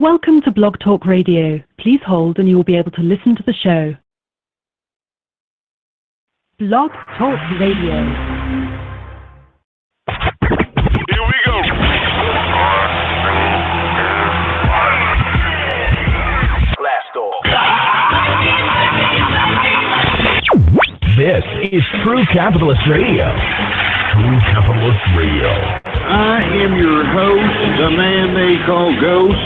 Welcome to Blog Talk Radio. Please hold and you will be able to listen to the show. Blog Talk Radio. Here we go. Blast off. This is True Capitalist Radio. True Capitalist Radio. I am your host, the man they call Ghost.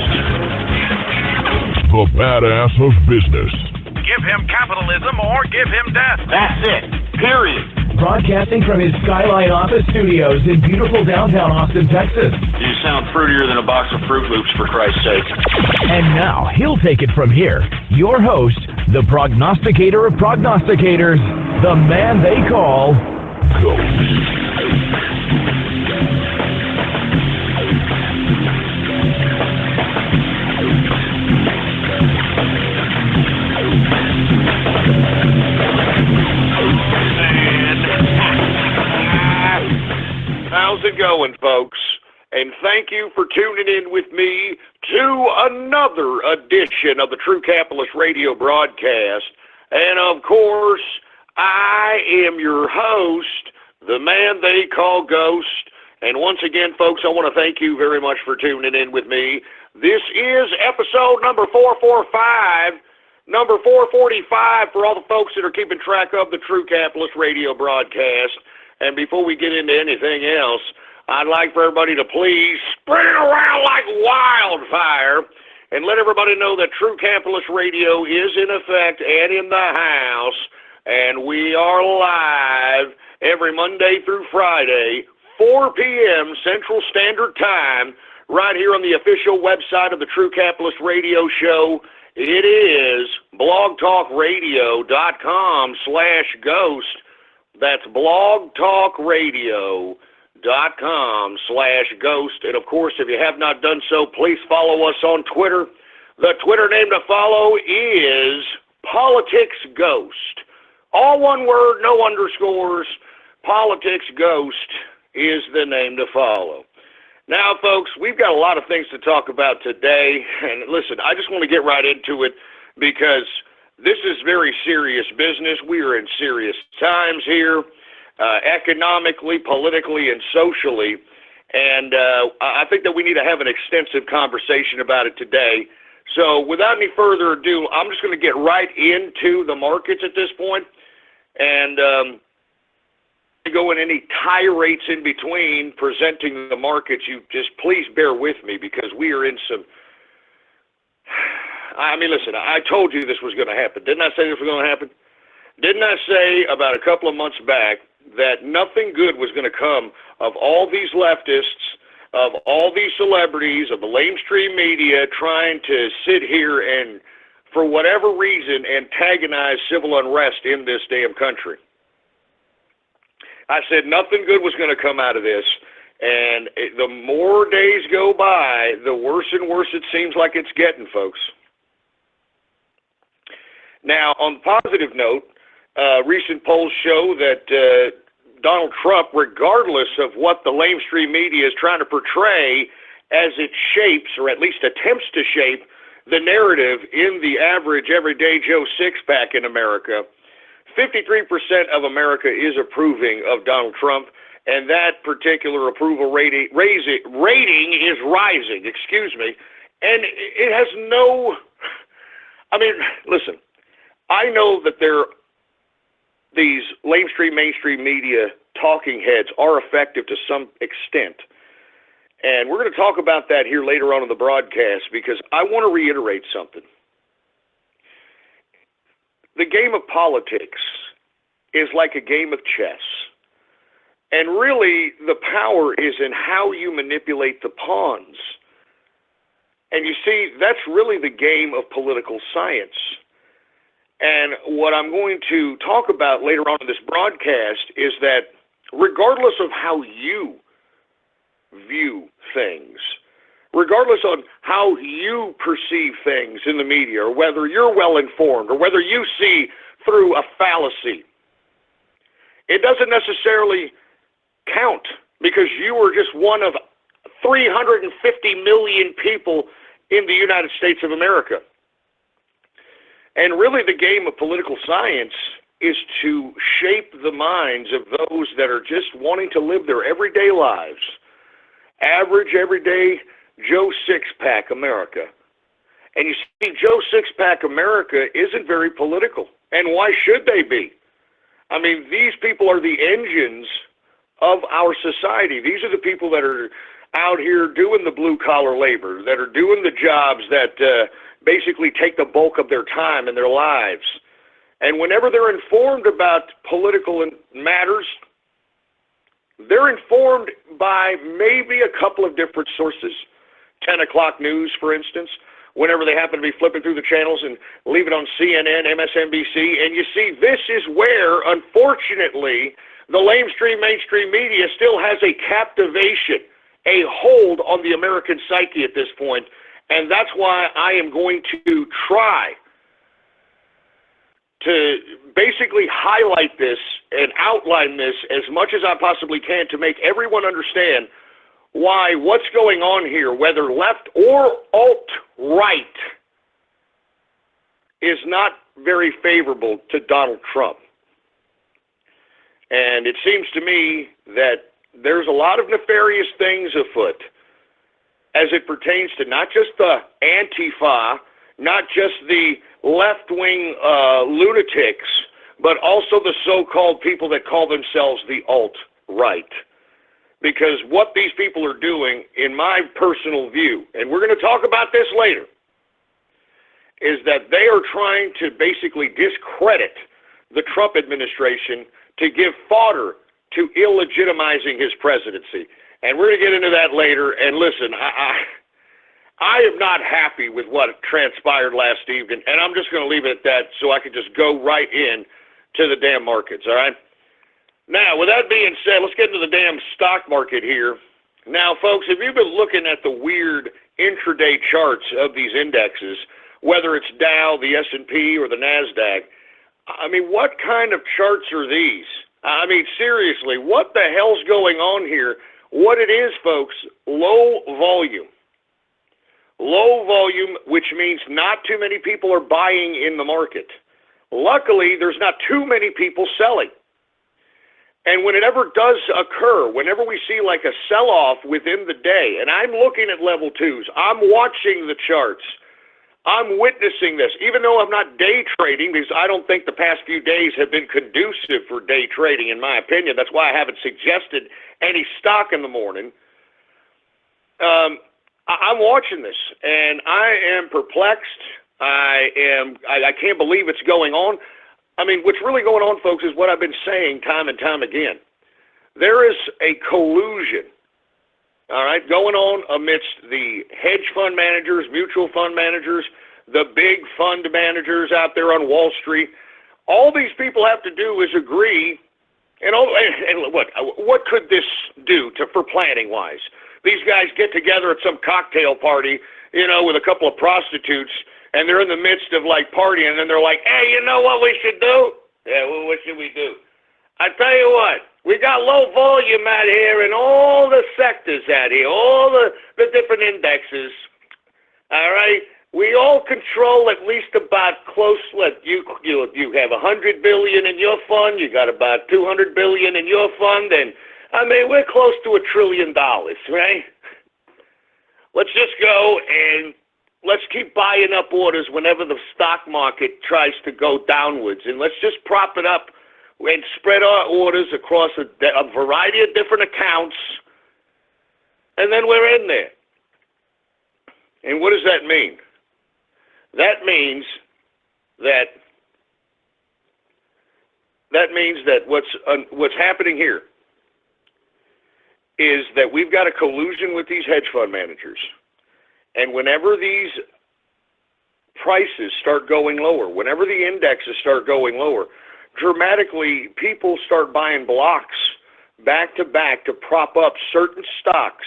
The badass of business. Give him capitalism or give him death. That's it. Period. Broadcasting from his Skyline office studios in beautiful downtown Austin, Texas. You sound fruitier than a box of Fruit Loops, for Christ's sake. And now, he'll take it from here. Your host, the prognosticator of prognosticators, the man they call Ghost. How's it going, folks? And thank you for tuning in with me to another edition of the True Capitalist Radio broadcast. And of course, I am your host, the man they call Ghost. And once again, folks, I want to thank you very much for tuning in with me. This is episode number 445, number 445 for all the folks that are keeping track of the True Capitalist Radio broadcast. And before we get into anything else, I'd like for everybody to please spread it around like wildfire and let everybody know that True Capitalist Radio is in effect and in the house. And we are live every Monday through Friday, 4 p.m. Central Standard Time, right here on the official website of the True Capitalist Radio Show. It is blogtalkradio.com/ghost. That's blogtalkradio.com/ghost. And of course, if you have not done so, please follow us on Twitter. The Twitter name to follow is Politics Ghost. All one word, no underscores. Politics Ghost is the name to follow. Now, folks, we've got a lot of things to talk about today. And listen, I just want to get right into it because this is very serious business. We are in serious times here, economically, politically, and socially. And I think that we need to have an extensive conversation about it today. So without any further ado, I'm just going to get right into the markets at this point. And go in any tirades in between presenting the markets. You just please bear with me because we are in some... I mean, listen, I told you this was going to happen. Didn't I say this was going to happen? Didn't I say about a couple of months back that nothing good was going to come of all these leftists, of all these celebrities, of the lamestream media trying to sit here and, for whatever reason, antagonize civil unrest in this damn country? I said nothing good was going to come out of this. And the more days go by, the worse and worse it seems like it's getting, folks. Now, on a positive note, recent polls show that Donald Trump, regardless of what the lamestream media is trying to portray as it shapes, or at least attempts to shape, the narrative in the average everyday Joe six-pack in America, 53% of America is approving of Donald Trump, and that particular approval rating is rising, and it has no... I mean, listen, I know that these lamestream, mainstream media talking heads are effective to some extent. And we're going to talk about that here later on in the broadcast because I want to reiterate something. The game of politics is like a game of chess. And really, the power is in how you manipulate the pawns. And you see, that's really the game of political science. And what I'm going to talk about later on in this broadcast is that regardless of how you view things, regardless on how you perceive things in the media, or whether you're well informed, or whether you see through a fallacy, it doesn't necessarily count because you are just one of 350 million people in the United States of America. And really the game of political science is to shape the minds of those that are just wanting to live their everyday lives. Average, everyday Joe Six-Pack America. And you see, Joe Six-Pack America isn't very political. And why should they be? I mean, these people are the engines of our society. These are the people that are out here doing the blue-collar labor, that are doing the jobs that basically take the bulk of their time and their lives. And whenever they're informed about political matters, they're informed by maybe a couple of different sources. 10 o'clock news, for instance, whenever they happen to be flipping through the channels and leave it on CNN, MSNBC. And you see, this is where, unfortunately, the mainstream media still has a captivation, a hold on the American psyche at this point. And that's why I am going to try to basically highlight this and outline this as much as I possibly can to make everyone understand why what's going on here, whether left or alt-right, is not very favorable to Donald Trump. And it seems to me that there's a lot of nefarious things afoot as it pertains to not just the Antifa, not just the left-wing lunatics, but also the so-called people that call themselves the alt-right. Because what these people are doing, in my personal view, and we're going to talk about this later, is that they are trying to basically discredit the Trump administration to give fodder to illegitimizing his presidency. And we're going to get into that later. And listen, I am not happy with what transpired last evening, and I'm just going to leave it at that so I can just go right in to the damn markets, all right? Now, with that being said, let's get into the damn stock market here. Now, folks, if you've been looking at the weird intraday charts of these indexes, whether it's Dow, the S&P, or the NASDAQ, I mean, what kind of charts are these? I mean, seriously, what the hell's going on here? What it is, folks, low volume. Low volume, which means not too many people are buying in the market. Luckily, there's not too many people selling. And when it ever does occur, whenever we see like a sell-off within the day, and I'm looking at level twos, I'm watching the charts, I'm witnessing this, even though I'm not day trading, because I don't think the past few days have been conducive for day trading, in my opinion. That's why I haven't suggested any stock in the morning. I'm watching this, and I am perplexed. I can't believe it's going on. I mean, what's really going on, folks, is what I've been saying time and time again. There is a collusion, all right, going on amidst the hedge fund managers, mutual fund managers, the big fund managers out there on Wall Street. All these people have to do is agree. And what could this do for planning-wise? These guys get together at some cocktail party, you know, with a couple of prostitutes, and they're in the midst of, like, partying, and they're like, hey, you know what we should do? Yeah, well, what should we do? I tell you what, we got low volume out here in all the sectors out here, all the different indexes, all right? We all control at least about you have $100 billion in your fund, you got about $200 billion in your fund, and, I mean, we're close to $1 trillion, right? Let's just go and let's keep buying up orders whenever the stock market tries to go downwards, and let's just prop it up and spread our orders across a variety of different accounts, and then we're in there. And what does that mean? That means that what's happening here is that we've got a collusion with these hedge fund managers. And whenever these prices start going lower, whenever the indexes start going lower, dramatically people start buying blocks back to back to prop up certain stocks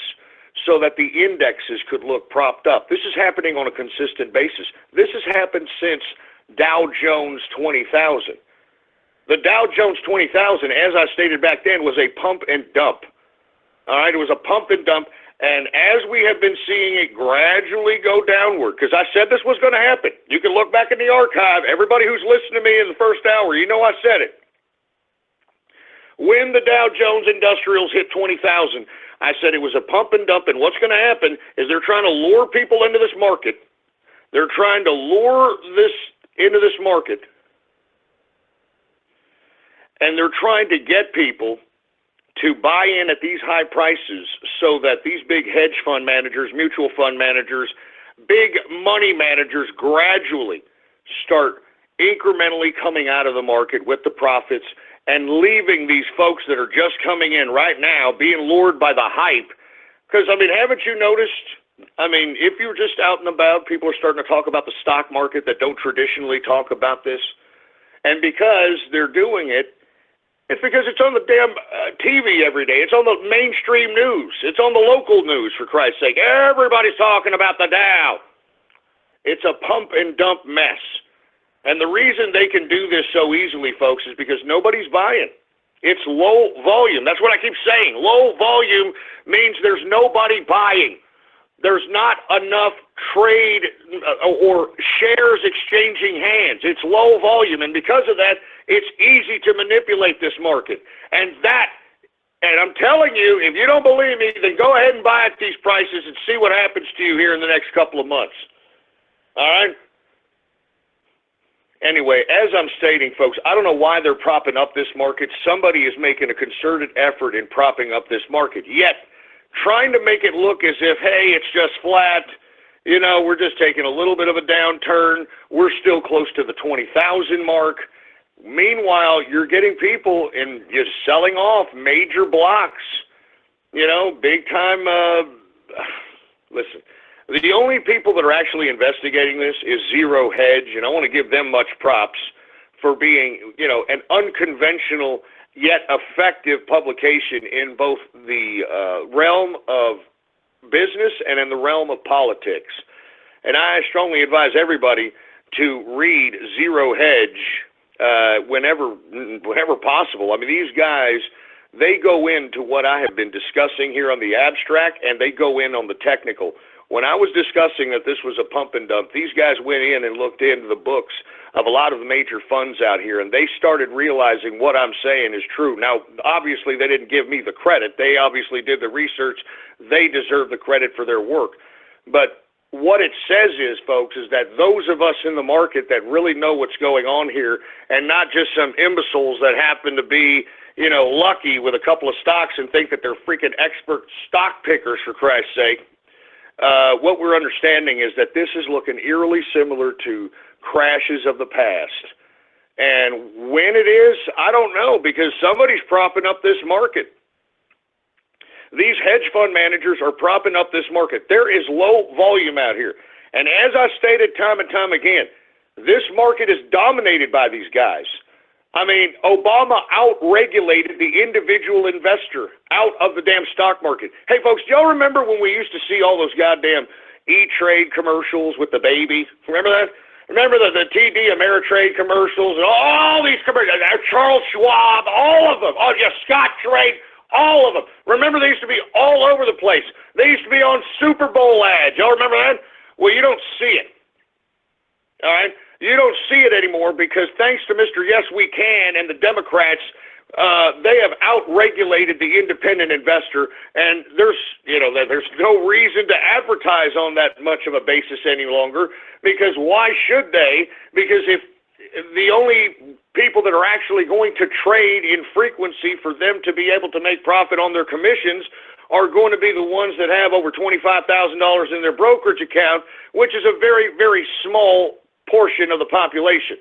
so that the indexes could look propped up. This is happening on a consistent basis. This has happened since Dow Jones 20,000. The Dow Jones 20,000, as I stated back then, was a pump and dump. All right, it was a pump and dump And as we have been seeing it gradually go downward, because I said this was going to happen. You can look back in the archive. Everybody who's listened to me in the first hour, you know I said it. When the Dow Jones Industrials hit 20,000, I said it was a pump and dump, and what's going to happen is they're trying to lure people into this market. They're trying to lure this into this market, and they're trying to get people to buy in at these high prices so that these big hedge fund managers, mutual fund managers, big money managers gradually start incrementally coming out of the market with the profits and leaving these folks that are just coming in right now being lured by the hype. Because, I mean, haven't you noticed, I mean, if you're just out and about, people are starting to talk about the stock market that don't traditionally talk about this. And because they're doing it, it's because it's on the damn TV every day. It's on the mainstream news. It's on the local news, for Christ's sake. Everybody's talking about the Dow. It's a pump and dump mess. And the reason they can do this so easily, folks, is because nobody's buying. It's low volume. That's what I keep saying. Low volume means there's nobody buying. There's not enough trade or shares exchanging hands. It's low volume, and because of that, it's easy to manipulate this market. And I'm telling you, if you don't believe me, then go ahead and buy at these prices and see what happens to you here in the next couple of months. All right? Anyway, as I'm stating, folks, I don't know why they're propping up this market. Somebody is making a concerted effort in propping up this market, yet trying to make it look as if, hey, it's just flat, you know, we're just taking a little bit of a downturn, we're still close to the 20,000 mark. Meanwhile, you're getting people and just selling off major blocks, you know, big time. Listen, the only people that are actually investigating this is Zero Hedge, and I want to give them much props for being, you know, an unconventional yet effective publication in both the realm of business and in the realm of politics. And I strongly advise everybody to read Zero Hedge whenever possible. I mean, these guys, they go into what I have been discussing here on the abstract, and they go in on the technical. When I was discussing that this was a pump and dump, these guys went in and looked into the books of a lot of the major funds out here, and they started realizing what I'm saying is true. Now, obviously, they didn't give me the credit. They obviously did the research. They deserve the credit for their work. But what it says is, folks, is that those of us in the market that really know what's going on here, and not just some imbeciles that happen to be, you know, lucky with a couple of stocks and think that they're freaking expert stock pickers, for Christ's sake. What we're understanding is that this is looking eerily similar to crashes of the past. And when it is, I don't know, because somebody's propping up this market. These hedge fund managers are propping up this market. There is low volume out here. And as I stated time and time again, this market is dominated by these guys. I mean, Obama out-regulated the individual investor out of the damn stock market. Hey, folks, do y'all remember when we used to see all those goddamn E-Trade commercials with the baby? Remember that? Remember the TD Ameritrade commercials and all these commercials? Charles Schwab, all of them. Oh, yeah, Scottrade, all of them. Remember, they used to be all over the place. They used to be on Super Bowl ads. Y'all remember that? Well, you don't see it. All right? You don't see it anymore because thanks to Mr. Yes We Can and the Democrats, they have out-regulated the independent investor, and there's no reason to advertise on that much of a basis any longer, because why should they? Because if the only people that are actually going to trade in frequency for them to be able to make profit on their commissions are going to be the ones that have over $25,000 in their brokerage account, which is a very, very small portion of the population.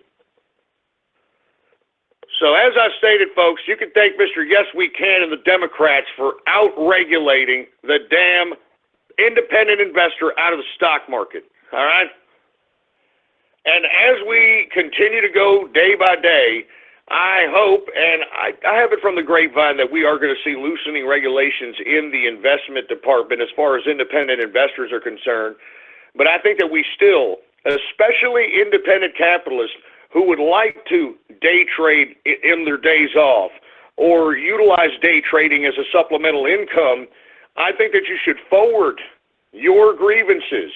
So as I stated, folks, you can thank Mr. Yes We Can and the Democrats for out-regulating the damn independent investor out of the stock market, all right? And as we continue to go day by day, I hope, and I have it from the grapevine, that we are going to see loosening regulations in the investment department as far as independent investors are concerned. But I think that we still, especially independent capitalists who would like to day trade in their days off or utilize day trading as a supplemental income, I think that you should forward your grievances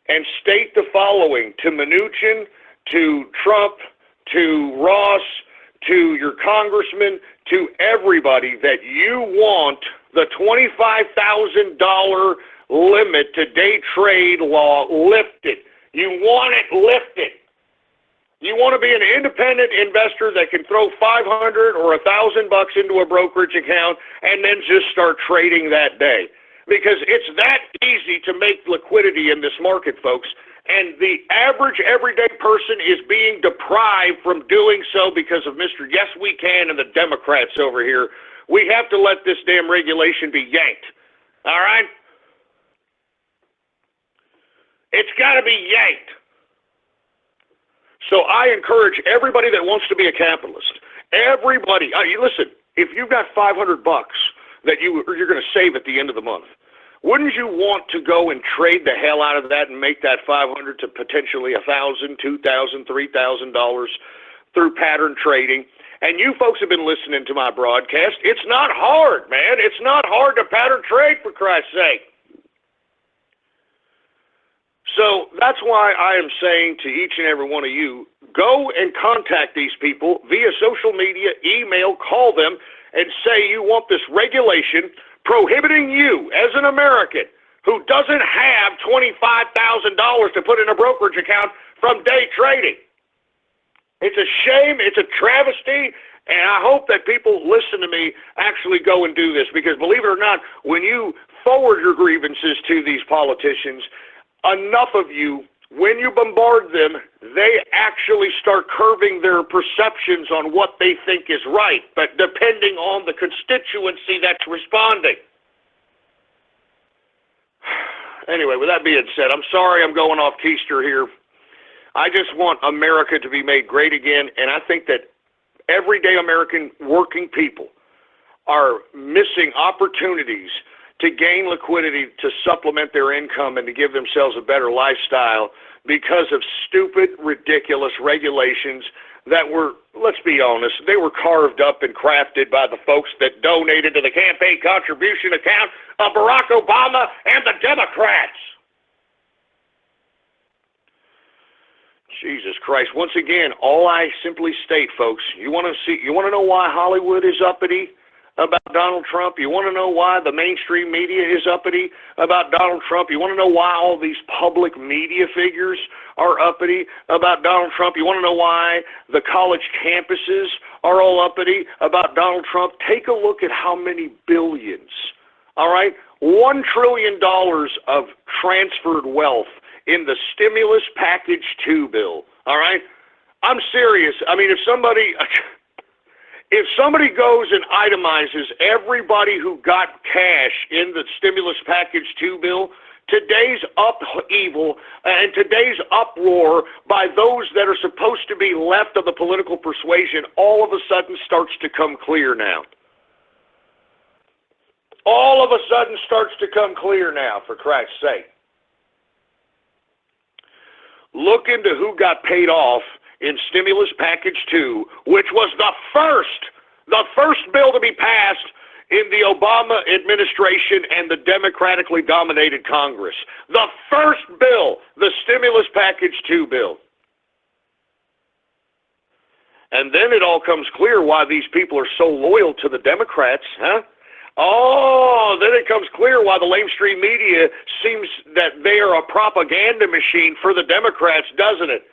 and state the following to Mnuchin, to Trump, to Ross, to your congressman, to everybody, that you want the $25,000 limit to day trade law lifted. You want it lifted. You want to be an independent investor that can throw $500 or $1,000 into a brokerage account and then just start trading that day. Because it's that easy to make liquidity in this market, folks. And the average everyday person is being deprived from doing so because of Mr. Yes We Can and the Democrats over here. We have to let this damn regulation be yanked. All right? It's got to be yanked. So I encourage everybody that wants to be a capitalist, everybody, listen, if you've got $500 that you're going to save at the end of the month, wouldn't you want to go and trade the hell out of that and make that $500 to potentially $1,000, $2,000, $3,000 through pattern trading? And you folks have been listening to my broadcast. It's not hard, man. It's not hard to pattern trade, for Christ's sake. So that's why I am saying to each and every one of you, go and contact these people via social media, email, call them, and say you want this regulation prohibiting you as an American who doesn't have $25,000 to put in a brokerage account from day trading. It's a shame, it's a travesty, and I hope that people listen to me actually go and do this, because believe it or not, when you forward your grievances to these politicians, enough of you, when you bombard them, they actually start curving their perceptions on what they think is right, but depending on the constituency that's responding. Anyway, with that being said, I'm sorry I'm going off keister here. I just want America to be made great again, and I think that everyday American working people are missing opportunities to gain liquidity, to supplement their income, and to give themselves a better lifestyle because of stupid, ridiculous regulations that were, let's be honest, they were carved up and crafted by the folks that donated to the campaign contribution account of Barack Obama and the Democrats. Jesus Christ. Once again, all I simply state, folks, you want to know why Hollywood is uppity about Donald Trump? You want to know why the mainstream media is uppity about Donald Trump? You want to know why all these public media figures are uppity about Donald Trump? You want to know why the college campuses are all uppity about Donald Trump? Take a look at how many billions, all right? $1 trillion of transferred wealth in the stimulus package 2 bill, all right? I'm serious. I mean, if somebody goes and itemizes everybody who got cash in the stimulus package 2 bill, today's upheaval and today's uproar by those that are supposed to be left of the political persuasion all of a sudden starts to come clear now. All of a sudden starts to come clear now, for Christ's sake. Look into who got paid off in stimulus package 2, which was the first bill to be passed in the Obama administration and the democratically dominated Congress. The first bill, the stimulus package 2 bill. And then it all comes clear why these people are so loyal to the Democrats, huh? Oh, then it comes clear why the lamestream media seems that they are a propaganda machine for the Democrats, doesn't it?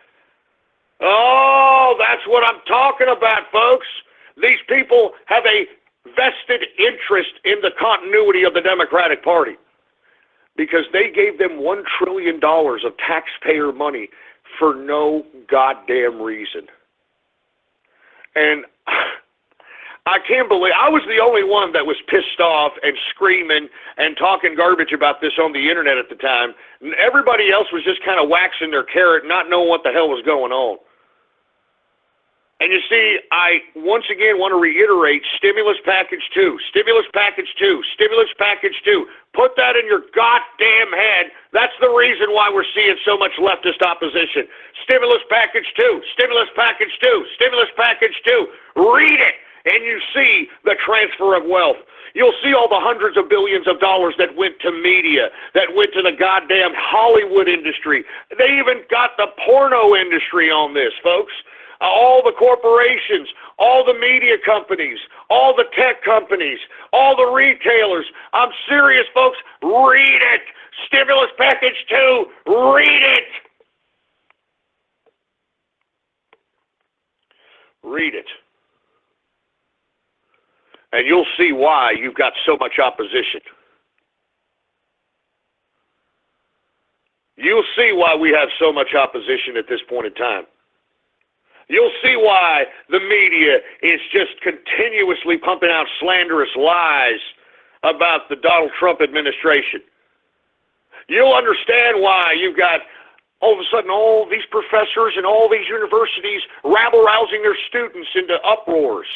Oh, that's what I'm talking about, folks. These people have a vested interest in the continuity of the Democratic Party because they gave them $1 trillion of taxpayer money for no goddamn reason. And I can't believe, I was the only one that was pissed off and screaming and talking garbage about this on the internet at the time. Everybody else was just kind of waxing their carrot, not knowing what the hell was going on. And you see, I once again want to reiterate stimulus package 2, stimulus package 2, stimulus package 2. Put that in your goddamn head. That's the reason why we're seeing so much leftist opposition. Stimulus package 2, stimulus package 2, stimulus package 2. Read it. and you see the transfer of wealth. You'll see all the hundreds of billions of dollars that went to media, that went to the goddamn Hollywood industry. They even got the porno industry on this, folks. All the corporations, all the media companies, all the tech companies, all the retailers. I'm serious, folks. Read it. Stimulus package 2. Read it. Read it. And you'll see why you've got so much opposition. You'll see why we have so much opposition at this point in time. You'll see why the media is just continuously pumping out slanderous lies about the Donald Trump administration. You'll understand why you've got all of a sudden all these professors and all these universities rabble-rousing their students into uproars.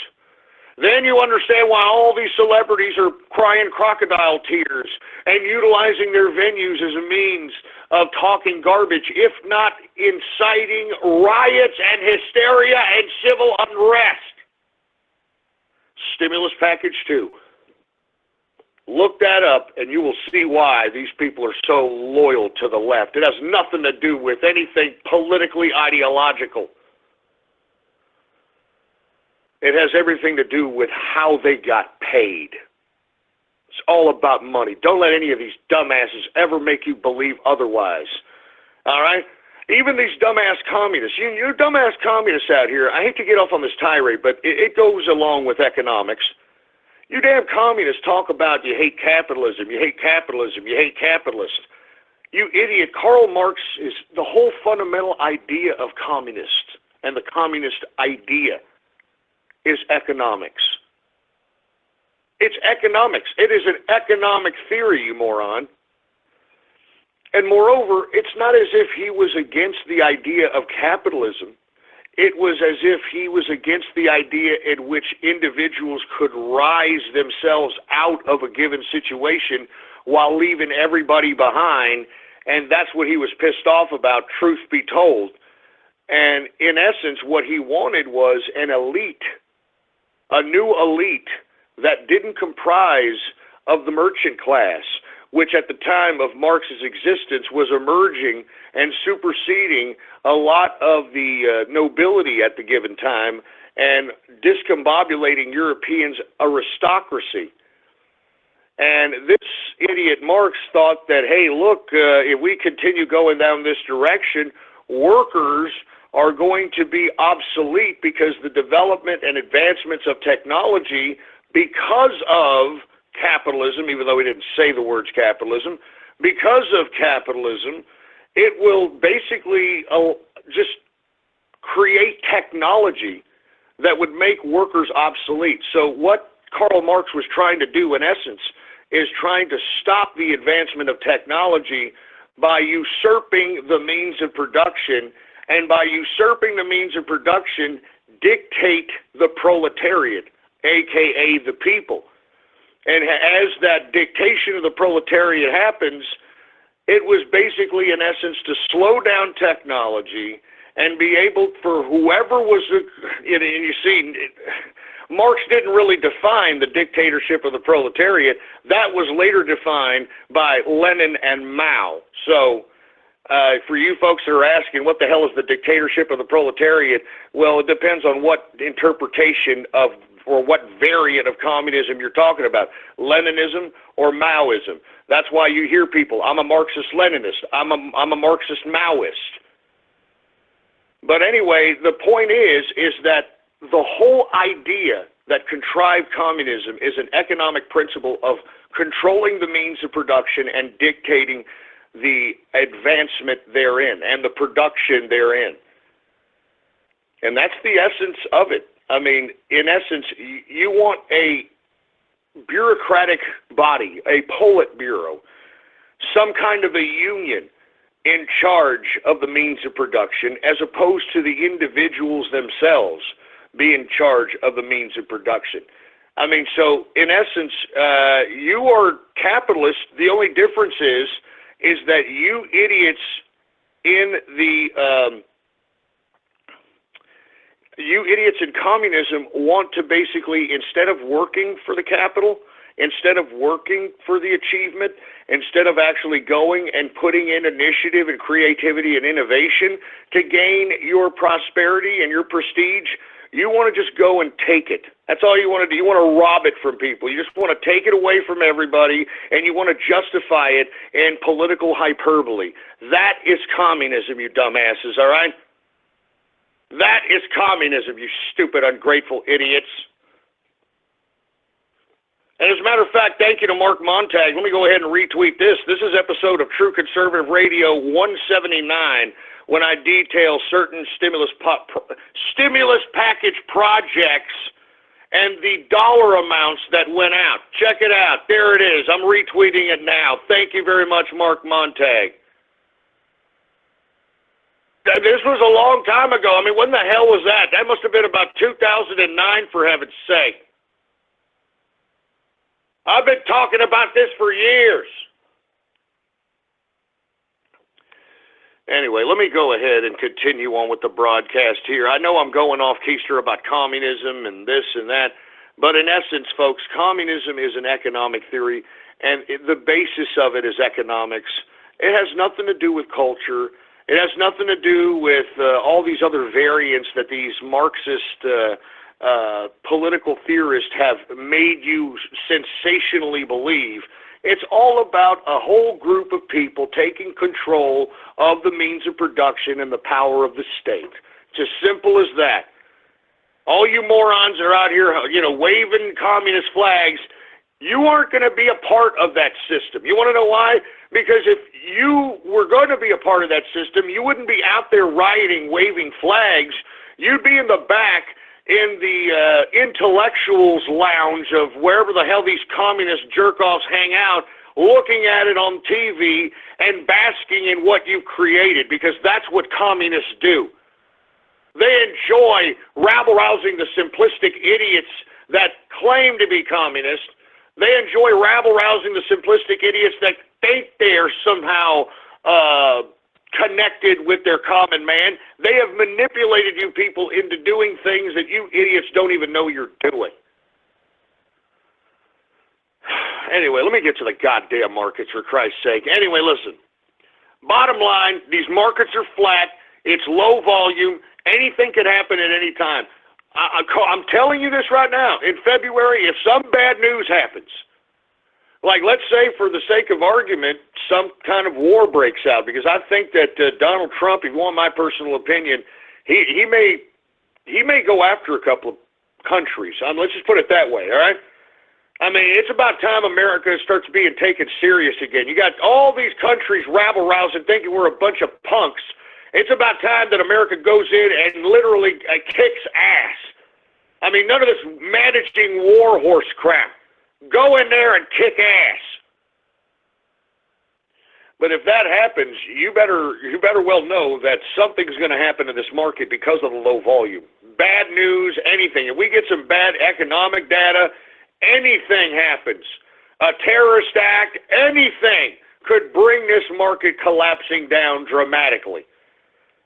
Then you understand why all these celebrities are crying crocodile tears and utilizing their venues as a means of talking garbage, if not inciting riots and hysteria and civil unrest. Stimulus package 2. Look that up and you will see why these people are so loyal to the left. It has nothing to do with anything politically ideological. It has everything to do with how they got paid. It's all about money. Don't let any of these dumbasses ever make you believe otherwise. All right? Even these dumbass communists, you dumbass communists out here, I hate to get off on this tirade, but it goes along with economics. You damn communists talk about you hate capitalism, you hate capitalism, you hate capitalists. You idiot. Karl Marx is the whole fundamental idea of communists, and the communist idea is economics. It's economics. It is an economic theory, you moron. And moreover, it's not as if he was against the idea of capitalism. It was as if he was against the idea in which individuals could rise themselves out of a given situation while leaving everybody behind, and that's what he was pissed off about, truth be told. And in essence, what he wanted was an elite, a new elite that didn't comprise of the merchant class, which at the time of Marx's existence was emerging and superseding a lot of the nobility at the given time and discombobulating Europeans' aristocracy. And this idiot Marx thought that, hey, look, if we continue going down this direction, workers are going to be obsolete because the development and advancements of technology, because of capitalism, even though he didn't say the words capitalism, because of capitalism, it will basically just create technology that would make workers obsolete. So what Karl Marx was trying to do, in essence, is trying to stop the advancement of technology by usurping the means of production, and by usurping the means of production, dictate the proletariat, aka the people. And as that dictation of the proletariat happens, it was basically, in essence, to slow down technology and be able for whoever was, and you see, Marx didn't really define the dictatorship of the proletariat. That was later defined by Lenin and Mao. So for you folks that are asking, what the hell is the dictatorship of the proletariat? Well, it depends on what interpretation of or what variant of communism you're talking about, Leninism or Maoism. That's why you hear people, I'm a Marxist-Leninist, I'm a Marxist-Maoist. But anyway, the point is that the whole idea that contrived communism is an economic principle of controlling the means of production and dictating the advancement therein and the production therein. And that's the essence of it. I mean, in essence, you want a bureaucratic body, a Politburo, some kind of a union in charge of the means of production, as opposed to the individuals themselves being in charge of the means of production. I mean, so in essence, you are capitalist. The only difference is that you idiots in the You idiots in communism want to basically, instead of working for the capital, instead of working for the achievement, instead of actually going and putting in initiative and creativity and innovation to gain your prosperity and your prestige, you want to just go and take it. That's all you want to do. You want to rob it from people. You just want to take it away from everybody, and you want to justify it in political hyperbole. That is communism, you dumbasses, all right? That is communism, you stupid, ungrateful idiots. And as a matter of fact, thank you to Mark Montag. Let me go ahead and retweet this. This is episode of True Conservative Radio 179, when I detail certain stimulus package projects and the dollar amounts that went out. Check it out. There it is. I'm retweeting it now. Thank you very much, Mark Montag. This was a long time ago. I mean, when the hell was that? That must have been about 2009, for heaven's sake. I've been talking about this for years. Anyway, let me go ahead and continue on with the broadcast here. I know I'm going off keister about communism and this and that, but in essence, folks, communism is an economic theory, and the basis of it is economics. It has nothing to do with culture. It has nothing to do with all these other variants that these Marxist political theorists have made you sensationally believe. It's all about a whole group of people taking control of the means of production and the power of the state. It's as simple as that. All you morons are out here, waving communist flags. You aren't going to be a part of that system. You want to know why? Because if you were going to be a part of that system, you wouldn't be out there rioting, waving flags. You'd be in the back in the intellectuals lounge of wherever the hell these communist jerk-offs hang out, looking at it on TV and basking in what you've created, because that's what communists do. They enjoy rabble-rousing the simplistic idiots that claim to be communist. They enjoy rabble-rousing the simplistic idiots that think they are somehow connected with their common man. They have manipulated you people into doing things that you idiots don't even know you're doing. Anyway, let me get to the goddamn markets, for Christ's sake. Anyway, listen. Bottom line, these markets are flat. It's low volume. Anything could happen at any time. I'm telling you this right now. In February, if some bad news happens, like, let's say, for the sake of argument, some kind of war breaks out, because I think that Donald Trump, if you want my personal opinion, he may go after a couple of countries. Let's just put it that way, all right? I mean, it's about time America starts being taken serious again. You got all these countries rabble-rousing, thinking we're a bunch of punks. It's about time that America goes in and literally kicks ass. I mean, none of this managing war horse crap. Go in there and kick ass. But if that happens, you better well know that something's going to happen in this market because of the low volume. Bad news, anything. If we get some bad economic data, anything happens. A terrorist act, anything could bring this market collapsing down dramatically.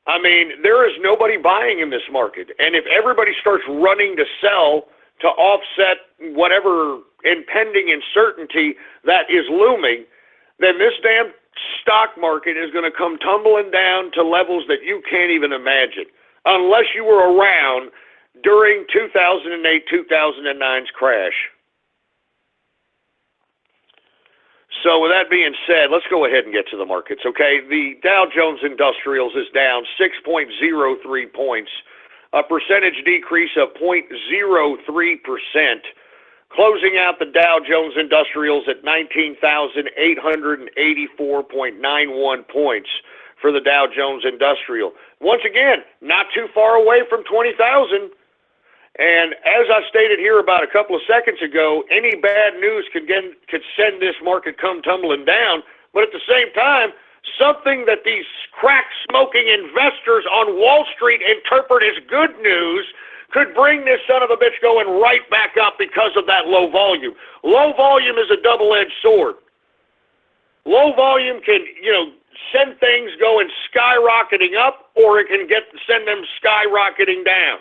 I mean, there is nobody buying in this market. And if everybody starts running to sell to offset whatever impending uncertainty that is looming, then this damn stock market is going to come tumbling down to levels that you can't even imagine, unless you were around during 2008-2009's crash. So with that being said, let's go ahead and get to the markets, okay? The Dow Jones Industrials is down 6.03 points, a percentage decrease of 0.03%, closing out the Dow Jones Industrials at 19,884.91 points for the Dow Jones Industrial. Once again, not too far away from 20,000. And as I stated here about a couple of seconds ago, any bad news could send this market come tumbling down. But at the same time, something that these crack-smoking investors on Wall Street interpret as good news could bring this son of a bitch going right back up because of that low volume. Low volume is a double-edged sword. Low volume can, send things going skyrocketing up, or it can send them skyrocketing down.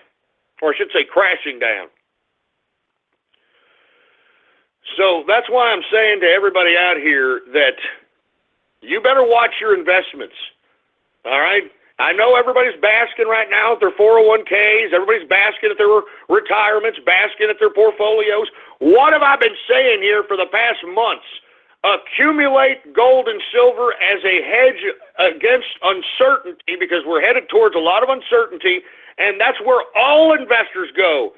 or I should say crashing down. So that's why I'm saying to everybody out here that you better watch your investments, all right? I know everybody's basking right now at their 401ks. Everybody's basking at their retirements, basking at their portfolios. What have I been saying here for the past months? Accumulate gold and silver as a hedge against uncertainty, because we're headed towards a lot of uncertainty, and that's where all investors go,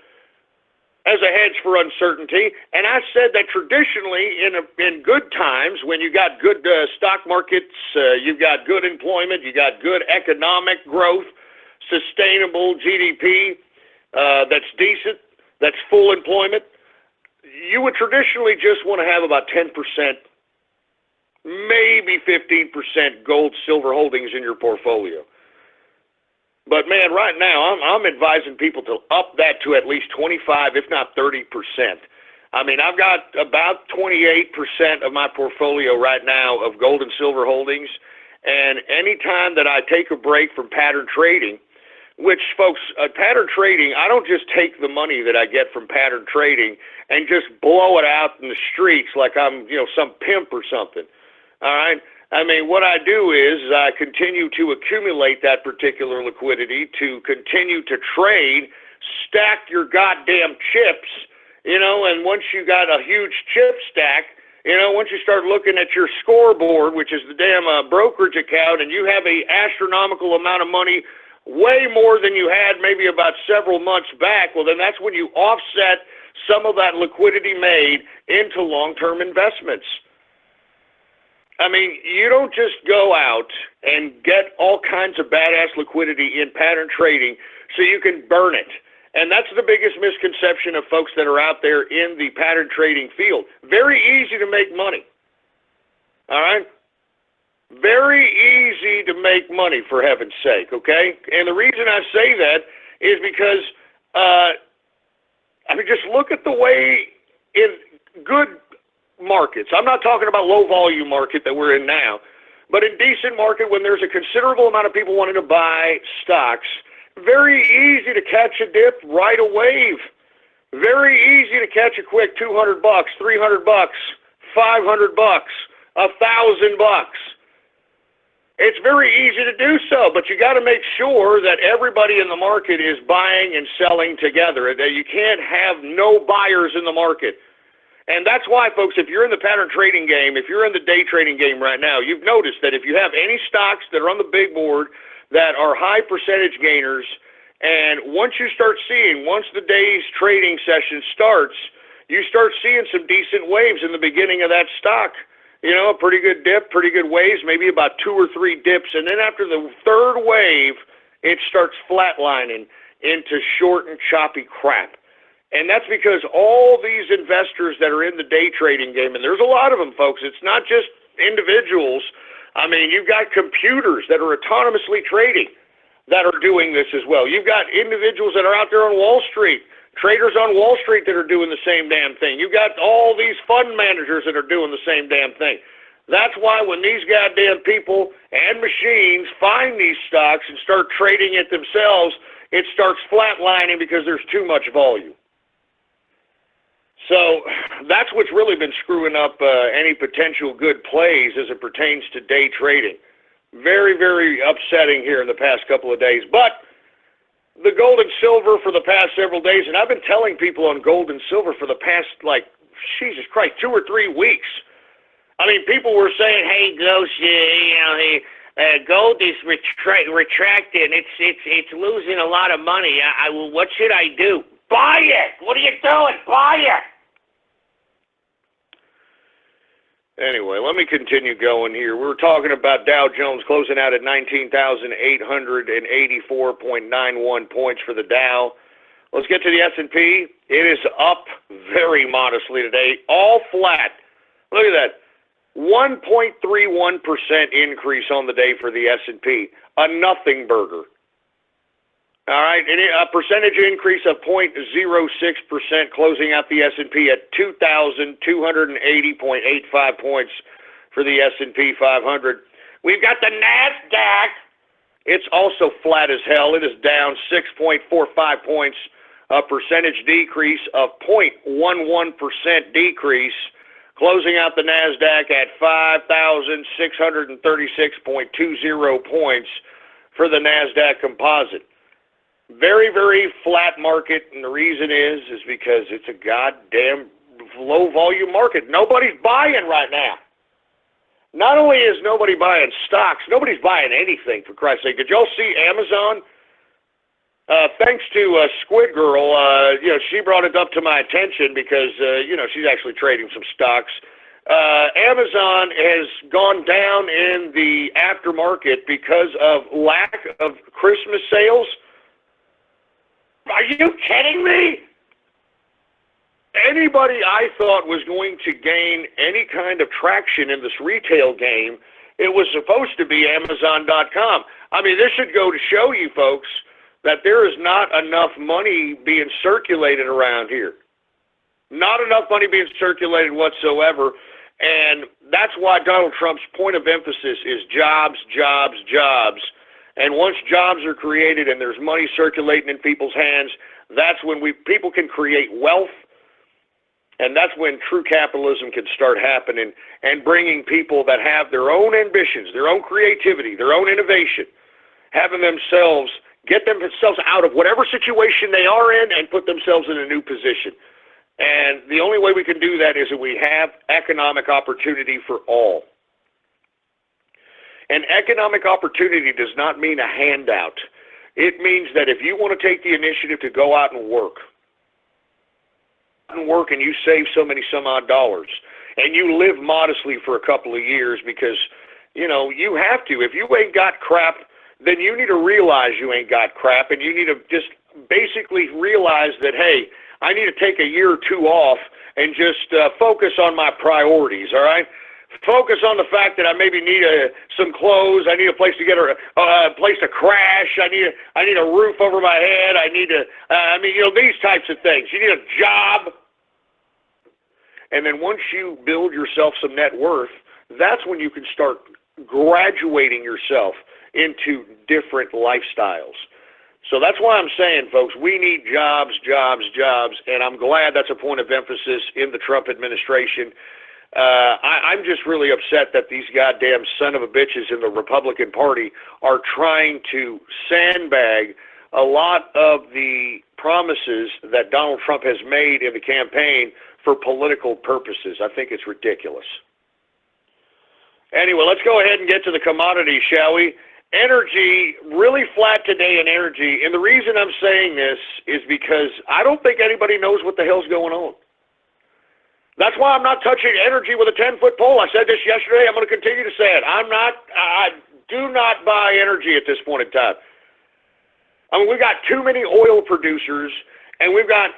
as a hedge for uncertainty. And I said that traditionally in good times, when you got good stock markets, you've got good employment, you got good economic growth, sustainable GDP that's decent, that's full employment, you would traditionally just want to have about 10%, maybe 15% gold, silver holdings in your portfolio. But, man, right now, I'm advising people to up that to at least 25, if not 30%. I mean, I've got about 28% of my portfolio right now of gold and silver holdings, and any time that I take a break from pattern trading, which, folks, pattern trading, I don't just take the money that I get from pattern trading and just blow it out in the streets like I'm, some pimp or something, all right? I mean, what I do is I continue to accumulate that particular liquidity to continue to trade, stack your goddamn chips, and once you got a huge chip stack, once you start looking at your scoreboard, which is the damn brokerage account, and you have a astronomical amount of money, way more than you had maybe about several months back, well, then that's when you offset some of that liquidity made into long-term investments. I mean, you don't just go out and get all kinds of badass liquidity in pattern trading so you can burn it. And that's the biggest misconception of folks that are out there in the pattern trading field. Very easy to make money. All right? Very easy to make money, for heaven's sake, okay? And the reason I say that is because, just look at the way in good markets. I'm not talking about low volume market that we're in now, but in decent market when there's a considerable amount of people wanting to buy stocks, very easy to catch a dip, ride a wave. Very easy to catch a quick $200, $300, $500, $1,000. It's very easy to do so, but you got to make sure that everybody in the market is buying and selling together. That you can't have no buyers in the market. And that's why, folks, if you're in the pattern trading game, if you're in the day trading game right now, you've noticed that if you have any stocks that are on the big board that are high percentage gainers, and once the day's trading session starts, you start seeing some decent waves in the beginning of that stock. A pretty good dip, pretty good waves, maybe about 2 or 3 dips. And then after the third wave, it starts flatlining into short and choppy crap. And that's because all these investors that are in the day trading game, and there's a lot of them, folks, it's not just individuals. I mean, you've got computers that are autonomously trading that are doing this as well. You've got individuals that are out there on Wall Street, traders on Wall Street that are doing the same damn thing. You've got all these fund managers that are doing the same damn thing. That's why when these goddamn people and machines find these stocks and start trading it themselves, it starts flatlining because there's too much volume. So that's what's really been screwing up any potential good plays as it pertains to day trading. Very, very upsetting here in the past couple of days. But the gold and silver for the past several days, and I've been telling people on gold and silver for the past, Jesus Christ, 2 or 3 weeks. I mean, people were saying, hey, Ghost, gold is retracting. It's losing a lot of money. What should I do? Buy it! What are you doing? Buy it! Anyway, let me continue going here. We were talking about Dow Jones closing out at 19,884.91 points for the Dow. Let's get to the S&P. It is up very modestly today, all flat. Look at that. 1.31% increase on the day for the S&P. A nothing burger. All right, and a percentage increase of 0.06%, closing out the S&P at 2,280.85 points for the S&P 500. We've got the NASDAQ. It's also flat as hell. It is down 6.45 points a percentage decrease of 0.11% decrease, closing out the NASDAQ at 5,636.20 points for the NASDAQ composite. Very, very flat market, and the reason is because it's a goddamn low-volume market. Nobody's buying right now. Not only is nobody buying stocks, nobody's buying anything, for Christ's sake. Did y'all see Amazon? Thanks to Squid Girl, she brought it up to my attention because, she's actually trading some stocks. Amazon has gone down in the aftermarket because of lack of Christmas sales. Are you kidding me? Anybody I thought was going to gain any kind of traction in this retail game, it was supposed to be Amazon.com. I mean, this should go to show you folks that there is not enough money being circulated around here. Not enough money being circulated whatsoever. And that's why Donald Trump's point of emphasis is jobs, jobs, jobs. And once jobs are created and there's money circulating in people's hands, that's when people can create wealth. And that's when true capitalism can start happening and bringing people that have their own ambitions, their own creativity, their own innovation, having themselves, get themselves out of whatever situation they are in and put themselves in a new position. And the only way we can do that is that we have economic opportunity for all. And economic opportunity does not mean a handout. It means that if you want to take the initiative to go out and work and you save so many some odd dollars, and you live modestly for a couple of years because, you have to. If you ain't got crap, then you need to realize you ain't got crap, and you need to just basically realize that, hey, I need to take a year or two off and just focus on my priorities, all right? Focus on the fact that I maybe need some clothes. I need a place to get a place to crash. I need a roof over my head. I need to, these types of things. You need a job. And then once you build yourself some net worth, that's when you can start graduating yourself into different lifestyles. So that's why I'm saying, folks, we need jobs, jobs, jobs, and I'm glad that's a point of emphasis in the Trump administration. I'm just really upset that these goddamn son of a bitches in the Republican Party are trying to sandbag a lot of the promises that Donald Trump has made in the campaign for political purposes. I think it's ridiculous. Anyway, let's go ahead and get to the commodities, shall we? Energy, really flat today in energy, and the reason I'm saying this is because I don't think anybody knows what the hell's going on. That's why I'm not touching energy with a 10-foot pole. I said this yesterday. I'm going to continue to say it. I do not buy energy at this point in time. I mean, we've got too many oil producers, and we've got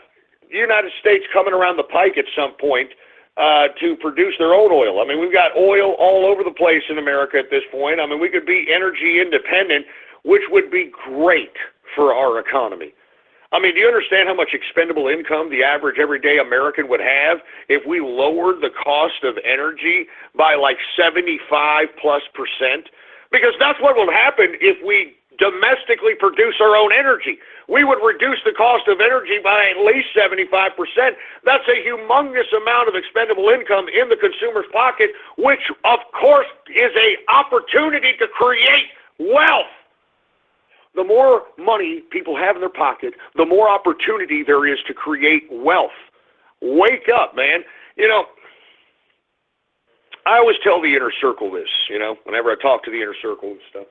the United States coming around the pike at some point to produce their own oil. I mean, we've got oil all over the place in America at this point. I mean, we could be energy independent, which would be great for our economy. I mean, do you understand how much expendable income the average everyday American would have if we lowered the cost of energy by like 75+%? Because that's what will happen if we domestically produce our own energy. We would reduce the cost of energy by at least 75%. That's a humongous amount of expendable income in the consumer's pocket, which of course is an opportunity to create wealth. The more money people have in their pocket, the more opportunity there is to create wealth. Wake up, man. I always tell the inner circle this, whenever I talk to the inner circle and stuff.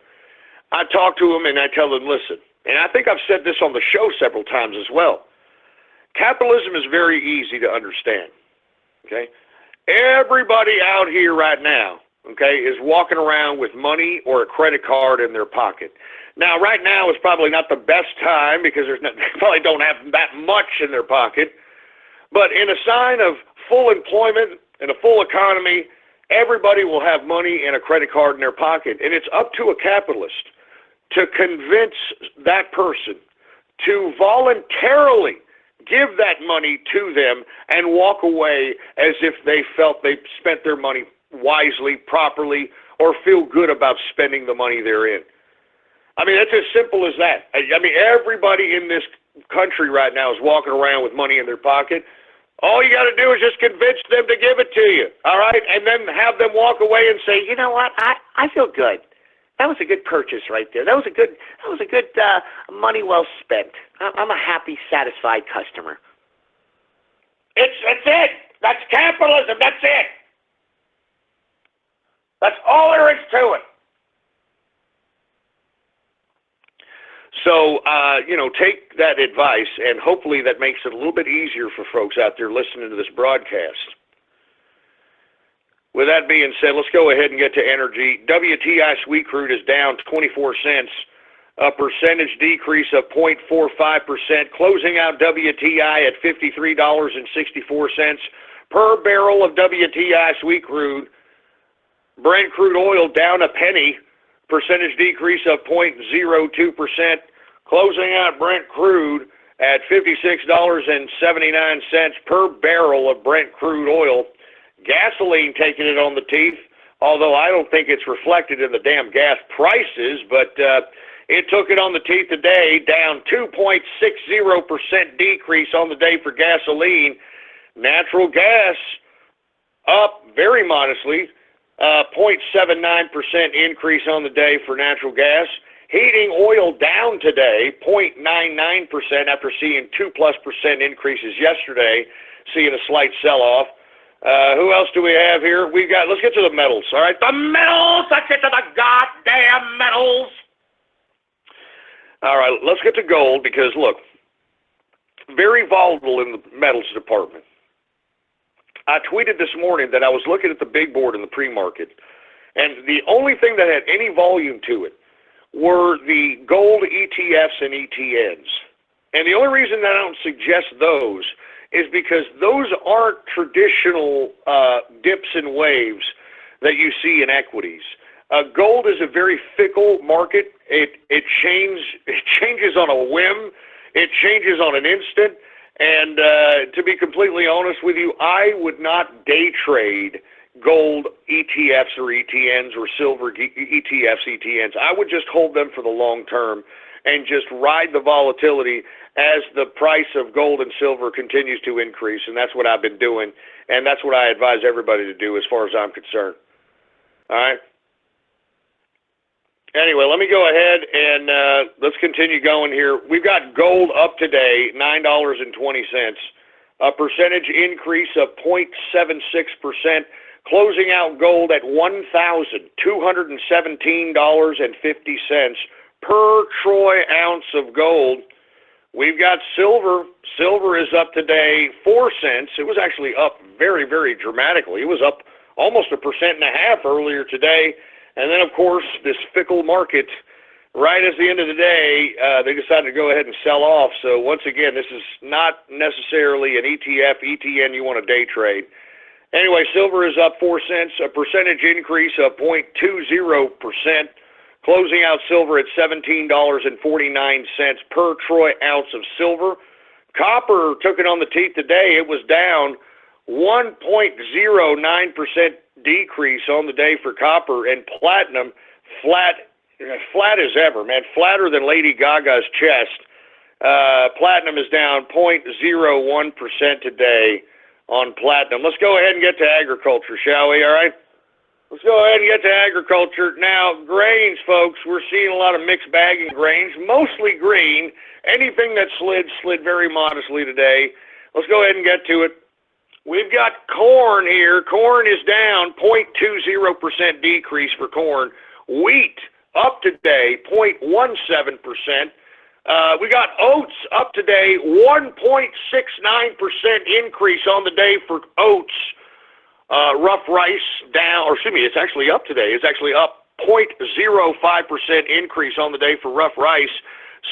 I talk to them and I tell them, listen, and I think I've said this on the show several times as well. Capitalism is very easy to understand, okay? Everybody out here right now, okay, is walking around with money or a credit card in their pocket. Now, right now is probably not the best time because they probably don't have that much in their pocket. But in a sign of full employment and a full economy, everybody will have money and a credit card in their pocket. And it's up to a capitalist to convince that person to voluntarily give that money to them and walk away as if they felt they spent their money wisely, properly, or feel good about spending the money they're in. I mean, that's as simple as that. I mean, everybody in this country right now is walking around with money in their pocket. All you got to do is just convince them to give it to you, all right? And then have them walk away and say, you know what, I feel good. That was a good purchase right there. That was a good money well spent. I'm a happy, satisfied customer. That's it. That's capitalism. That's it. That's all there is to it. So, take that advice, and hopefully that makes it a little bit easier for folks out there listening to this broadcast. With that being said, let's go ahead and get to energy. WTI sweet crude is down 24 cents, a percentage decrease of 0.45%, closing out WTI at $53.64 per barrel of WTI sweet crude. Brent crude oil down a penny, percentage decrease of 0.02%, closing out Brent crude at $56.79 per barrel of Brent crude oil. Gasoline taking it on the teeth, although I don't think it's reflected in the damn gas prices, but it took it on the teeth today, down 2.60% decrease on the day for gasoline. Natural gas up very modestly, 0.79% increase on the day for natural gas. Heating oil down today, 0.99% after seeing 2+% increases yesterday, seeing a slight sell-off. Who else do we have here? Let's get to the metals, all right? The metals! Let's get to the goddamn metals! All right, let's get to gold because, look, very volatile in the metals department. I tweeted this morning that I was looking at the big board in the pre-market, and the only thing that had any volume to it were the gold ETFs and ETNs. And the only reason that I don't suggest those is because those aren't traditional dips and waves that you see in equities. Gold is a very fickle market. It changes on a whim. It changes on an instant. And to be completely honest with you, I would not day trade gold ETFs or ETNs or silver ETFs, ETNs. I would just hold them for the long term and just ride the volatility as the price of gold and silver continues to increase, and that's what I've been doing, and that's what I advise everybody to do as far as I'm concerned. All right? Anyway, let me go ahead and let's continue going here. We've got gold up today, $9.20, a percentage increase of 0.76%, closing out gold at $1,217.50 per troy ounce of gold. We've got silver. Silver is up today 4 cents. It was actually up very, very dramatically. It was up almost 1.5% earlier today. And then, of course, this fickle market, right at the end of the day, they decided to go ahead and sell off. So once again, this is not necessarily an ETF, ETN you want to day trade. Anyway, silver is up 4 cents, a percentage increase of 0.20%. Closing out silver at $17.49 per troy ounce of silver. Copper took it on the teeth today. It was down 1.09% decrease on the day for copper, and platinum flat as ever, man, flatter than Lady Gaga's chest. Platinum is down 0.01% today on platinum. Let's go ahead and get to agriculture, shall we? All right. Let's go ahead and get to agriculture. Now, grains, folks, we're seeing a lot of mixed bag in grains, mostly green. Anything that slid very modestly today. Let's go ahead and get to it. We've got corn here. Corn is down 0.20% decrease for corn. Wheat up today 0.17%. We got oats up today 1.69% increase on the day for oats. Rough rice down, or excuse me, it's actually up today. It's actually up 0.05% increase on the day for rough rice.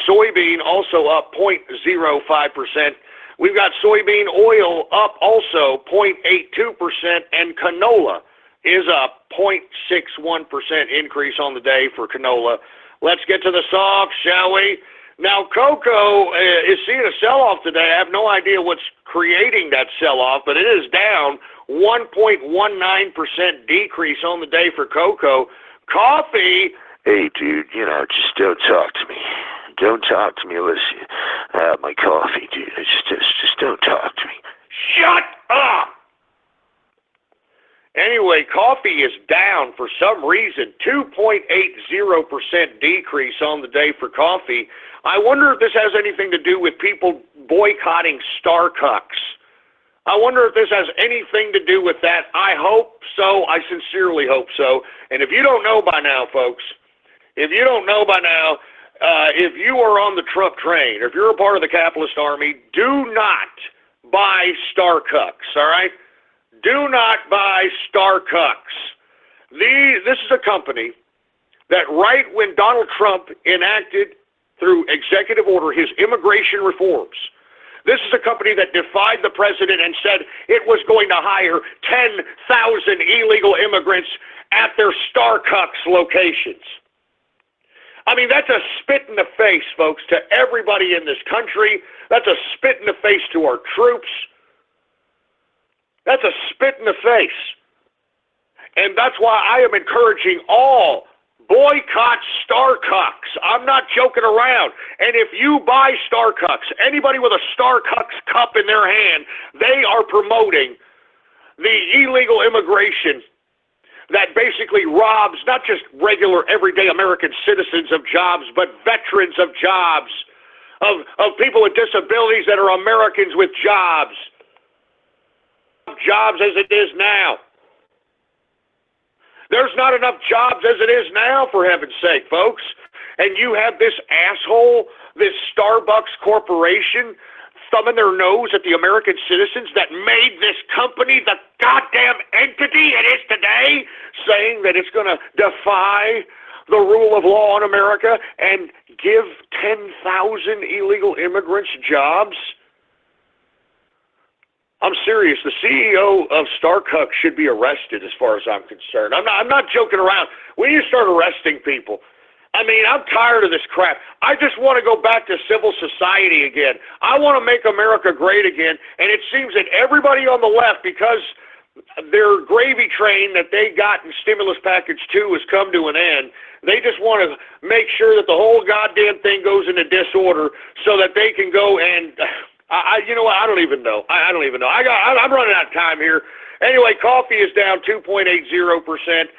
Soybean also up 0.05%. We've got soybean oil up also 0.82%, and canola is up 0.61% increase on the day for canola. Let's get to the soft, shall we? Now, cocoa is seeing a sell-off today. I have no idea what's creating that sell-off, but it is down 1.19% decrease on the day for cocoa. Coffee Hey, dude, just don't talk to me. Don't talk to me unless you have my coffee, dude. Just don't talk to me. Shut up! Anyway, coffee is down for some reason, 2.80% decrease on the day for coffee. I wonder if this has anything to do with people boycotting Starbucks. I wonder if this has anything to do with that. I hope so. I sincerely hope so. And if you don't know by now, folks, if you are on the Trump train, if you're a part of the capitalist army, do not buy Starbucks, all right? Do not buy Starbucks. This is a company that right when Donald Trump enacted through executive order his immigration reforms, this is a company that defied the president and said it was going to hire 10,000 illegal immigrants at their Starbucks locations. I mean, that's a spit in the face, folks, to everybody in this country. That's a spit in the face to our troops. That's a spit in the face. And that's why I am encouraging all boycott Starbucks. I'm not joking around. And if you buy Starbucks, anybody with a Starbucks cup in their hand, they are promoting the illegal immigration that basically robs not just regular everyday American citizens of jobs, but veterans of jobs, of people with disabilities that are Americans with jobs as it is now. There's not enough jobs as it is now, for heaven's sake, folks. And you have this asshole, this Starbucks corporation, thumbing their nose at the American citizens that made this company the goddamn entity it is today, saying that it's going to defy the rule of law in America and give 10,000 illegal immigrants jobs. I'm serious. The CEO of Starbucks should be arrested as far as I'm concerned. I'm not joking around. We need to start arresting people. I mean, I'm tired of this crap. I just want to go back to civil society again. I want to make America great again. And it seems that everybody on the left, because their gravy train that they got in stimulus package 2 has come to an end, they just want to make sure that the whole goddamn thing goes into disorder so that they can go and... you know what? I don't even know. I don't even know. I'm running out of time here. Anyway, coffee is down 2.80%.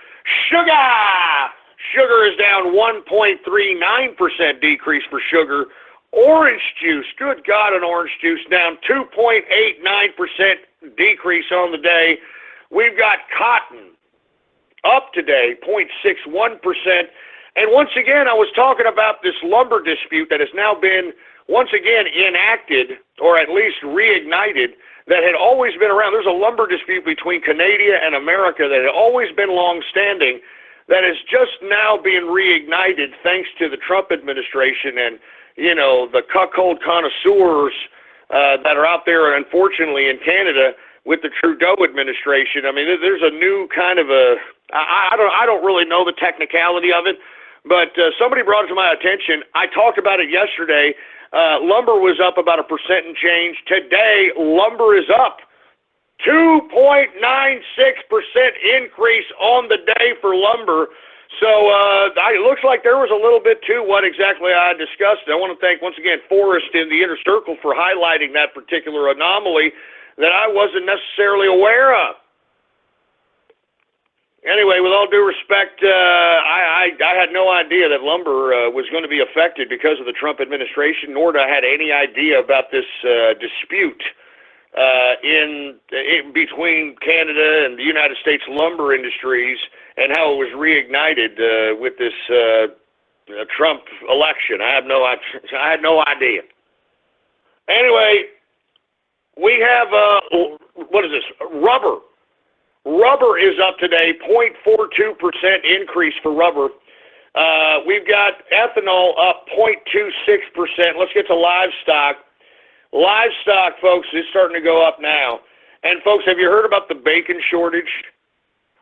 Sugar is down 1.39% decrease for sugar. Orange juice, good God, an orange juice down 2.89% decrease on the day. We've got cotton up today, 0.61%. And once again, I was talking about this lumber dispute that has now been once again enacted, or at least reignited, that had always been around. There's a lumber dispute between Canada and America that had always been long-standing that is just now being reignited thanks to the Trump administration and, the cuckold connoisseurs that are out there, unfortunately, in Canada with the Trudeau administration. I mean, there's a new kind of I don't really know the technicality of it, but somebody brought it to my attention. I talked about it yesterday. Lumber was up about 1% and change. Today, lumber is up 2.96% increase on the day for lumber. So it looks like there was a little bit to what exactly I discussed. I want to thank once again Forrest in the Inner Circle for highlighting that particular anomaly that I wasn't necessarily aware of. Anyway, with all due respect, I had no idea that lumber was going to be affected because of the Trump administration, nor did I had any idea about this dispute in between Canada and the United States lumber industries and how it was reignited with this Trump election. I had no idea. Anyway, we have what is this? Rubber. Rubber is up today, 0.42% increase for rubber. We've got ethanol up 0.26%. Let's get to livestock. Livestock, folks, is starting to go up now. And, folks, have you heard about the bacon shortage?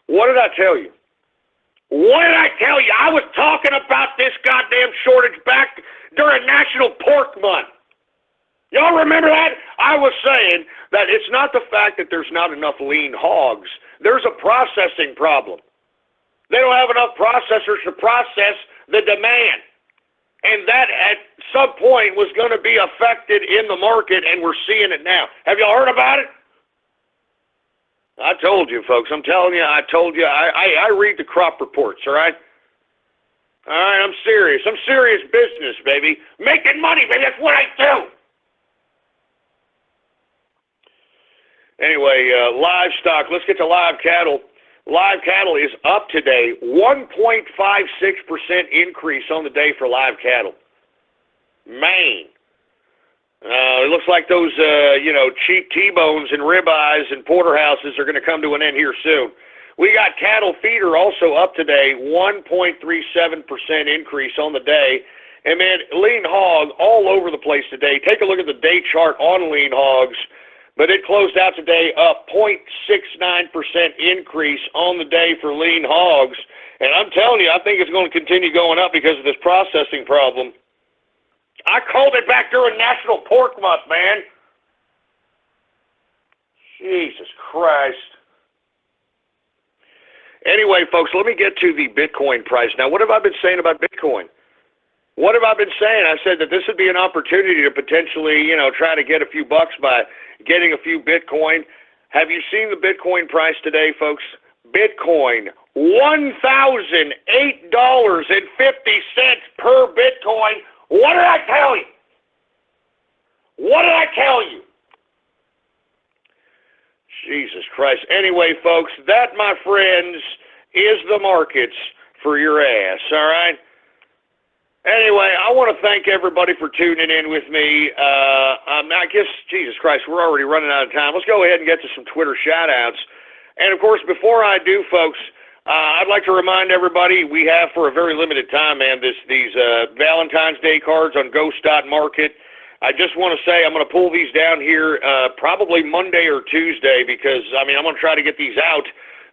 What did I tell you? I was talking about this goddamn shortage back during National Pork Month. Y'all remember that? I was saying that it's not the fact that there's not enough lean hogs. There's a processing problem. They don't have enough processors to process the demand. And that at some point was going to be affected in the market, and we're seeing it now. Have y'all heard about it? I told you, folks. I'm telling you, I told you. I read the crop reports, all right? All right, I'm serious. I'm serious business, baby. Making money, baby. That's what I do. Anyway, livestock. Let's get to live cattle. Live cattle is up today, 1.56% increase on the day for live cattle. Maine. It looks like those, cheap T-bones and ribeyes and porterhouses are going to come to an end here soon. We got cattle feeder also up today, 1.37% increase on the day. And, man, lean hog all over the place today. Take a look at the day chart on lean hogs. But it closed out today up 0.69% increase on the day for lean hogs. And I'm telling you, I think it's going to continue going up because of this processing problem. I called it back during National Pork Month, man. Jesus Christ. Anyway, folks, let me get to the Bitcoin price. Now, what have I been saying about Bitcoin? What have I been saying? I said that this would be an opportunity to potentially, try to get a few bucks by getting a few Bitcoin. Have you seen the Bitcoin price today, folks? Bitcoin, $1,008.50 per Bitcoin. What did I tell you? What did I tell you? Jesus Christ. Anyway, folks, that, my friends, is the markets for your ass, all right? Anyway, I want to thank everybody for tuning in with me. I guess, Jesus Christ, we're already running out of time. Let's go ahead and get to some Twitter shout-outs. And, of course, before I do, folks, I'd like to remind everybody we have for a very limited time, man, these Valentine's Day cards on Ghost.market. I just want to say I'm going to pull these down here probably Monday or Tuesday because, I'm going to try to get these out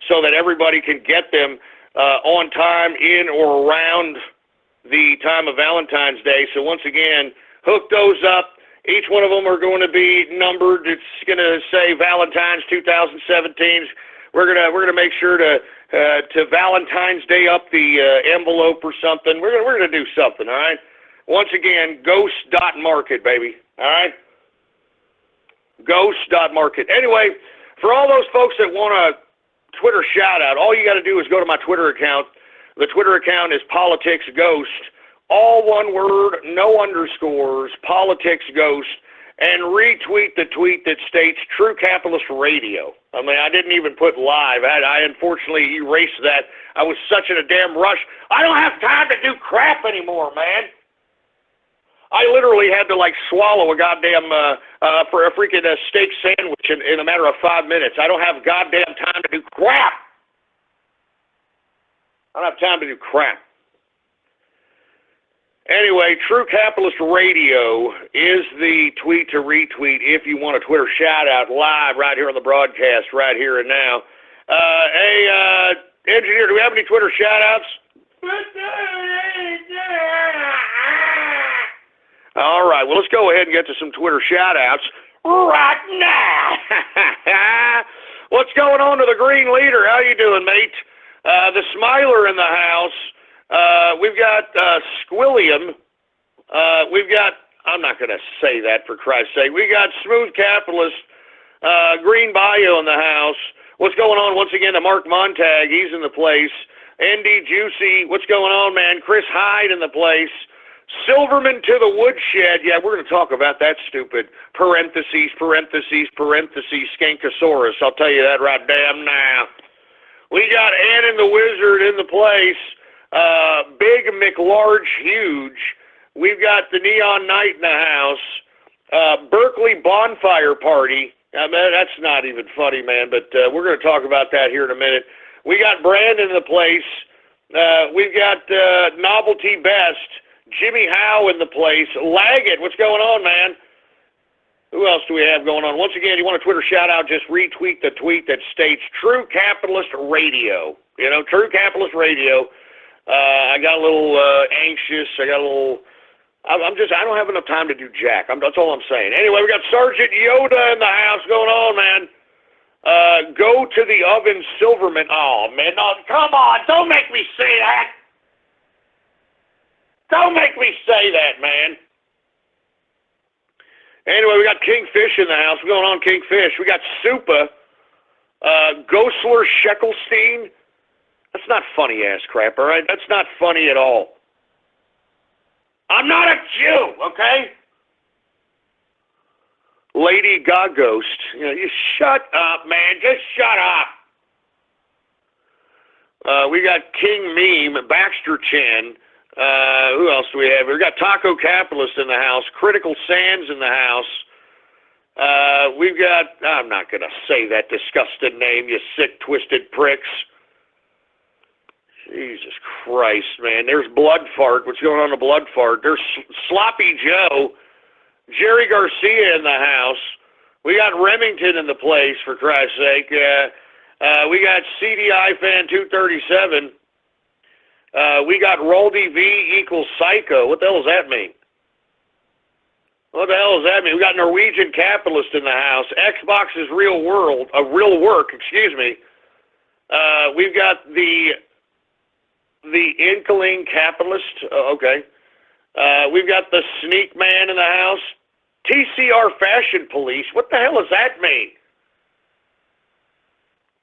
so that everybody can get them on time in or around the time of Valentine's Day. So once again, hook those up. Each one of them are going to be numbered. It's going to say Valentine's 2017. We're gonna make sure to Valentine's Day up the envelope or something. We're gonna do something. All right. Once again, Ghost.market, baby. All right. Ghost.market. Anyway, for all those folks that want a Twitter shout out, all you got to do is go to my Twitter account. The Twitter account is Politics Ghost, all one word, no underscores, Politics Ghost, and retweet the tweet that states True Capitalist Radio. I didn't even put live. I unfortunately erased that. I was such in a damn rush. I don't have time to do crap anymore, man. I literally had to, swallow a goddamn, for a freaking steak sandwich in a matter of 5 minutes. I don't have goddamn time to do crap. I don't have time to do crap. Anyway, True Capitalist Radio is the tweet to retweet if you want a Twitter shout-out live right here on the broadcast, right here and now. Hey, engineer, do we have any Twitter shout-outs? All right, well, let's go ahead and get to some Twitter shout-outs right now. What's going on to the Green Leader? How you doing, mate? The Smiler in the house. We've got Squilliam. We've got, I'm not going to say that for Christ's sake. We got Smooth Capitalist, Green Bayou in the house. What's going on? Once again, to Mark Montag, he's in the place. ND Juicy, what's going on, man? Chris Hyde in the place. Silverman to the Woodshed. Yeah, we're going to talk about that stupid parentheses, Skankosaurus. I'll tell you that right damn now. We got Ann and the Wizard in the place. Big McLarge Huge. We've got the Neon Knight in the house. Berkeley Bonfire Party. That's not even funny, man, but we're going to talk about that here in a minute. We got Brandon in the place. We've got Novelty Best. Jimmy Howe in the place. Laggett, what's going on, man? Who else do we have going on? Once again, you want a Twitter shout-out, just retweet the tweet that states True Capitalist Radio. True Capitalist Radio. I got a little anxious. I don't have enough time to do jack. That's all I'm saying. Anyway, we got Sergeant Yoda in the house going on, man. Go to the oven, Silverman. Oh, man, no, come on. Don't make me say that. Don't make me say that, man. Anyway, we got Kingfish in the house. What's going on, Kingfish? We got Supa, Ghostler Sheckelstein. That's not funny-ass crap, all right? That's not funny at all. I'm not a Jew, okay? Lady Ghost. You shut up, man. Just shut up. We got King Meme, Baxter Chen. Who else do we have? We got Taco Capitalist in the house, Critical Sands in the house. We've got, I'm not going to say that disgusting name, you sick, twisted pricks. Jesus Christ, man. There's Blood Fart. What's going on with Blood Fart? There's Sloppy Joe, Jerry Garcia in the house. We got Remington in the place, for Christ's sake. We got CDI Fan 237. We got Roldy V equals Psycho. What the hell does that mean? What the hell does that mean? We got Norwegian Capitalist in the house. Xbox is real work, excuse me. We've got the Inkling Capitalist. Okay. We've got the Sneak Man in the house. TCR Fashion Police. What the hell does that mean?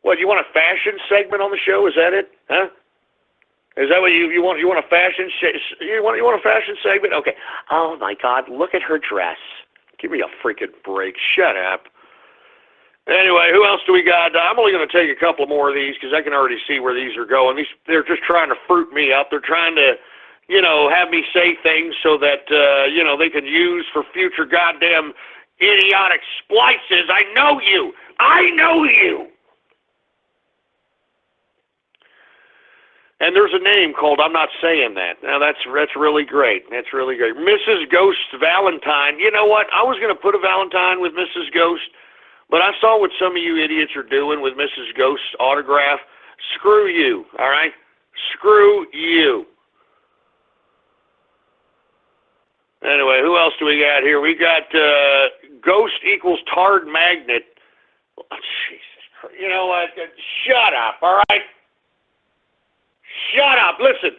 What, you want a fashion segment on the show? Is that it? Huh? Is that what you want? You want a fashion? You want a fashion segment? Okay. Oh my God! Look at her dress. Give me a freaking break. Shut up. Anyway, who else do we got? I'm only going to take a couple more of these because I can already see where these are going. They're just trying to fruit me up. They're trying to, have me say things so that, they can use for future goddamn idiotic splices. I know you. And there's a name called I'm Not Saying That. Now, that's really great. That's really great. Mrs. Ghost Valentine. You know what? I was going to put a Valentine with Mrs. Ghost, but I saw what some of you idiots are doing with Mrs. Ghost's autograph. Screw you, all right? Screw you. Anyway, who else do we got here? We got Ghost equals Tard Magnet. Oh, Jesus Christ. You know what? Shut up, all right? Shut up. Listen,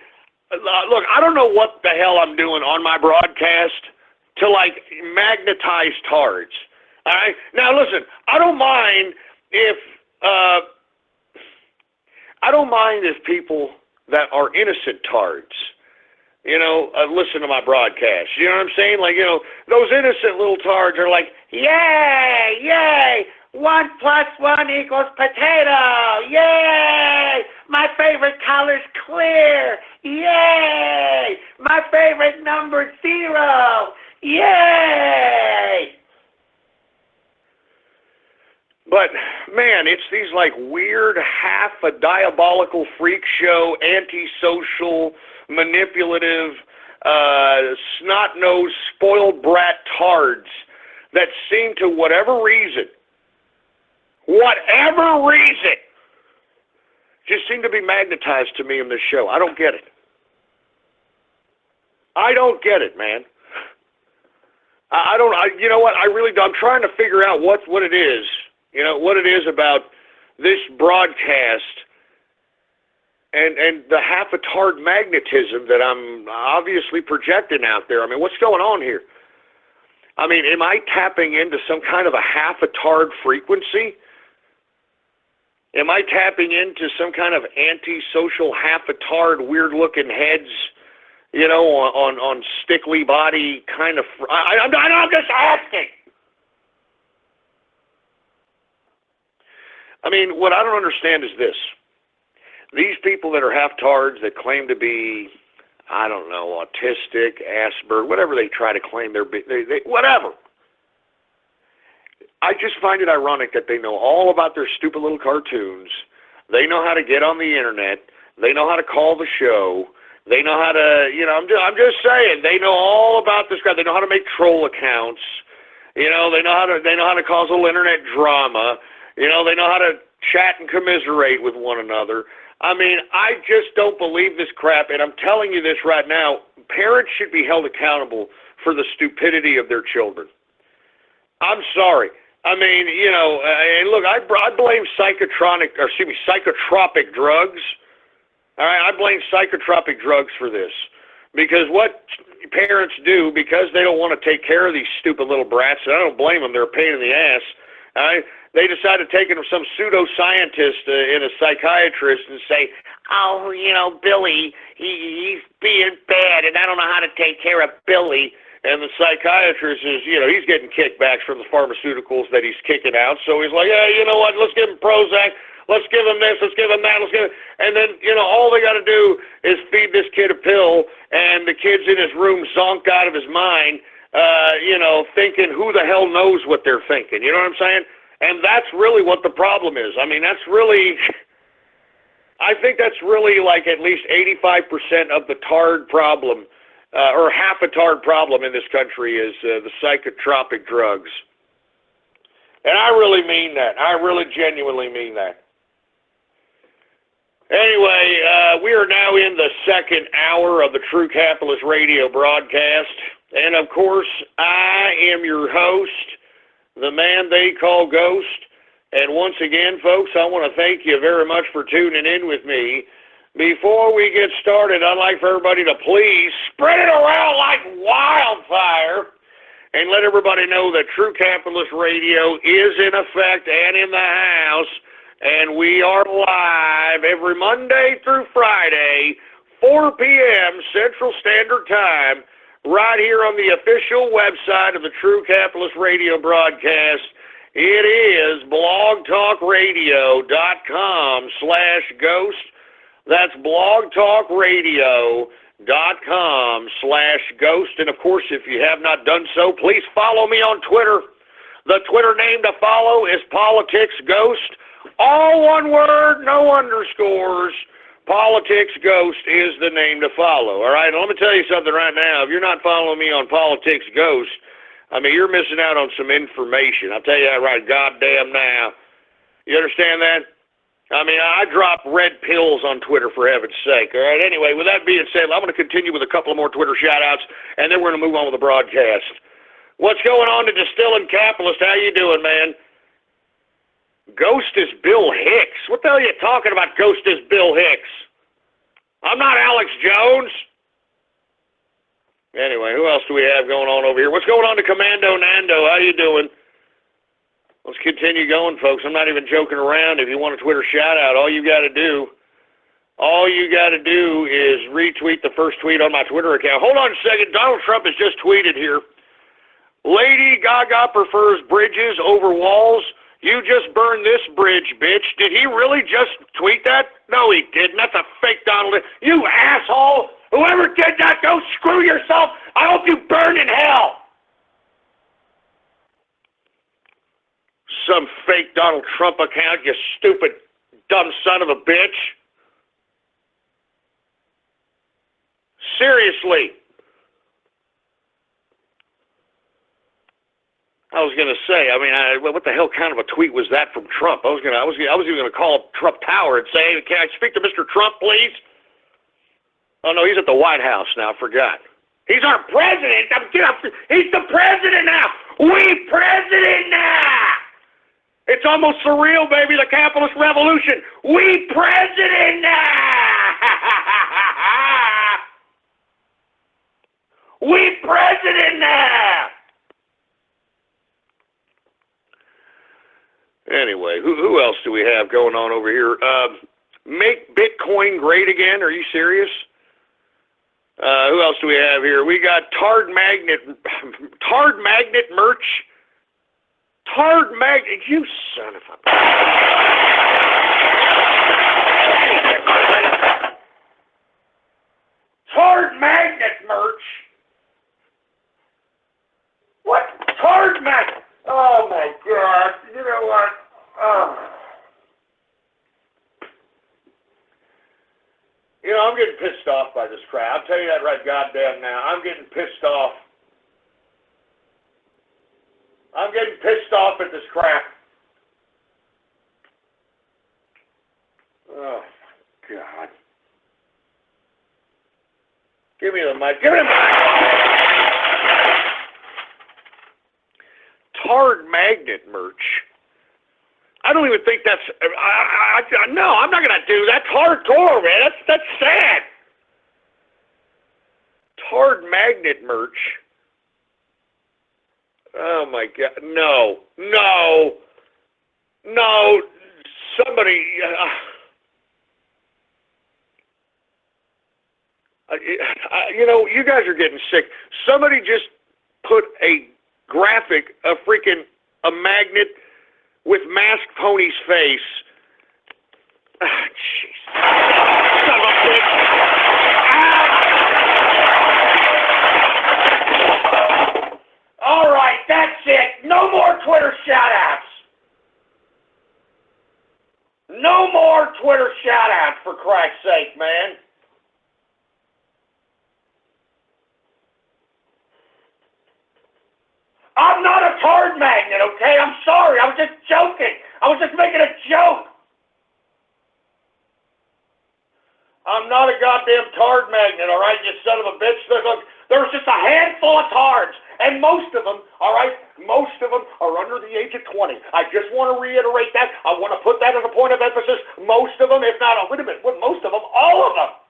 look, I don't know what the hell I'm doing on my broadcast to, magnetize tards. All right? Now, listen, I don't mind if people that are innocent tards, listen to my broadcast. You know what I'm saying? Those innocent little tards are like, yay, yay, 1 + 1 = potato, yay, my favorite color's clear, yay, my favorite number's 0, yay. But, man, it's these, weird, half a diabolical freak show, antisocial, manipulative, snot-nosed, spoiled brat tards that seem to, whatever reason, just seem to be magnetized to me in this show. I don't get it. I don't get it, man. You know what? I really do. I'm trying to figure out what it is. What it is about this broadcast and the half-a-tard magnetism that I'm obviously projecting out there. I mean, what's going on here? I mean, am I tapping into some kind of a half-a-tard frequency? Am I tapping into some kind of antisocial half-a-tard weird-looking heads, on stickly body kind of... I'm just asking. I mean, what I don't understand is this. These people that are half-tards that claim to be, I don't know, autistic, Asperger, whatever they try to claim whatever. I just find it ironic that they know all about their stupid little cartoons. They know how to get on the internet. They know how to call the show. They know how to, I'm just saying, they know all about this guy. They know how to make troll accounts. They know how to cause a little internet drama. They know how to chat and commiserate with one another. I mean, I just don't believe this crap, and I'm telling you this right now. Parents should be held accountable for the stupidity of their children. I'm sorry. I mean, and look, I blame psychotropic drugs. All right, I blame psychotropic drugs for this. Because what parents do, because they don't want to take care of these stupid little brats, and I don't blame them, they're a pain in the ass, they decide to take them to some pseudoscientist and a psychiatrist and say, oh, Billy, he's being bad, and I don't know how to take care of Billy. And the psychiatrist is, he's getting kickbacks from the pharmaceuticals that he's kicking out. So he's like, hey, you know what, let's give him Prozac, let's give him this, let's give him that, and then, all they got to do is feed this kid a pill, and the kid's in his room zonked out of his mind, thinking who the hell knows what they're thinking. You know what I'm saying? And that's really what the problem is. I mean, I think that's really like at least 85% of the TARD problem, or half a TARD problem in this country is the psychotropic drugs. And I really mean that. I really genuinely mean that. Anyway, we are now in the second hour of the True Capitalist Radio broadcast. And, of course, I am your host, the man they call Ghost. And once again, folks, I want to thank you very much for tuning in with me. Before we get started, I'd like for everybody to please spread it around like wildfire and let everybody know that True Capitalist Radio is in effect and in the house, and we are live every Monday through Friday, 4 p.m. Central Standard Time, right here on the official website of the True Capitalist Radio broadcast. It is blogtalkradio.com/ghost. That's blogtalkradio.com/ghost. And, of course, if you have not done so, please follow me on Twitter. The Twitter name to follow is PoliticsGhost. All one word, no underscores. PoliticsGhost is the name to follow. All right, and let me tell you something right now. If you're not following me on PoliticsGhost, I mean, you're missing out on some information. I'll tell you that right goddamn now. You understand that? I mean, I drop red pills on Twitter, for heaven's sake. All right, anyway, with that being said, I'm going to continue with a couple of more Twitter shout-outs, and then we're going to move on with the broadcast. What's going on to Distilling Capitalist? How you doing, man? Ghost is Bill Hicks. What the hell are you talking about, Ghost is Bill Hicks? I'm not Alex Jones. Anyway, who else do we have going on over here? What's going on to Commando Nando? How you doing? Let's continue going, folks. I'm not even joking around. If you want a Twitter shout-out, all you got to do is retweet the first tweet on my Twitter account. Hold on a second. Donald Trump has just tweeted here. Lady Gaga prefers bridges over walls. You just burned this bridge, bitch. Did he really just tweet that? No, he didn't. That's a fake Donald. You asshole. Whoever did that, go screw yourself. I hope you burn in hell. Some fake Donald Trump account, you stupid, dumb son of a bitch. Seriously. I was going to say, I mean, what the hell kind of a tweet was that from Trump? I was even going to call Trump Tower and say, hey, can I speak to Mr. Trump, please? Oh, no, he's at the White House now. I forgot. He's our president. He's the president now. We president now. It's almost surreal, baby, the capitalist revolution. We president now. We president now. Anyway, who else do we have going on over here? Make Bitcoin great again. Are you serious? Who else do we have here? We got Tard Magnet merch. Tard Magnet, you son of a... Tard Magnet merch. What? Tard Magnet. Oh my God. You know what? Oh. You know, I'm getting pissed off by this crap. I'll tell you that right goddamn now. I'm getting pissed off. I'm getting pissed off at this crap. Oh, my God. Give me the mic. Give me the mic. Hard magnet merch. I don't even think that's. No, I'm not gonna do that. That's hardcore, man. That's sad. Hard magnet merch. Oh my God! No. Somebody. You guys are getting sick. Somebody just put a graphic, a magnet with masked pony's face. Jeez. Son of a bitch. All right, that's it. No more Twitter shout-outs. No more Twitter shout-outs, for Christ's sake, man. I'm not a card magnet, okay? I'm sorry. I was just joking. I was just making a joke. I'm not a goddamn card magnet, all right, you son of a bitch. Look, there's just a handful of cards, and most of them, all right, most of them are under the age of 20. I just want to reiterate that. I want to put that as a point of emphasis. Most of them, if not, wait a minute, most of them, all of them.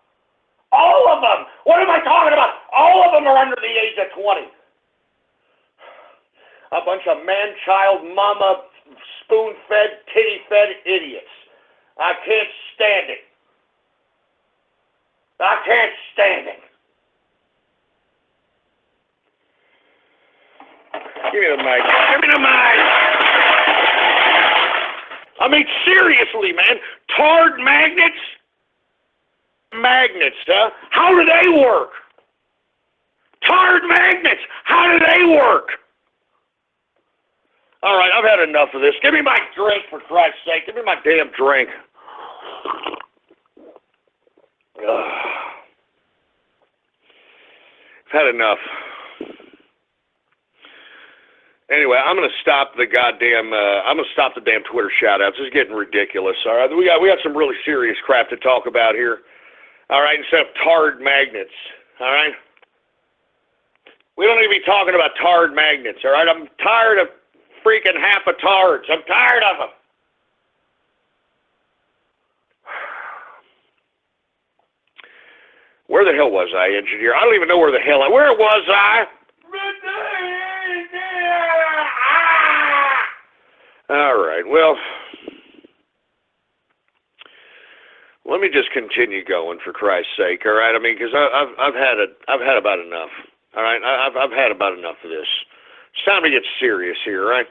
All of them. What am I talking about? All of them are under the age of 20. A bunch of man-child, mama, spoon-fed, titty-fed idiots. I can't stand it. I can't stand it. Give me the mic. Give me the mic. I mean, seriously, man. Tard magnets? Magnets, huh? How do they work? Tard magnets. How do they work? All right, I've had enough of this. Give me my drink, for Christ's sake. Give me my damn drink. I've had enough. Anyway, I'm gonna stop the goddamn. I'm gonna stop the damn Twitter shoutouts. This is getting ridiculous. All right, we got some really serious crap to talk about here. All right, instead of tard magnets. All right, we don't need to be talking about tard magnets. All right, I'm tired of freaking half-a-tards. I'm tired of them. Where the hell was I, engineer? I don't even know where was I? All right, well, let me just continue going, for Christ's sake, all right? I mean, because I've had about enough, all right? I've had about enough of this. It's time to get serious here, right?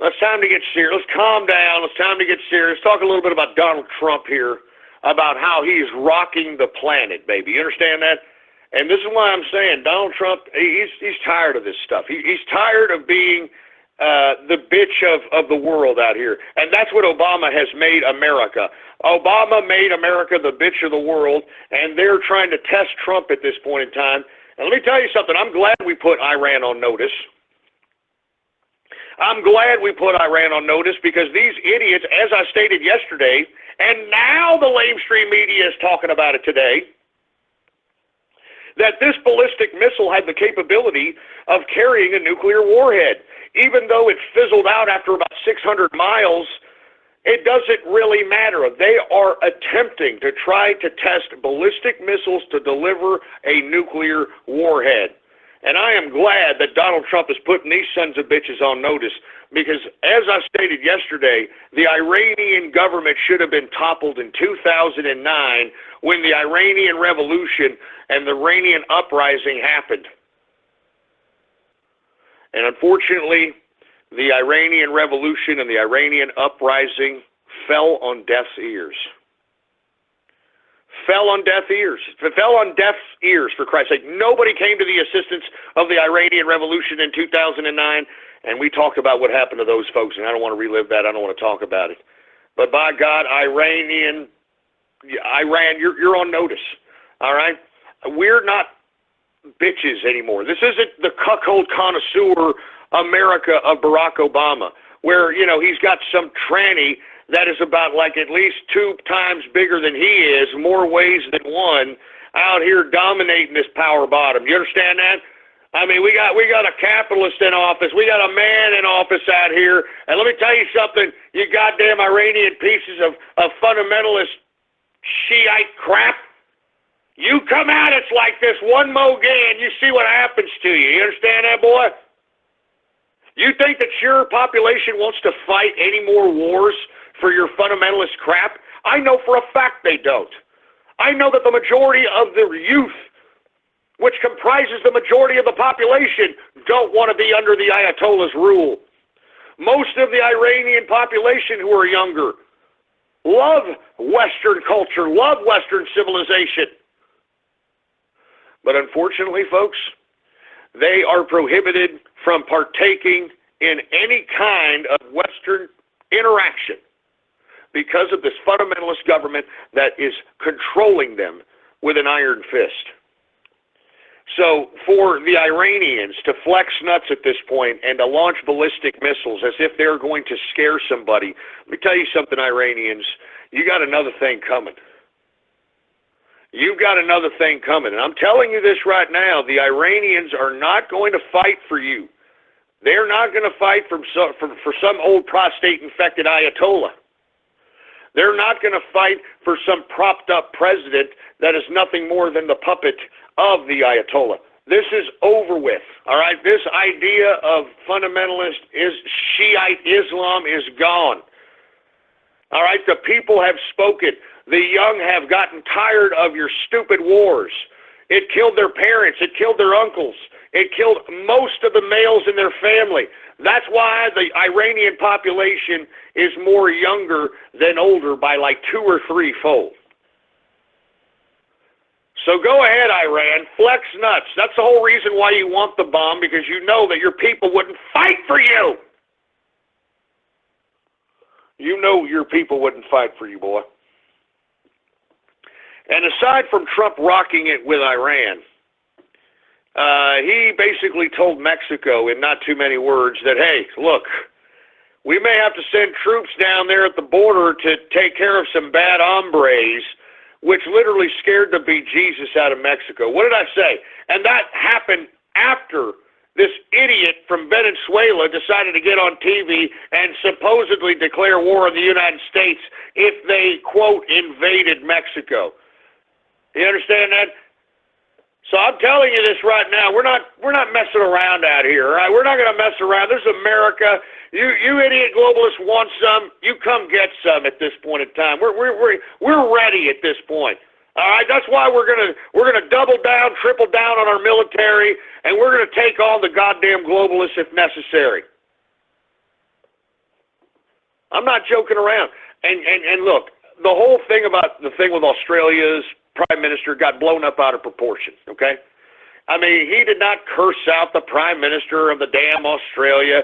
It's time to get serious. Let's calm down. It's time to get serious. Talk a little bit about Donald Trump here, about how he's rocking the planet, baby. You understand that? And this is why I'm saying Donald Trump, he's tired of this stuff. He's tired of being the bitch of the world out here. And that's what Obama has made America. Obama made America the bitch of the world, and they're trying to test Trump at this point in time. And let me tell you something. I'm glad we put Iran on notice. I'm glad we put Iran on notice because these idiots, as I stated yesterday, and now the lamestream media is talking about it today, that this ballistic missile had the capability of carrying a nuclear warhead. Even though it fizzled out after about 600 miles, it doesn't really matter. They are attempting to try to test ballistic missiles to deliver a nuclear warhead. And I am glad that Donald Trump is putting these sons of bitches on notice because, as I stated yesterday, the Iranian government should have been toppled in 2009 when the Iranian Revolution and the Iranian uprising happened. And unfortunately, the Iranian Revolution and the Iranian uprising fell on deaf ears. Fell on deaf ears. It fell on deaf ears, for Christ's sake. Nobody came to the assistance of the Iranian Revolution in 2009, and we talked about what happened to those folks, and I don't want to relive that. I don't want to talk about it. But by God, Iran, you're on notice, all right? We're not bitches anymore. This isn't the cuckold connoisseur America of Barack Obama, where, you know, he's got some tranny that is about like at least 2 times bigger than he is, more ways than one, out here dominating this power bottom. You understand that? I mean, we got a capitalist in office. We got a man in office out here. And let me tell you something, you goddamn Iranian pieces of fundamentalist Shiite crap. You come at us like this one more again, you see what happens to you. You understand that, boy? You think that your population wants to fight any more wars for your fundamentalist crap? I know for a fact they don't. I know that the majority of the youth, which comprises the majority of the population, don't want to be under the Ayatollah's rule. Most of the Iranian population who are younger love Western culture, love Western civilization. But unfortunately, folks, they are prohibited from partaking in any kind of Western interaction because of this fundamentalist government that is controlling them with an iron fist. So for the Iranians to flex nuts at this point and to launch ballistic missiles as if they're going to scare somebody, let me tell you something, Iranians, you got another thing coming. You've got another thing coming. And I'm telling you this right now, the Iranians are not going to fight for you. They're not going to fight for some old prostate-infected Ayatollah. They're not going to fight for some propped-up president that is nothing more than the puppet of the Ayatollah. This is over with, all right? This idea of fundamentalist Shiite Islam is gone. All right, the people have spoken. The young have gotten tired of your stupid wars. It killed their parents. It killed their uncles. It killed most of the males in their family. That's why the Iranian population is more younger than older by like 2 or 3-fold. So go ahead, Iran, flex nuts. That's the whole reason why you want the bomb, because you know that your people wouldn't fight for you. You know your people wouldn't fight for you, boy. And aside from Trump rocking it with Iran, he basically told Mexico in not too many words that, hey, look, we may have to send troops down there at the border to take care of some bad hombres, which literally scared the bejesus out of Mexico. What did I say? And that happened after this idiot from Venezuela decided to get on TV and supposedly declare war on the United States if they, quote, invaded Mexico. You understand that? So I'm telling you this right now. We're not messing around out here, all right? We're not going to mess around. This is America. You idiot globalists want some. You come get some at this point in time. We're ready at this point. All right, that's why we're gonna double down, triple down on our military, and we're gonna take on the goddamn globalists if necessary. I'm not joking around. And look, the whole thing about the thing with Australia's prime minister got blown up out of proportion. Okay, I mean, he did not curse out the prime minister of the damn Australia.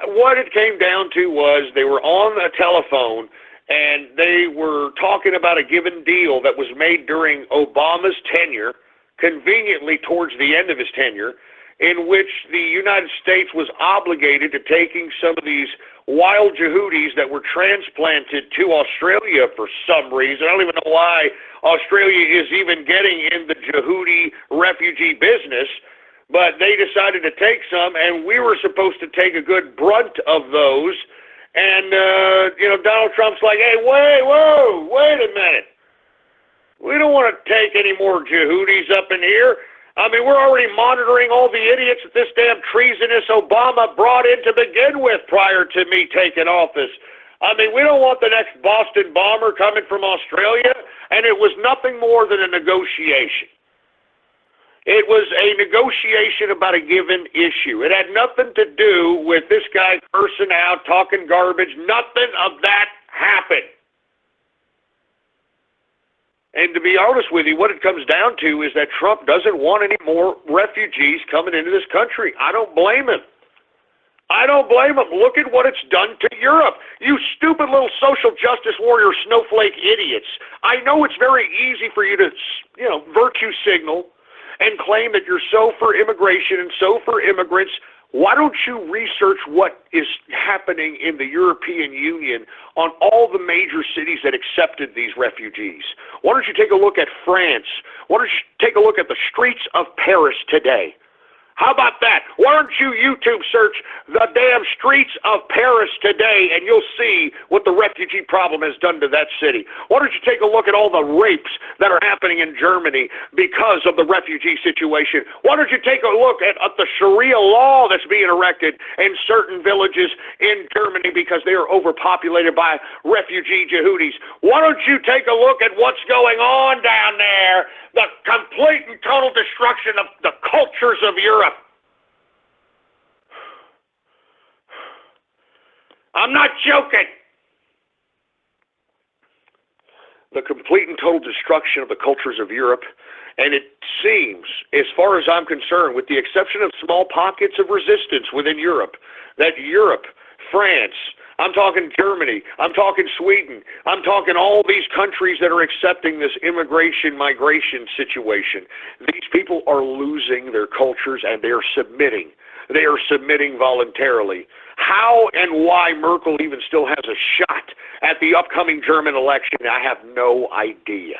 What it came down to was they were on a telephone and they were talking about a given deal that was made during Obama's tenure, conveniently towards the end of his tenure, in which the United States was obligated to taking some of these wild Yehudis that were transplanted to Australia for some reason. I don't even know why Australia is even getting in the Yehudi refugee business, but they decided to take some, and we were supposed to take a good brunt of those. And, Donald Trump's like, hey, wait a minute. We don't want to take any more Yehudis up in here. I mean, we're already monitoring all the idiots that this damn treasonous Obama brought in to begin with prior to me taking office. I mean, we don't want the next Boston bomber coming from Australia, and it was nothing more than a negotiation. It was a negotiation about a given issue. It had nothing to do with this guy cursing out, talking garbage. Nothing of that happened. And to be honest with you, what it comes down to is that Trump doesn't want any more refugees coming into this country. I don't blame him. I don't blame him. Look at what it's done to Europe. You stupid little social justice warrior snowflake idiots. I know it's very easy for you to, virtue signal and claim that you're so for immigration and so for immigrants. Why don't you research what is happening in the European Union on all the major cities that accepted these refugees? Why don't you take a look at France? Why don't you take a look at the streets of Paris today? How about that? Why don't you YouTube search the damn streets of Paris today, and you'll see what the refugee problem has done to that city. Why don't you take a look at all the rapes that are happening in Germany because of the refugee situation? Why don't you take a look at the Sharia law that's being erected in certain villages in Germany because they are overpopulated by refugee Yehudis? Why don't you take a look at what's going on down there, the complete and total destruction of the cultures of Europe? I'm not joking. The complete and total destruction of the cultures of Europe, and it seems, as far as I'm concerned, with the exception of small pockets of resistance within Europe, that Europe, France, I'm talking Germany, I'm talking Sweden, I'm talking all these countries that are accepting this migration situation. These people are losing their cultures and they are submitting. They are submitting voluntarily. How and why Merkel even still has a shot at the upcoming German election, I have no idea.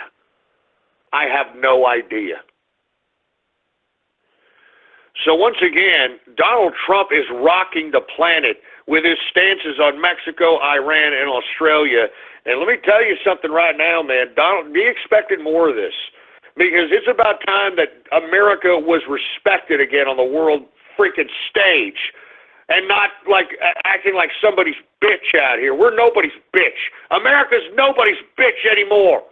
I have no idea. So once again, Donald Trump is rocking the planet with his stances on Mexico, Iran, and Australia. And let me tell you something right now, man. Donald, be expecting more of this, because it's about time that America was respected again on the world freaking stage, and not like acting like somebody's bitch out here. We're nobody's bitch. America's nobody's bitch anymore.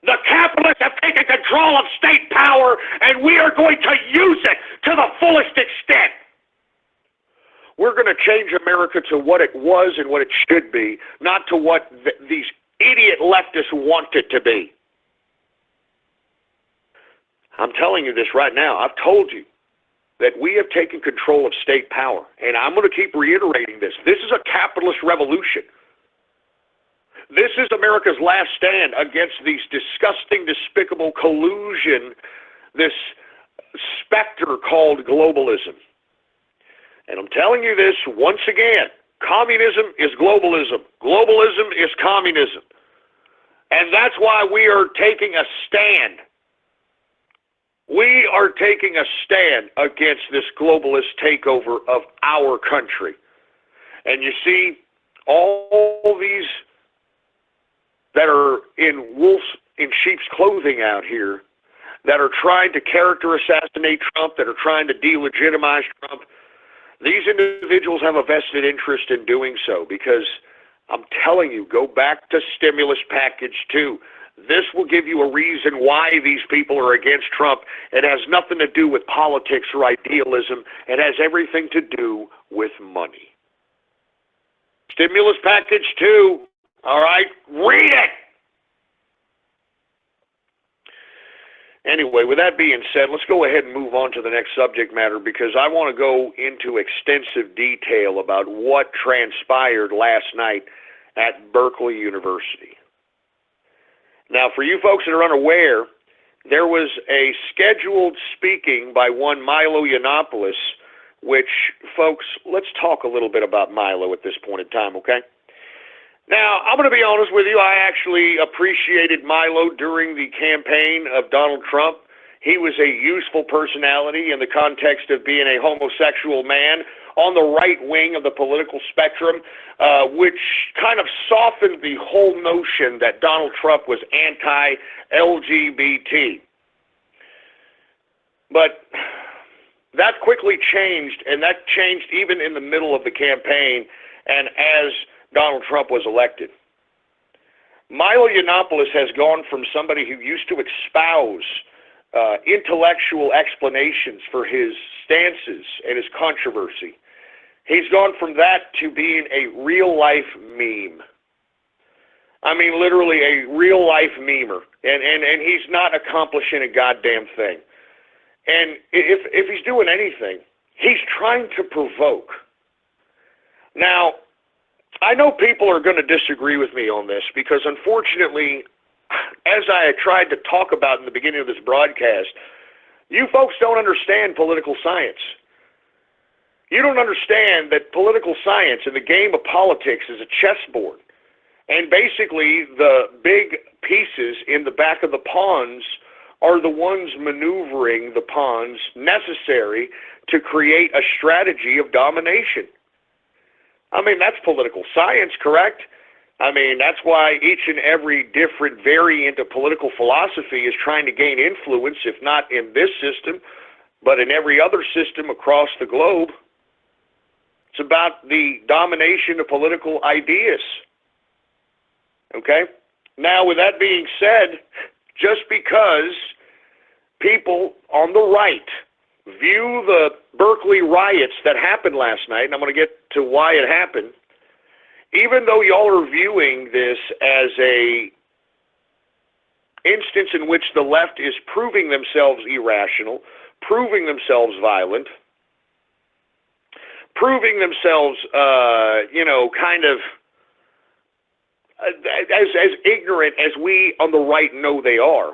The capitalists have taken control of state power, and we are going to use it to the fullest extent. We're going to change America to what it was and what it should be, not to what these idiot leftists want it to be. I'm telling you this right now. I've told you that we have taken control of state power, and I'm going to keep reiterating this. This is a capitalist revolution. This is America's last stand against these disgusting, despicable collusion, this specter called globalism. And I'm telling you this once again, communism is globalism. Globalism is communism. And that's why we are taking a stand. We are taking a stand against this globalist takeover of our country. And you see, all these that are in sheep's clothing out here, that are trying to character assassinate Trump, that are trying to delegitimize Trump, these individuals have a vested interest in doing so, because I'm telling you, go back to stimulus package 2. This will give you a reason why these people are against Trump. It has nothing to do with politics or idealism. It has everything to do with money. Stimulus package 2, all right? Read it! Anyway, with that being said, let's go ahead and move on to the next subject matter, because I want to go into extensive detail about what transpired last night at Berkeley University. Now, for you folks that are unaware, there was a scheduled speaking by one Milo Yiannopoulos, which, folks, let's talk a little bit about Milo at this point in time, okay? Now, I'm going to be honest with you. I actually appreciated Milo during the campaign of Donald Trump. He was a useful personality in the context of being a homosexual man on the right wing of the political spectrum, which kind of softened the whole notion that Donald Trump was anti-LGBT. But that quickly changed, and that changed even in the middle of the campaign and as Donald Trump was elected. Milo Yiannopoulos has gone from somebody who used to espouse intellectual explanations for his stances and his controversy. He's gone from that to being a real-life meme. I mean, literally a real-life memer. And he's not accomplishing a goddamn thing. And if he's doing anything, he's trying to provoke. Now, I know people are going to disagree with me on this, because unfortunately, as I tried to talk about in the beginning of this broadcast, you folks don't understand political science. You don't understand that political science and the game of politics is a chessboard. And basically, the big pieces in the back of the pawns are the ones maneuvering the pawns necessary to create a strategy of domination. I mean, that's political science, correct? I mean, that's why each and every different variant of political philosophy is trying to gain influence, if not in this system, but in every other system across the globe. It's about the domination of political ideas. Okay? Now, with that being said, just because people on the right view the Berkeley riots that happened last night, and I'm going to get to why it happened, even though y'all are viewing this as a instance in which the left is proving themselves irrational, proving themselves violent, proving themselves, kind of as ignorant as we on the right know they are,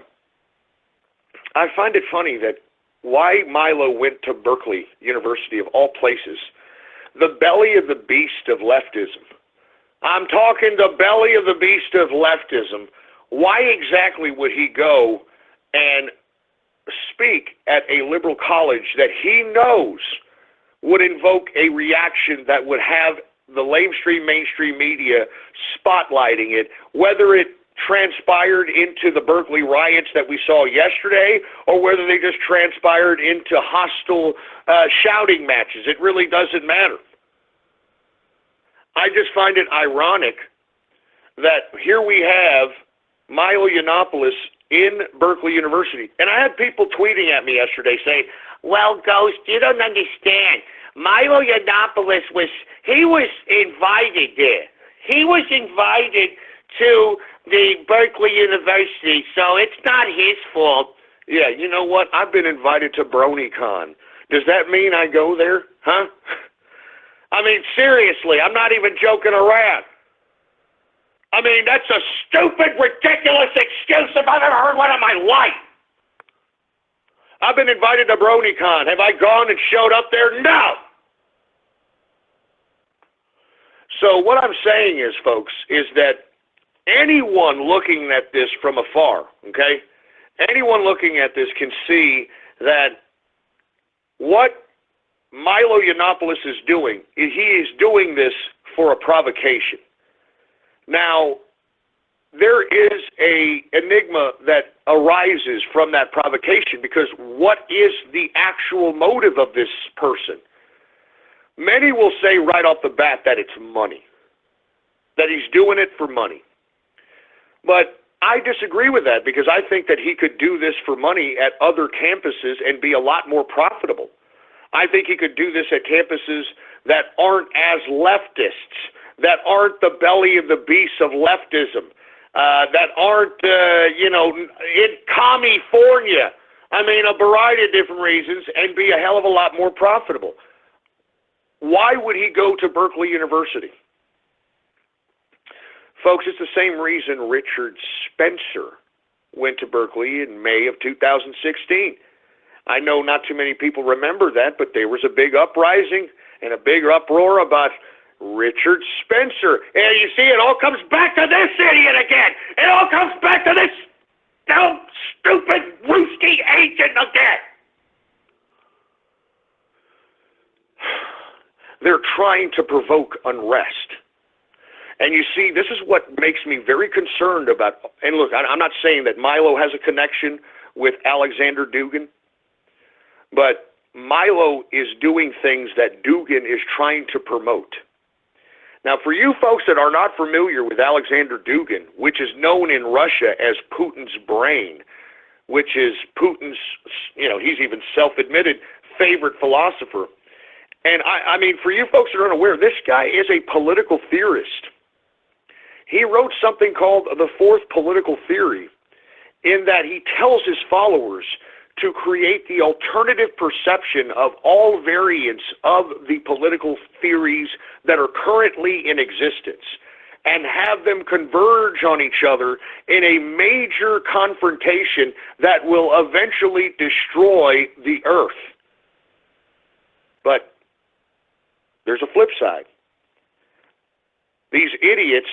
I find it funny that why Milo went to Berkeley University, of all places, the belly of the beast of leftism. I'm talking the belly of the beast of leftism. Why exactly would he go and speak at a liberal college that he knows would invoke a reaction that would have the mainstream media spotlighting it, whether it transpired into the Berkeley riots that we saw yesterday or whether they just transpired into hostile shouting matches? It really doesn't matter. I just find it ironic that here we have Milo Yiannopoulos in Berkeley University. And I had people tweeting at me yesterday saying, well, Ghost, you don't understand. Milo Yiannopoulos was invited there. He was invited to the Berkeley University, so it's not his fault. Yeah, you know what? I've been invited to BronyCon. Does that mean I go there? Huh? I mean, seriously, I'm not even joking around. I mean, that's a stupid, ridiculous excuse if I've ever heard one in my life. I've been invited to BronyCon. Have I gone and showed up there? No. So what I'm saying is, folks, is that anyone looking at this from afar, okay, anyone looking at this can see that what Milo Yiannopoulos is doing, he is doing this for a provocation. Now, there is a enigma that arises from that provocation, because what is the actual motive of this person? Many will say right off the bat that it's money, that he's doing it for money. But I disagree with that, because I think that he could do this for money at other campuses and be a lot more profitable. I think he could do this at campuses that aren't as leftists, that aren't the belly of the beast of leftism, that aren't, in California. I mean, a variety of different reasons, and be a hell of a lot more profitable. Why would he go to Berkeley University? Folks, it's the same reason Richard Spencer went to Berkeley in May of 2016. I know not too many people remember that, but there was a big uprising and a big uproar about Richard Spencer. And you see, it all comes back to this idiot again. It all comes back to this dumb, stupid, Ruski agent again. They're trying to provoke unrest. And you see, this is what makes me very concerned about, and look, I'm not saying that Milo has a connection with Alexander Dugin, but Milo is doing things that Dugin is trying to promote. Now, for you folks that are not familiar with Alexander Dugin, which is known in Russia as Putin's brain, which is Putin's, he's even self-admitted favorite philosopher. And I mean, for you folks that are unaware, this guy is a political theorist. He wrote something called the Fourth Political Theory, in that he tells his followers to create the alternative perception of all variants of the political theories that are currently in existence, and have them converge on each other in a major confrontation that will eventually destroy the earth. But there's a flip side. These idiots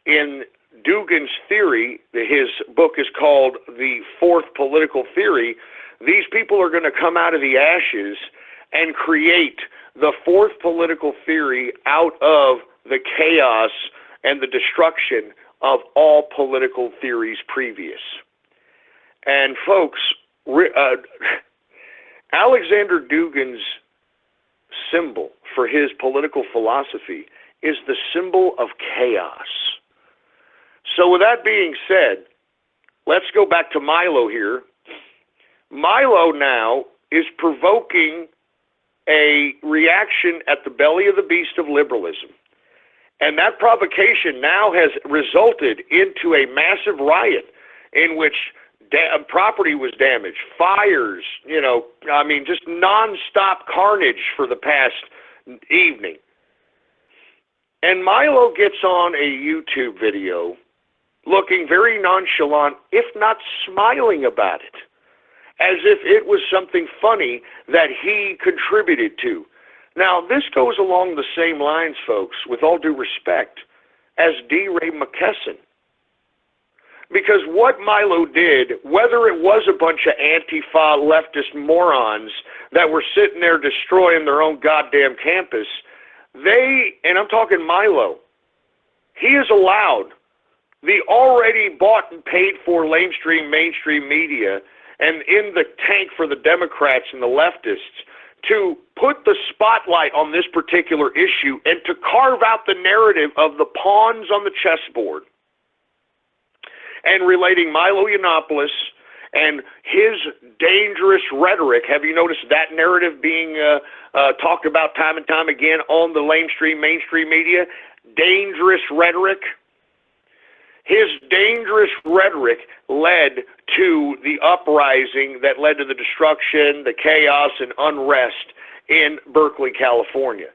in Dugin's theory, his book is called The Fourth Political Theory. These people are going to come out of the ashes and create the fourth political theory out of the chaos and the destruction of all political theories previous. And folks, Alexander Dugin's symbol for his political philosophy is the symbol of chaos. So with that being said, let's go back to Milo here. Milo now is provoking a reaction at the belly of the beast of liberalism. And that provocation now has resulted into a massive riot in which property was damaged, fires, just nonstop carnage for the past evening. And Milo gets on a YouTube video looking very nonchalant, if not smiling about it, as if it was something funny that he contributed to. Now, this goes along the same lines, folks, with all due respect, as D. Ray McKesson. Because what Milo did, whether it was a bunch of Antifa leftist morons that were sitting there destroying their own goddamn campus, and I'm talking Milo, he has allowed the already bought and paid for mainstream media and in the tank for the Democrats and the leftists to put the spotlight on this particular issue and to carve out the narrative of the pawns on the chessboard and relating Milo Yiannopoulos and his dangerous rhetoric. Have you noticed that narrative being talked about time and time again on the mainstream media? Dangerous rhetoric. His dangerous rhetoric led to the uprising that led to the destruction, the chaos, and unrest in Berkeley, California.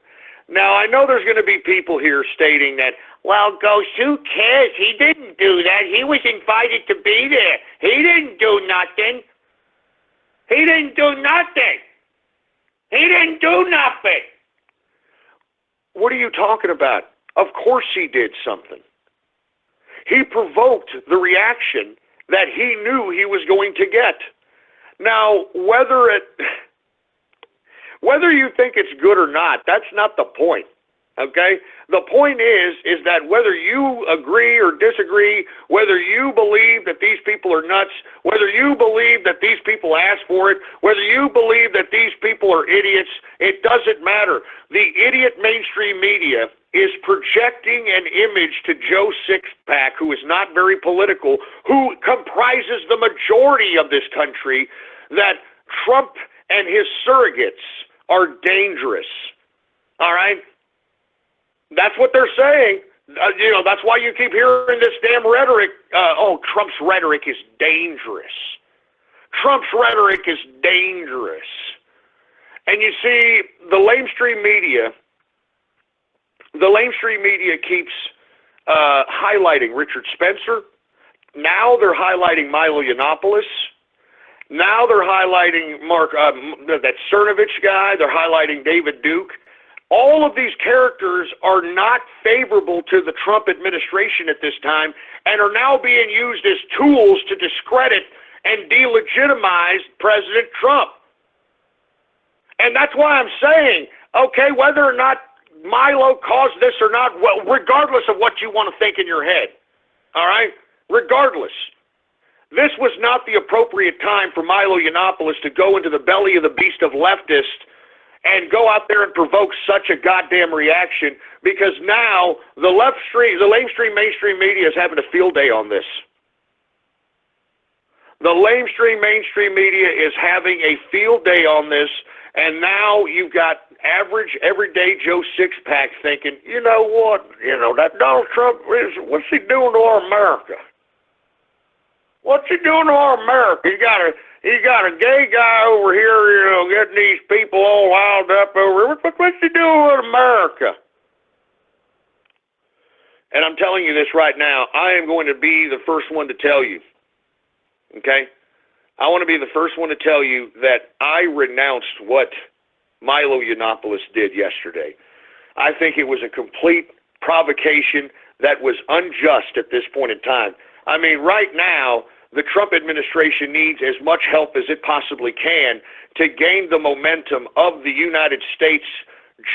Now, I know there's going to be people here stating that, well, Ghost, who cares? He didn't do that. He was invited to be there. He didn't do nothing. He didn't do nothing. He didn't do nothing. What are you talking about? Of course he did something. He provoked the reaction that he knew he was going to get. Now, whether you think it's good or not, that's not the point, okay? The point is that whether you agree or disagree, whether you believe that these people are nuts, whether you believe that these people asked for it, whether you believe that these people are idiots, it doesn't matter. The idiot mainstream media is projecting an image to Joe Sixpack, who is not very political, who comprises the majority of this country, that Trump and his surrogates are dangerous. All right? That's what they're saying. That's why you keep hearing this damn rhetoric. Trump's rhetoric is dangerous. Trump's rhetoric is dangerous. And you see, the lamestream media keeps highlighting Richard Spencer. Now they're highlighting Milo Yiannopoulos. Now they're highlighting that Cernovich guy. They're highlighting David Duke. All of these characters are not favorable to the Trump administration at this time and are now being used as tools to discredit and delegitimize President Trump. And that's why I'm saying, okay, whether or not Milo caused this or not, well, regardless of what you want to think in your head, all right? Regardless, this was not the appropriate time for Milo Yiannopoulos to go into the belly of the beast of leftists and go out there and provoke such a goddamn reaction, because now the lamestream mainstream media is having a field day on this. The lamestream mainstream media is having a field day on this, and now you've got average, everyday Joe Sixpack thinking, you know what, that Donald Trump, what's he doing to our America? What's he doing to our America? He got a gay guy over here, getting these people all riled up over here. What's he doing with America? And I'm telling you this right now, I am going to be the first one to tell you, okay? I want to be the first one to tell you that I renounced what Milo Yiannopoulos did yesterday. I think it was a complete provocation that was unjust at this point in time. I mean, right now, the Trump administration needs as much help as it possibly can to gain the momentum of the United States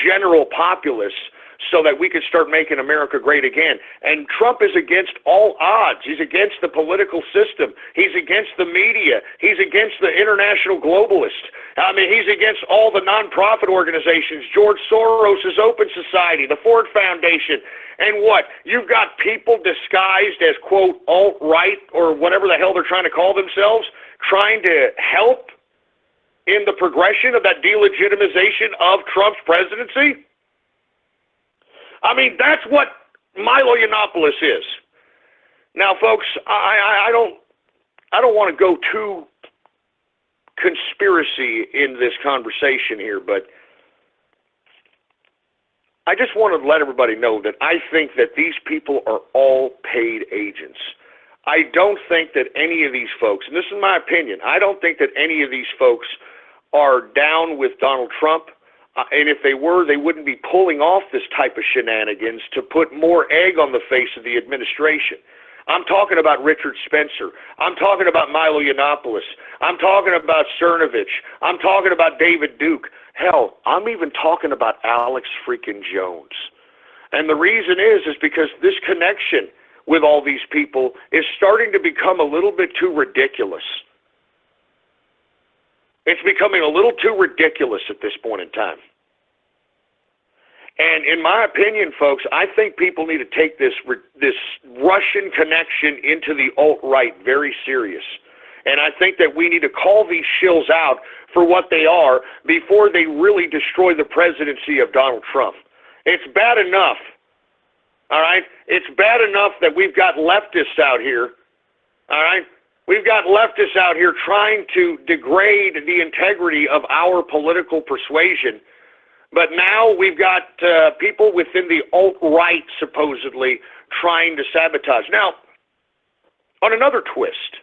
general populace so that we could start making America great again. And Trump is against all odds. He's against the political system. He's against the media. He's against the international globalists. I mean, he's against all the nonprofit organizations, George Soros' Open Society, the Ford Foundation. And what? You've got people disguised as, quote, alt-right or whatever the hell they're trying to call themselves, trying to help in the progression of that delegitimization of Trump's presidency? I mean, that's what Milo Yiannopoulos is. Now, folks, I don't want to go too conspiracy in this conversation here, but I just want to let everybody know that I think that these people are all paid agents. I don't think that any of these folks, and this is my opinion, I don't think that any of these folks are down with Donald Trump. And if they were, they wouldn't be pulling off this type of shenanigans to put more egg on the face of the administration. I'm talking about Richard Spencer. I'm talking about Milo Yiannopoulos. I'm talking about Cernovich. I'm talking about David Duke. Hell, I'm even talking about Alex freaking Jones. And the reason is because this connection with all these people is starting to become a little bit too ridiculous. It's becoming a little too ridiculous at this point in time. And in my opinion, folks, I think people need to take this Russian connection into the alt-right very serious. And I think that we need to call these shills out for what they are before they really destroy the presidency of Donald Trump. It's bad enough, all right? It's bad enough that we've got leftists out here, all right? We've got leftists out here trying to degrade the integrity of our political persuasion. But now we've got people within the alt-right, supposedly, trying to sabotage. Now, on another twist,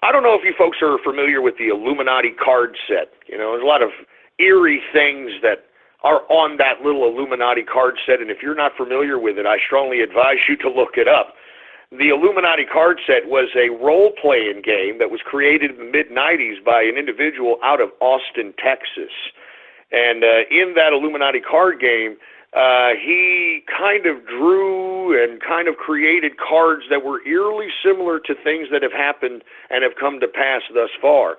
I don't know if you folks are familiar with the Illuminati card set. You know, there's a lot of eerie things that are on that little Illuminati card set, and if you're not familiar with it, I strongly advise you to look it up. The Illuminati card set was a role-playing game that was created in the mid-'90s by an individual out of Austin, Texas. And in that Illuminati card game, he kind of drew and kind of created cards that were eerily similar to things that have happened and have come to pass thus far,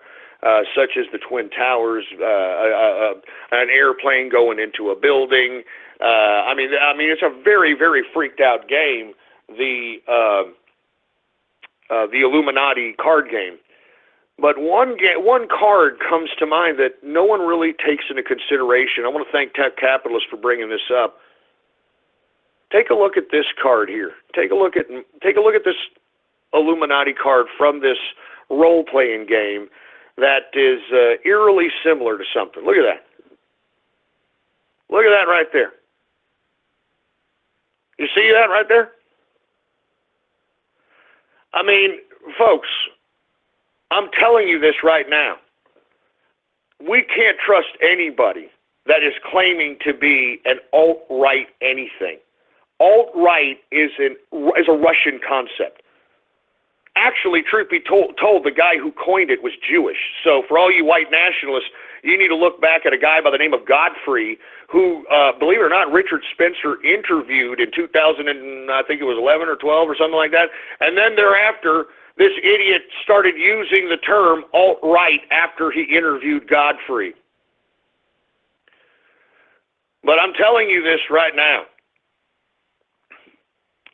such as the Twin Towers, an airplane going into a building. I mean, it's a very, very freaked out game. The Illuminati card game. But one card comes to mind that no one really takes into consideration. I want to thank Tech Capitalist for bringing this up. Take a look at this card here. Take a look at this Illuminati card from this role-playing game that is eerily similar to something. Look at that. Look at that right there. You see that right there? I mean, folks, I'm telling you this right now. We can't trust anybody that is claiming to be an alt-right anything. Alt-right is a Russian concept. Actually, truth be told, the guy who coined it was Jewish. So for all you white nationalists, you need to look back at a guy by the name of Godfrey who, believe it or not, Richard Spencer interviewed in 2000 and I think it was 11 or 12 or something like that. And then thereafter, this idiot started using the term alt-right after he interviewed Godfrey. But I'm telling you this right now.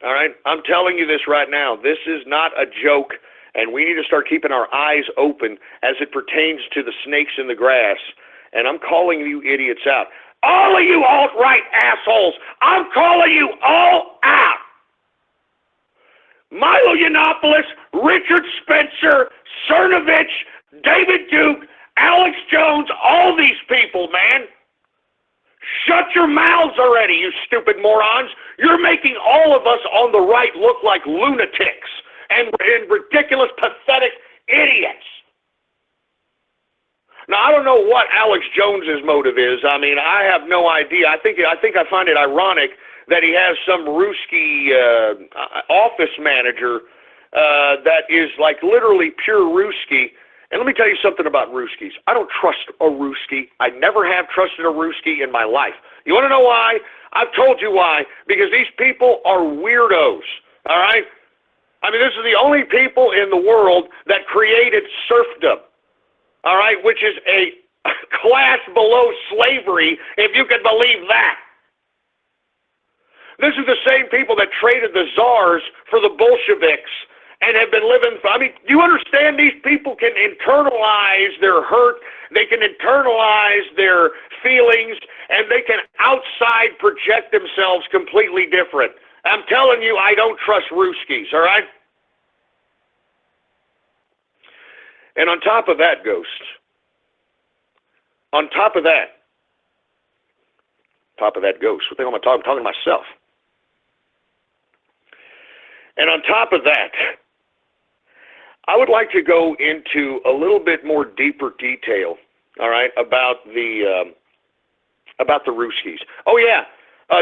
All right? I'm telling you this right now. This is not a joke, and we need to start keeping our eyes open as it pertains to the snakes in the grass. And I'm calling you idiots out. All of you alt-right assholes, I'm calling you all out. Milo Yiannopoulos, Richard Spencer, Cernovich, David Duke, Alex Jones, all these people, man. Shut your mouths already, you stupid morons. You're making all of us on the right look like lunatics and ridiculous, pathetic idiots. Now, I don't know what Alex Jones's motive is. I mean, I have no idea. I think I find it ironic that he has some Ruski office manager that is like literally pure Ruski. And let me tell you something about Ruskis. I don't trust a Ruski. I never have trusted a Ruski in my life. You want to know why? I've told you why. Because these people are weirdos, all right? I mean, this is the only people in the world that created serfdom, all right, which is a class below slavery, if you can believe that. This is the same people that traded the czars for the Bolsheviks and have been living, I mean, do you understand these people can internalize their hurt, they can internalize their feelings, and they can outside project themselves completely different. I'm telling you, I don't trust Ruskis, all right? And on top of that, Ghost, Ghost, what the hell am I talking? I'm talking to myself. And on top of that, I would like to go into a little bit more deeper detail, all right, about the Ruskis. Oh yeah,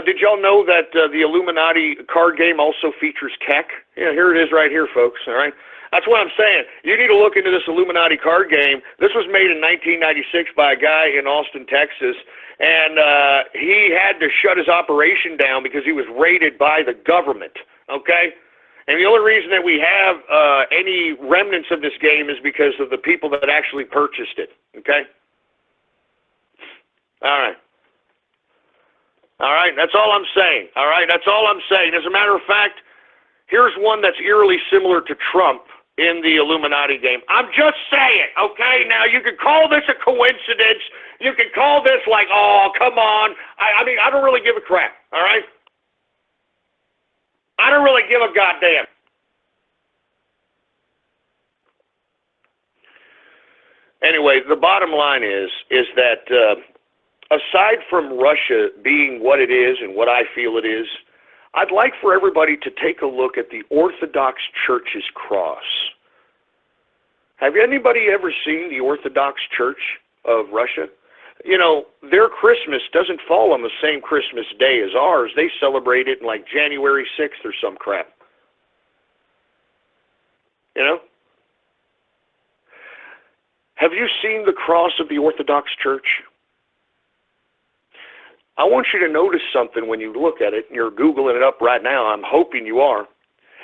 did y'all know that the Illuminati card game also features Keck? Yeah, here it is right here, folks. All right, that's what I'm saying. You need to look into this Illuminati card game. This was made in 1996 by a guy in Austin, Texas, and he had to shut his operation down because he was raided by the government. Okay. And the only reason that we have any remnants of this game is because of the people that actually purchased it, okay? All right. All right, that's all I'm saying, all right? That's all I'm saying. As a matter of fact, here's one that's eerily similar to Trump in the Illuminati game. I'm just saying, okay? Now, you can call this a coincidence. You can call this like, oh, come on. I mean, I don't really give a crap, all right? I don't really give a goddamn. Anyway, the bottom line is that aside from Russia being what it is and what I feel it is, I'd like for everybody to take a look at the Orthodox Church's cross. Have anybody ever seen the Orthodox Church of Russia? You know, their Christmas doesn't fall on the same Christmas day as ours. They celebrate it in like January 6th or some crap. You know? Have you seen the cross of the Orthodox Church? I want you to notice something when you look at it, and you're Googling it up right now. I'm hoping you are.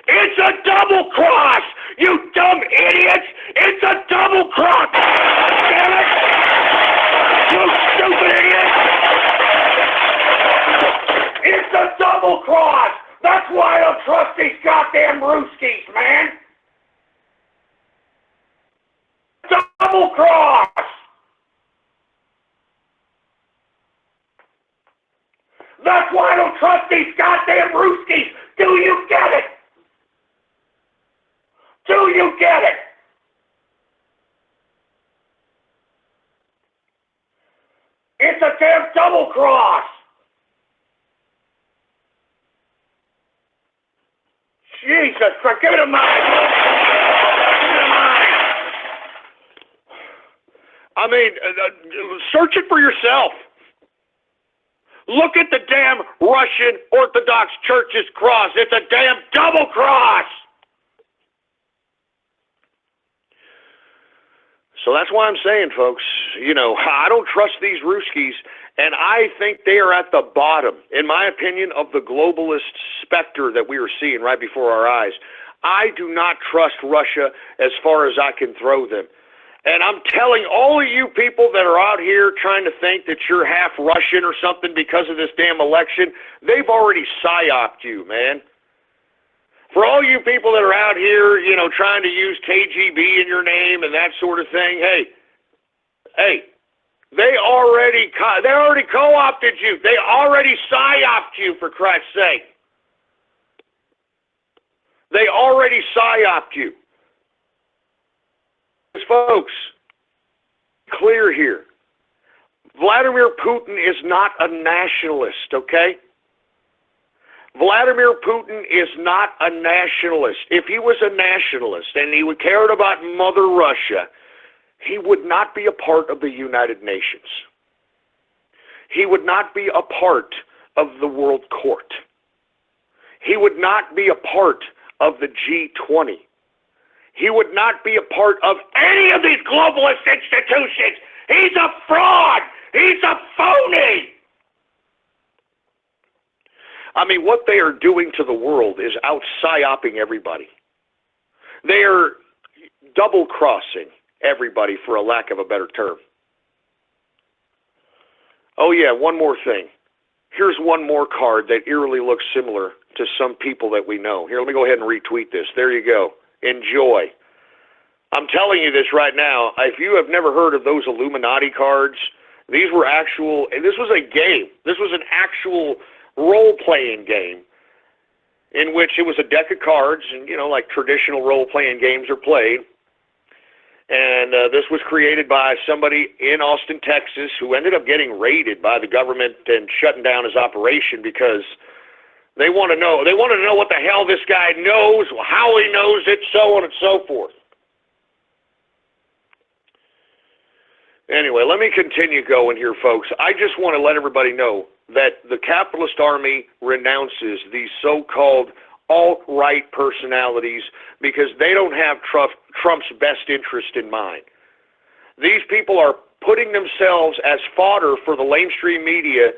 It's a double cross! You dumb idiots! It's a double cross! Damn it! You stupid idiot! It's a double cross! That's why I don't trust these goddamn Ruskis, man! Double cross! That's why I don't trust these goddamn Ruskis! Do you get it? Do you get it? It's a damn double cross! Jesus Christ, give it a mine! Give it a mine! I mean, search it for yourself. Look at the damn Russian Orthodox Church's cross. It's a damn double cross! So that's why I'm saying, folks, you know, I don't trust these Ruskis, and I think they are at the bottom, in my opinion, of the globalist specter that we are seeing right before our eyes. I do not trust Russia as far as I can throw them. And I'm telling all of you people that are out here trying to think that you're half Russian or something because of this damn election, they've already psyoped you, man. For all you people that are out here, you know, trying to use KGB in your name and that sort of thing, hey, they already co-opted you. They already psyoped you, for Christ's sake. They already psyoped you. Folks, clear here. Vladimir Putin is not a nationalist, okay? Vladimir Putin is not a nationalist. If he was a nationalist and he cared about Mother Russia, he would not be a part of the United Nations. He would not be a part of the World Court. he would not be a part of the G20. He would not be a part of any of these globalist institutions. He's a fraud. He's a phony. I mean, what they are doing to the world is out psyoping everybody. They are double-crossing everybody, for a lack of a better term. Oh, yeah, one more thing. Here's one more card that eerily looks similar to some people that we know. Here, let me go ahead and retweet this. There you go. Enjoy. I'm telling you this right now. If you have never heard of those Illuminati cards, these were actual, and this was a game. This was an actual role-playing game in which it was a deck of cards, and, you know, like traditional role-playing games are played. And this was created by somebody in Austin, Texas, who ended up getting raided by the government and shutting down his operation because they want to know. They wanted to know what the hell this guy knows, how he knows it, so on and so forth. Anyway, let me continue going here, folks. I just want to let everybody know that the capitalist army renounces these so-called alt-right personalities because they don't have Trump's best interest in mind. These people are putting themselves as fodder for the mainstream media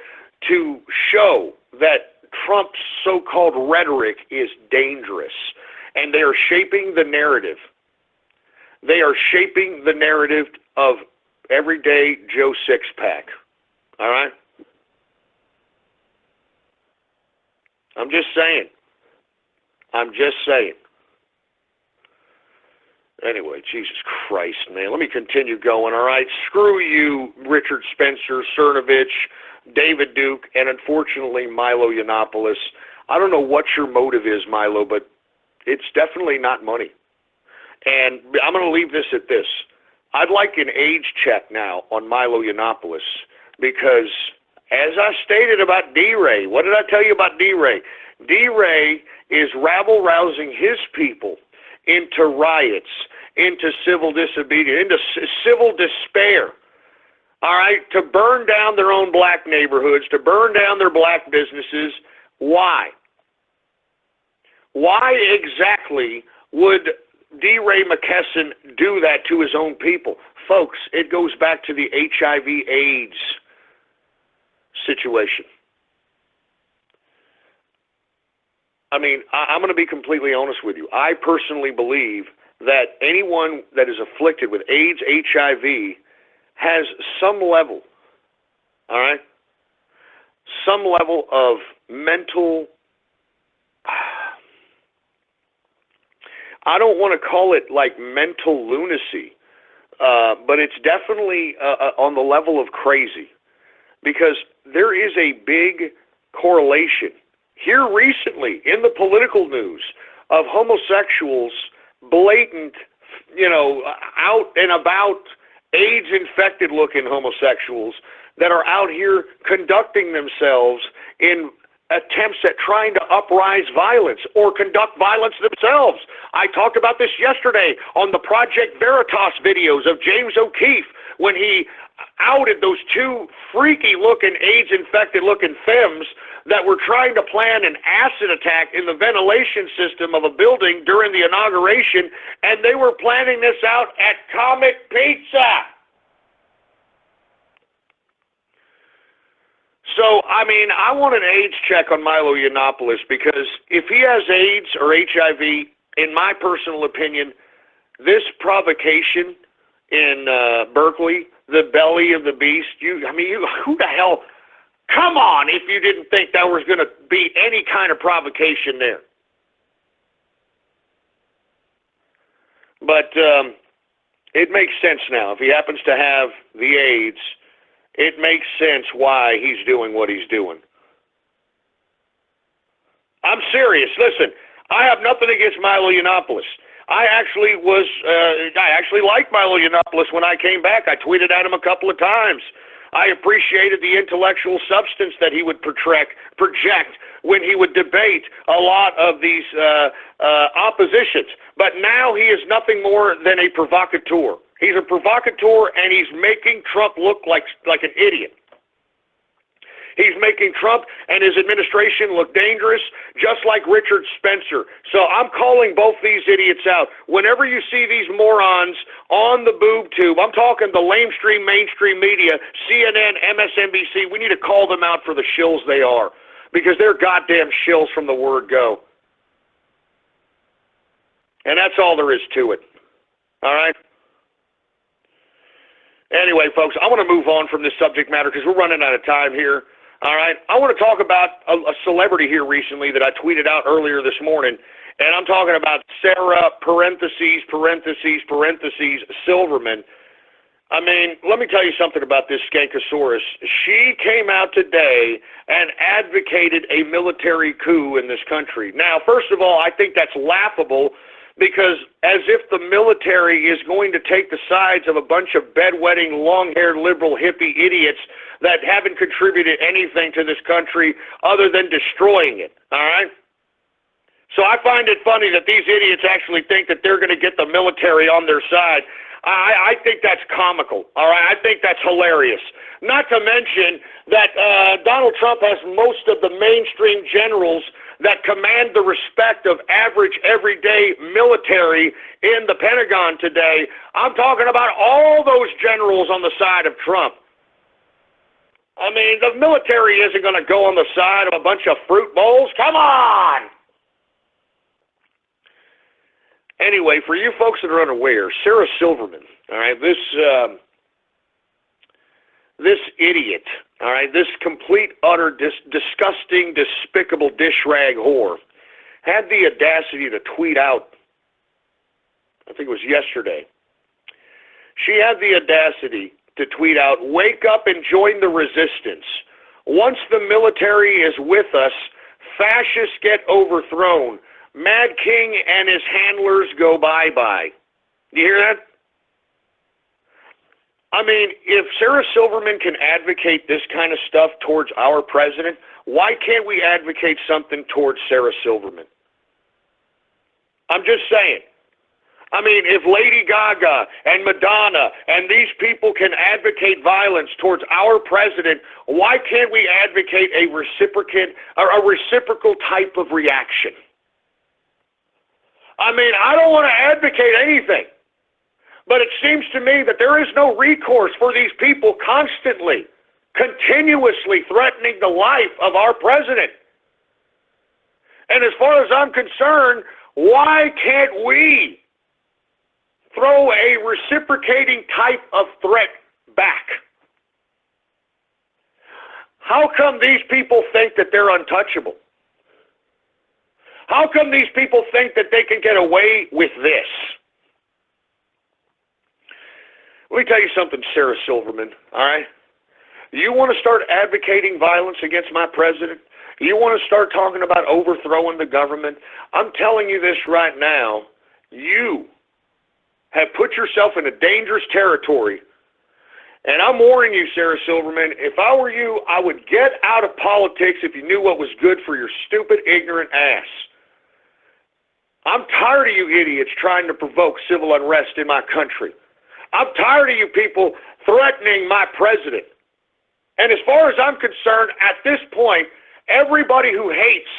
to show that Trump's so-called rhetoric is dangerous, and they are shaping the narrative. They are shaping the narrative of everyday Joe Six-Pack. All right? I'm just saying. Anyway, Jesus Christ, man. Let me continue going, all right? Screw you, Richard Spencer, Cernovich, David Duke, and unfortunately Milo Yiannopoulos. I don't know what your motive is, Milo, but it's definitely not money. And I'm going to leave this at this. I'd like an age check now on Milo Yiannopoulos because, as I stated about D-Ray, what did I tell you about D-Ray? D-Ray is rabble-rousing his people into riots, into civil disobedience, into civil despair, all right, to burn down their own black neighborhoods, to burn down their black businesses. Why? Why exactly would D. Ray McKesson do that to his own people? Folks, it goes back to the HIV/AIDS situation. I mean, I'm going to be completely honest with you. I personally believe that anyone that is afflicted with AIDS, HIV, has some level, all right, some level of mental, I don't want to call it like mental lunacy, but it's definitely on the level of crazy, because there is a big correlation here recently in the political news of homosexuals, blatant, out and about AIDS-infected looking homosexuals that are out here conducting themselves in attempts at trying to uprise violence or conduct violence themselves. I talked about this yesterday on the Project Veritas videos of James O'Keefe when he outed those two freaky-looking, AIDS-infected-looking femmes that were trying to plan an acid attack in the ventilation system of a building during the inauguration, and they were planning this out at Comet Pizza. So, I mean, I want an AIDS check on Milo Yiannopoulos, because if he has AIDS or HIV, in my personal opinion, this provocation in Berkeley, the belly of the beast, who the hell, come on, if you didn't think there was going to be any kind of provocation there. But it makes sense now. If he happens to have the AIDS, it makes sense why he's doing what he's doing. I'm serious. Listen, I have nothing against Milo Yiannopoulos. I actually liked Milo Yiannopoulos when I came back. I tweeted at him a couple of times. I appreciated the intellectual substance that he would project when he would debate a lot of these oppositions. But now he is nothing more than a provocateur. He's a provocateur, and he's making Trump look like an idiot. He's making Trump and his administration look dangerous, just like Richard Spencer. So I'm calling both these idiots out. Whenever you see these morons on the boob tube, I'm talking the lamestream mainstream media, CNN, MSNBC, we need to call them out for the shills they are, because they're goddamn shills from the word go. And that's all there is to it. All right? Anyway, folks, I want to move on from this subject matter because we're running out of time here. All right? I want to talk about a celebrity here recently that I tweeted out earlier this morning, and I'm talking about Sarah, Silverman. I mean, let me tell you something about this Skankosaurus. She came out today and advocated a military coup in this country. Now, first of all, I think that's laughable, because as if the military is going to take the sides of a bunch of bedwetting, long-haired, liberal, hippie idiots that haven't contributed anything to this country other than destroying it, all right? So I find it funny that these idiots actually think that they're going to get the military on their side. I think that's comical, all right? I think that's hilarious. Not to mention that Donald Trump has most of the mainstream generals that command the respect of average, everyday military in the Pentagon today. I'm talking about all those generals on the side of Trump. I mean, the military isn't going to go on the side of a bunch of fruit bowls. Come on! Anyway, for you folks that are unaware, Sarah Silverman, all right, this idiot, all right, this complete, utter, disgusting, despicable dish rag whore had the audacity to tweet out, I think it was yesterday, she had the audacity to tweet out, "Wake up and join the resistance. Once the military is with us, fascists get overthrown. Mad King and his handlers go bye-bye." You hear that? I mean, if Sarah Silverman can advocate this kind of stuff towards our president, why can't we advocate something towards Sarah Silverman? I'm just saying. I mean, if Lady Gaga and Madonna and these people can advocate violence towards our president, why can't we advocate a reciprocal type of reaction? I mean, I don't want to advocate anything, but it seems to me that there is no recourse for these people constantly, continuously threatening the life of our president. And as far as I'm concerned, why can't we throw a reciprocating type of threat back? How come these people think that they're untouchable? How come these people think that they can get away with this? Let me tell you something, Sarah Silverman, all right? You want to start advocating violence against my president? You want to start talking about overthrowing the government? I'm telling you this right now. You have put yourself in a dangerous territory. And I'm warning you, Sarah Silverman, if I were you, I would get out of politics if you knew what was good for your stupid, ignorant ass. I'm tired of you idiots trying to provoke civil unrest in my country. I'm tired of you people threatening my president. And as far as I'm concerned, at this point, everybody who hates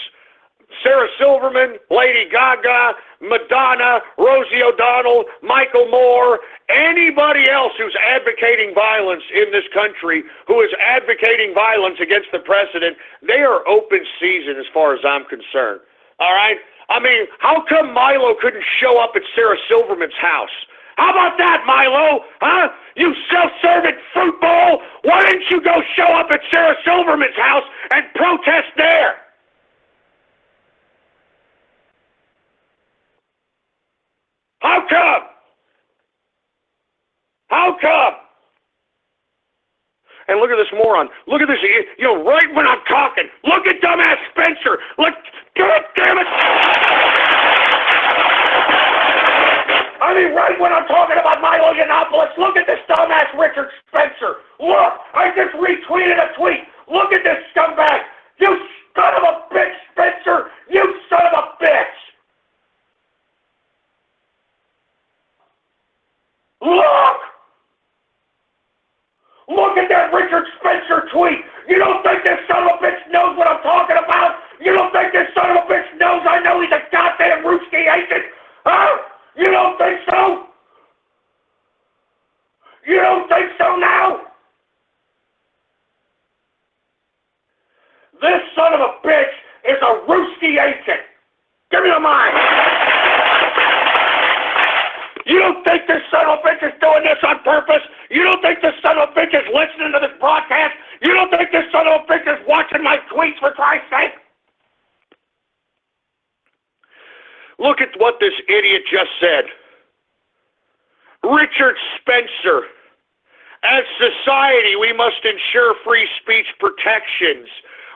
Sarah Silverman, Lady Gaga, Madonna, Rosie O'Donnell, Michael Moore, anybody else who's advocating violence in this country, who is advocating violence against the president, they are open season as far as I'm concerned. All right? I mean, how come Milo couldn't show up at Sarah Silverman's house? How about that, Milo? Huh? You self-serving fruit bowl? Why didn't you go show up at Sarah Silverman's house and protest there? How come? How come? And look at this moron. Look at this. You know, right when I'm talking, look at dumbass Spencer. Look, God damn it. I mean, right when I'm talking about Milo Yiannopoulos, look at this dumbass Richard Spencer. Look, I just retweeted a tweet. Look at this scumbag. You son of a bitch, Spencer. You son of a bitch. Look! Look at that Richard Spencer tweet! You don't think this son son of a bitch is a Rooski agent. Give me the mic. You don't think this son of a bitch is doing this on purpose? You don't think this son of a bitch is listening to this broadcast? You don't think this son of a bitch is watching my tweets, for Christ's sake? Look at what this idiot just said. Richard Spencer. As society, we must ensure free speech protections.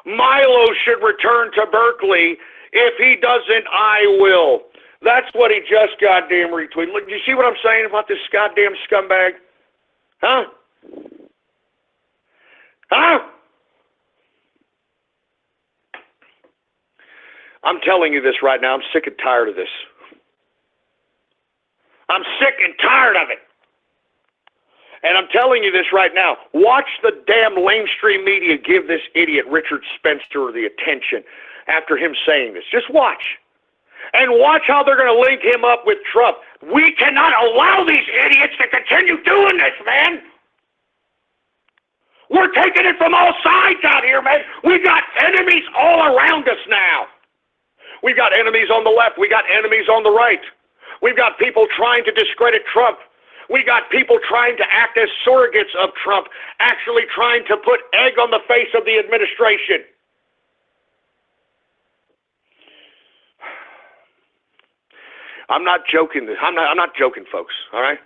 Milo should return to Berkeley. If he doesn't, I will. That's what he just goddamn retweeted. Look, do you see what I'm saying about this goddamn scumbag? Huh? Huh? I'm telling you this right now. I'm sick and tired of this. I'm sick and tired of it. And I'm telling you this right now. Watch the damn mainstream media give this idiot Richard Spencer the attention after him saying this. Just watch. And watch how they're going to link him up with Trump. We cannot allow these idiots to continue doing this, man. We're taking it from all sides out here, man. We got enemies all around us now. We've got enemies on the left. We got enemies on the right. We've got people trying to discredit Trump. We got people trying to act as surrogates of Trump, actually trying to put egg on the face of the administration. I'm not joking. I'm not joking, folks. All right?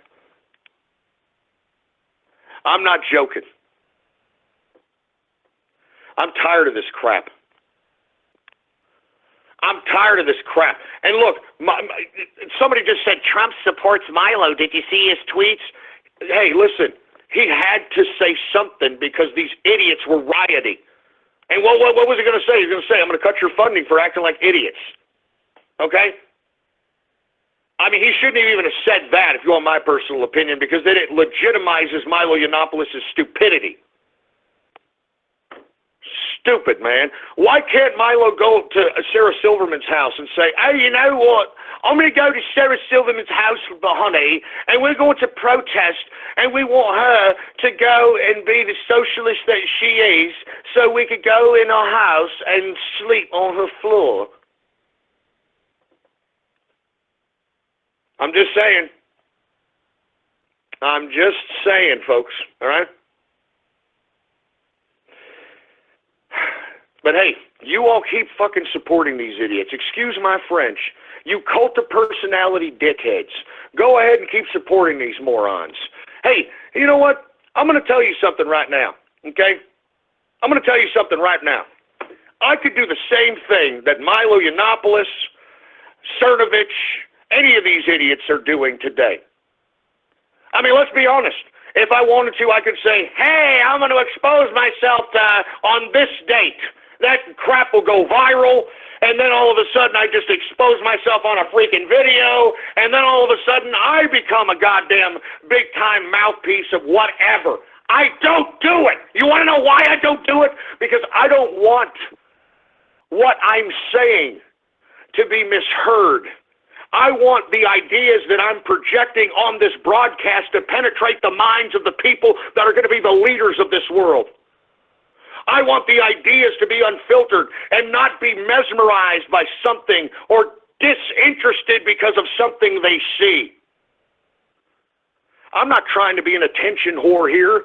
I'm not joking. I'm tired of this crap. I'm tired of this crap. And look, somebody just said Trump supports Milo. Did you see his tweets? Hey, listen, he had to say something because these idiots were rioting. And what was he going to say? He's going to say, I'm going to cut your funding for acting like idiots. Okay? I mean, he shouldn't have even have said that, if you want my personal opinion, because then it legitimizes Milo Yiannopoulos' stupidity. Stupid, man. Why can't Milo go to Sarah Silverman's house and say, hey, you know what? I'm going to go to Sarah Silverman's house with the honey, and we're going to protest, and we want her to go and be the socialist that she is, so we could go in our house and sleep on her floor. I'm just saying. I'm just saying, folks, all right? But hey, you all keep fucking supporting these idiots. Excuse my French. You cult of personality dickheads. Go ahead and keep supporting these morons. Hey, you know what? I'm going to tell you something right now, okay? I'm going to tell you something right now. I could do the same thing that Milo Yiannopoulos, Cernovich, any of these idiots are doing today. I mean, let's be honest. If I wanted to, I could say, hey, I'm going to expose myself on this date. That crap will go viral, and then all of a sudden I just expose myself on a freaking video, and then all of a sudden I become a goddamn big-time mouthpiece of whatever. I don't do it. You want to know why I don't do it? Because I don't want what I'm saying to be misheard. I want the ideas that I'm projecting on this broadcast to penetrate the minds of the people that are going to be the leaders of this world. I want the ideas to be unfiltered and not be mesmerized by something or disinterested because of something they see. I'm not trying to be an attention whore here.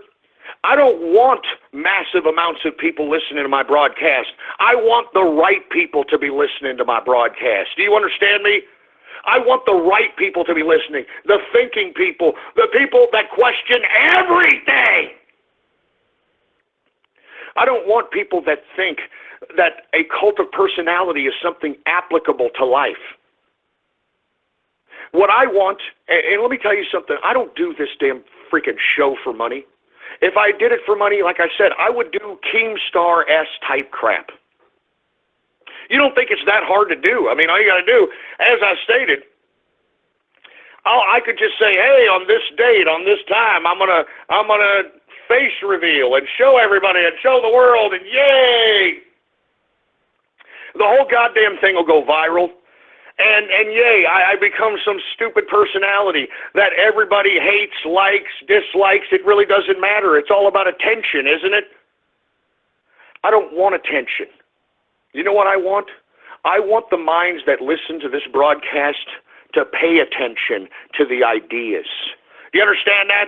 I don't want massive amounts of people listening to my broadcast. I want the right people to be listening to my broadcast. Do you understand me? I want the right people to be listening, the thinking people, the people that question everything. I don't want people that think that a cult of personality is something applicable to life. What I want, and let me tell you something, I don't do this damn freaking show for money. If I did it for money, like I said, I would do Keemstar-S type crap. You don't think it's that hard to do. I mean, all you got to do, as I stated, I could just say, hey, on this date, on this time, I'm gonna face reveal and show everybody and show the world, and yay! The whole goddamn thing will go viral, and yay, I become some stupid personality that everybody hates, likes, dislikes. It really doesn't matter. It's all about attention, isn't it? I don't want attention. You know what I want? I want the minds that listen to this broadcast to pay attention to the ideas. Do you understand that?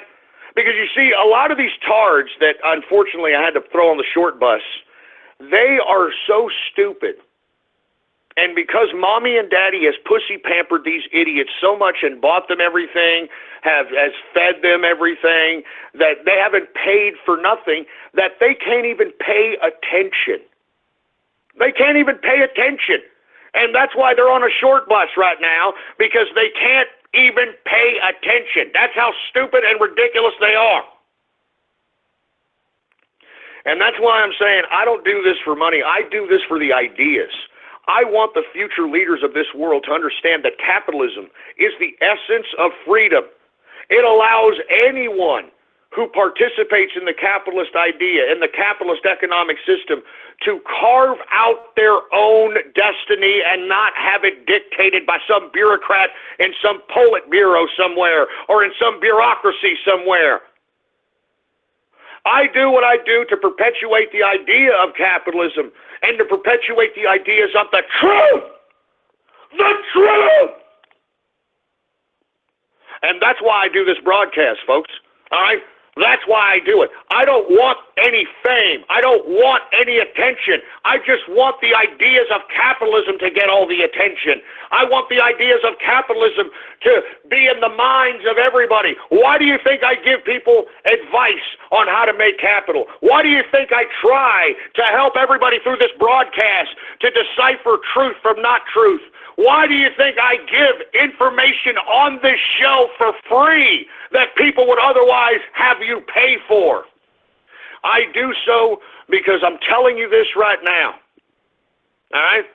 Because you see, a lot of these tards that unfortunately I had to throw on the short bus, they are so stupid. And because mommy and daddy has pussy pampered these idiots so much and bought them everything, has fed them everything, that they haven't paid for nothing, that they can't even pay attention. They can't even pay attention. And that's why they're on a short bus right now, because they can't even pay attention. That's how stupid and ridiculous they are. And that's why I'm saying I don't do this for money. I do this for the ideas. I want the future leaders of this world to understand that capitalism is the essence of freedom. It allows anyone who participates in the capitalist idea, in the capitalist economic system, to carve out their own destiny and not have it dictated by some bureaucrat in some Politburo somewhere or in some bureaucracy somewhere. I do what I do to perpetuate the idea of capitalism and to perpetuate the ideas of the truth. The truth! And that's why I do this broadcast, folks. All right? That's why I do it. I don't want any fame. I don't want any attention. I just want the ideas of capitalism to get all the attention. I want the ideas of capitalism to be in the minds of everybody. Why do you think I give people advice on how to make capital? Why do you think I try to help everybody through this broadcast to decipher truth from not truth? Why do you think I give information on this show for free that people would otherwise have you pay for? I do so because I'm telling you this right now. All right?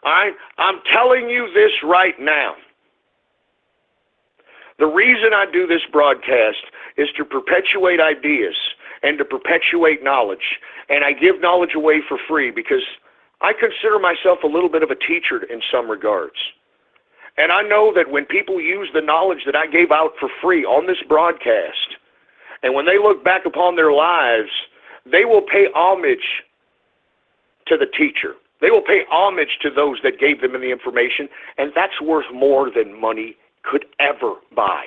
All right? I'm telling you this right now. The reason I do this broadcast is to perpetuate ideas and to perpetuate knowledge. And I give knowledge away for free because I consider myself a little bit of a teacher in some regards. And I know that when people use the knowledge that I gave out for free on this broadcast, and when they look back upon their lives, they will pay homage to the teacher. They will pay homage to those that gave them the information, and that's worth more than money could ever buy.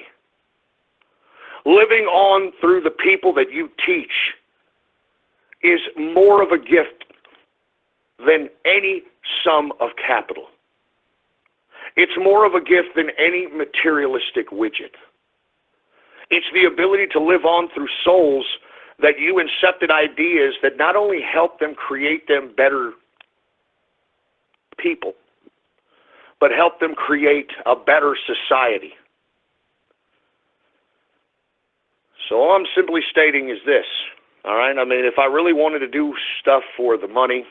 Living on through the people that you teach is more of a gift than any sum of capital. It's more of a gift than any materialistic widget. It's the ability to live on through souls that you incepted ideas that not only help them create them better people, but help them create a better society. So all I'm simply stating is this, all right? I mean, if I really wanted to do stuff for the money,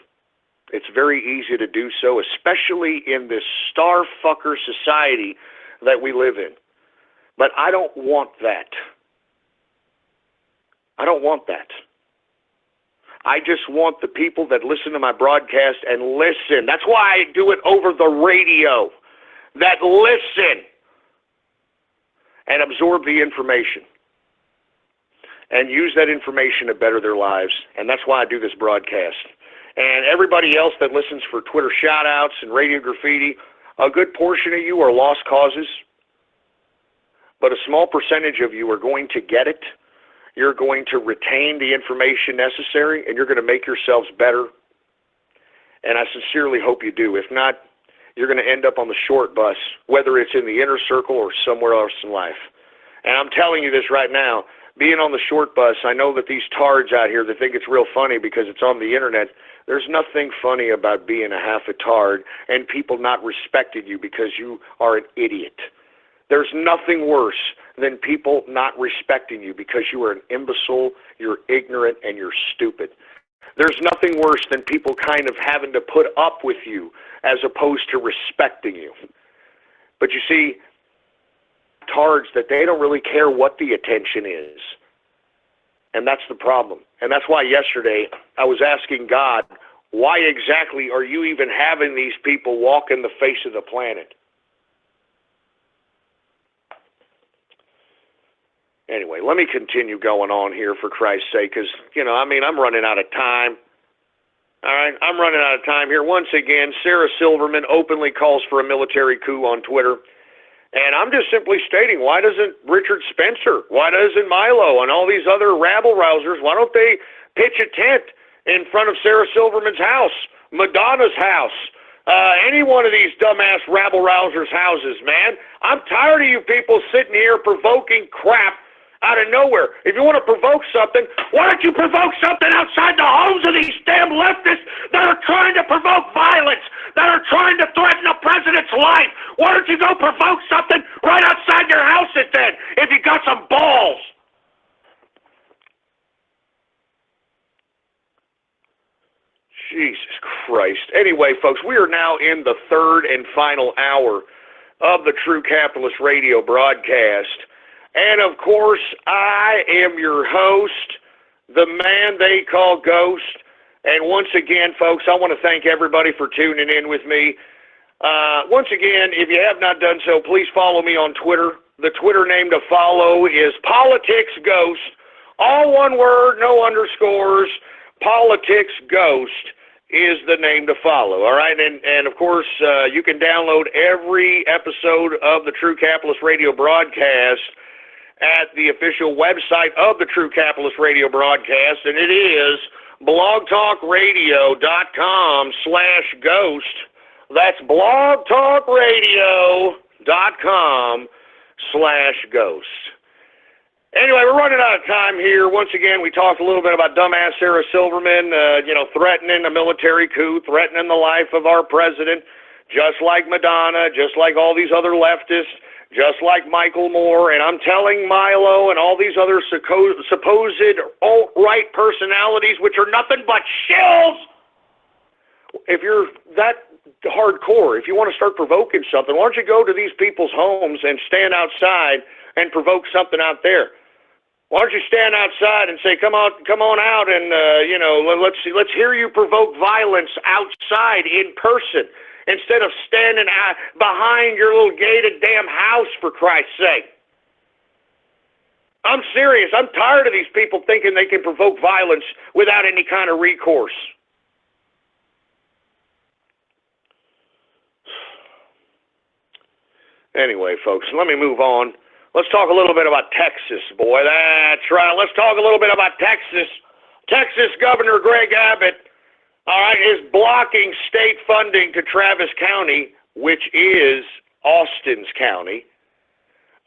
it's very easy to do so, especially in this starfucker society that we live in. But I don't want that. I don't want that. I just want the people that listen to my broadcast and listen. That's why I do it over the radio. That listen and absorb the information and use that information to better their lives. And that's why I do this broadcast. And everybody else that listens for Twitter shout-outs and Radio Graffiti, a good portion of you are lost causes, but a small percentage of you are going to get it. You're going to retain the information necessary, and you're going to make yourselves better. And I sincerely hope you do. If not, you're going to end up on the short bus, whether it's in the inner circle or somewhere else in life. And I'm telling you this right now, being on the short bus, I know that these tards out here that think it's real funny because it's on the internet, there's nothing funny about being a half a tard and people not respecting you because you are an idiot. There's nothing worse than people not respecting you because you are an imbecile, you're ignorant, and you're stupid. There's nothing worse than people kind of having to put up with you as opposed to respecting you. But you see, tards that they don't really care what the attention is. And that's the problem. And that's why yesterday I was asking God, why exactly are you even having these people walking the face of the planet? Anyway, let me continue going on here for Christ's sake, because, I'm running out of time. All right, I'm running out of time here. Once again, Sarah Silverman openly calls for a military coup on Twitter. And I'm just simply stating, why doesn't Richard Spencer, why doesn't Milo and all these other rabble-rousers, why don't they pitch a tent in front of Sarah Silverman's house, Madonna's house, any one of these dumbass rabble-rousers' houses, man? I'm tired of you people sitting here provoking crap out of nowhere. If you want to provoke something, why don't you provoke something outside the homes of these damn leftists that are trying to provoke violence, that are trying to threaten the president's life? Why don't you go provoke something right outside your house then, if you got some balls? Jesus Christ. Anyway, folks, we are now in the third and final hour of the True Capitalist Radio broadcast. And, of course, I am your host, the man they call Ghost. And once again, folks, I want to thank everybody for tuning in with me. Once again, if you have not done so, please follow me on Twitter. The Twitter name to follow is Politics Ghost. All one word, no underscores. Politics Ghost is the name to follow, all right? And of course, you can download every episode of the True Capitalist Radio broadcast at the official website of the True Capitalist Radio broadcast, and it is blogtalkradio.com/ghost. That's blogtalkradio.com/ghost. Anyway, we're running out of time here. Once again, we talked a little bit about dumbass Sarah Silverman, threatening a military coup, threatening the life of our president, just like Madonna, just like all these other leftists, just like Michael Moore, and I'm telling Milo and all these other supposed alt-right personalities, which are nothing but shills. If you're that hardcore, if you want to start provoking something, why don't you go to these people's homes and stand outside and provoke something out there? Why don't you stand outside and say, come on out and, let's hear you provoke violence outside in person, instead of standing behind your little gated damn house, for Christ's sake. I'm serious. I'm tired of these people thinking they can provoke violence without any kind of recourse. Anyway, folks, let me move on. Let's talk a little bit about Texas, boy. That's right. Let's talk a little bit about Texas. Texas Governor Greg Abbott, all right, is blocking state funding to Travis County, which is Austin's county,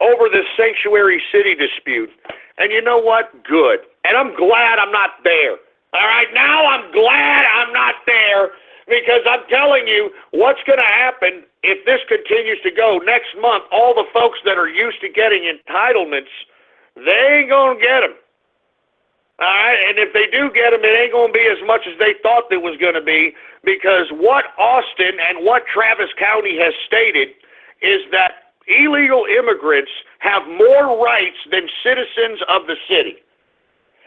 over this sanctuary city dispute. And you know what? Good. And I'm glad I'm not there. All right, now I'm glad I'm not there, because I'm telling you what's going to happen if this continues to go. Next month, all the folks that are used to getting entitlements, they ain't going to get them. All right, and if they do get them, it ain't going to be as much as they thought it was going to be, because what Austin and what Travis County has stated is that illegal immigrants have more rights than citizens of the city.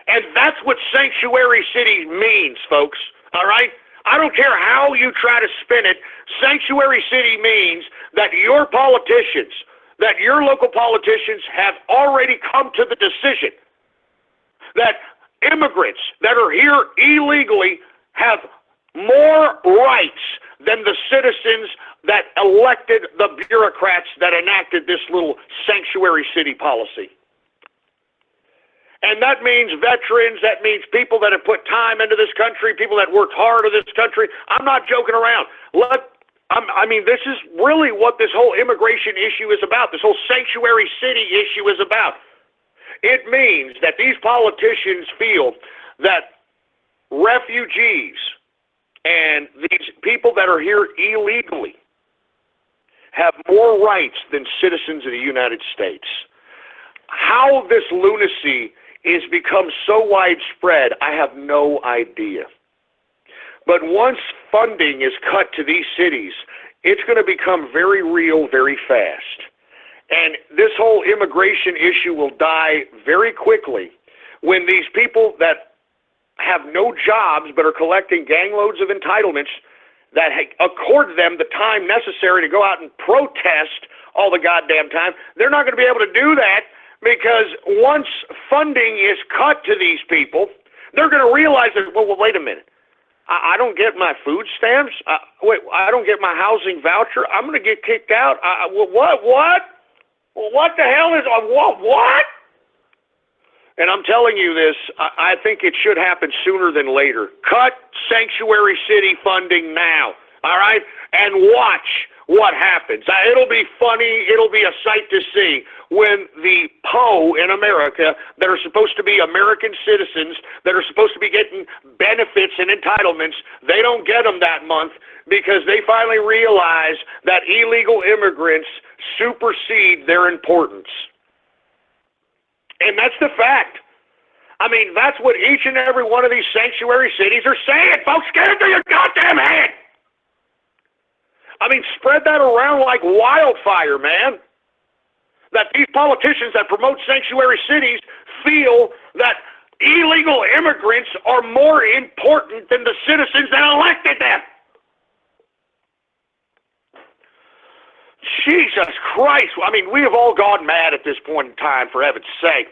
And that's what sanctuary city means, folks, all right? I don't care how you try to spin it. Sanctuary city means that your politicians, that your local politicians have already come to the decision that immigrants that are here illegally have more rights than the citizens that elected the bureaucrats that enacted this little sanctuary city policy. And that means veterans, that means people that have put time into this country, people that worked hard in this country. I'm not joking around. This is really what this whole immigration issue is about, this whole sanctuary city issue is about. It means that these politicians feel that refugees and these people that are here illegally have more rights than citizens of the United States. How this lunacy is become so widespread, I have no idea. But once funding is cut to these cities, it's going to become very real very fast. And this whole immigration issue will die very quickly when these people that have no jobs but are collecting gang loads of entitlements that accord them the time necessary to go out and protest all the goddamn time, they're not going to be able to do that, because once funding is cut to these people, they're going to realize that, well, wait a minute. I don't get my food stamps. I don't get my housing voucher. I'm going to get kicked out. What? What the hell is what? And I'm telling you this, I think it should happen sooner than later. Cut sanctuary city funding now, all right? And watch what happens. It'll be funny. It'll be a sight to see when the PO in America that are supposed to be American citizens, that are supposed to be getting benefits and entitlements, they don't get them that month because they finally realize that illegal immigrants supersede their importance. And that's the fact. I mean, that's what each and every one of these sanctuary cities are saying. Folks, get into your goddamn head. I mean, spread that around like wildfire, man. That these politicians that promote sanctuary cities feel that illegal immigrants are more important than the citizens that elected them. Jesus Christ. I mean, we have all gone mad at this point in time, for heaven's sake.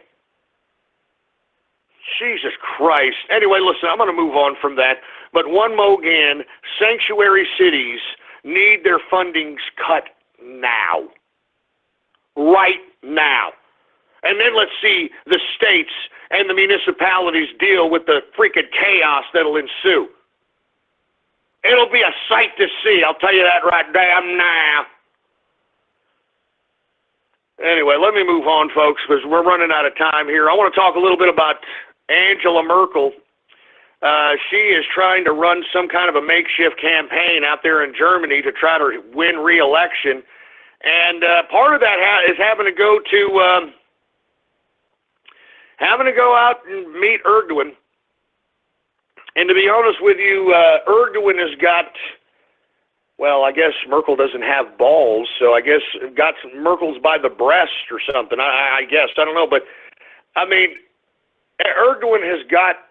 Jesus Christ. Anyway, listen, I'm going to move on from that. But one more again, sanctuary cities need their fundings cut now. Right now. And then let's see the states and the municipalities deal with the freaking chaos that'll ensue. It'll be a sight to see, I'll tell you that right damn now. Anyway, let me move on, folks, because we're running out of time here. I want to talk a little bit about Angela Merkel. She is trying to run some kind of a makeshift campaign out there in Germany to try to win re-election. And part of that is having to go out and meet Erdogan. And to be honest with you, Erdogan has got, well, I guess Merkel doesn't have balls, so I guess got some Merkel's by the breast or something. I guess, I don't know. But, I mean, Erdogan has got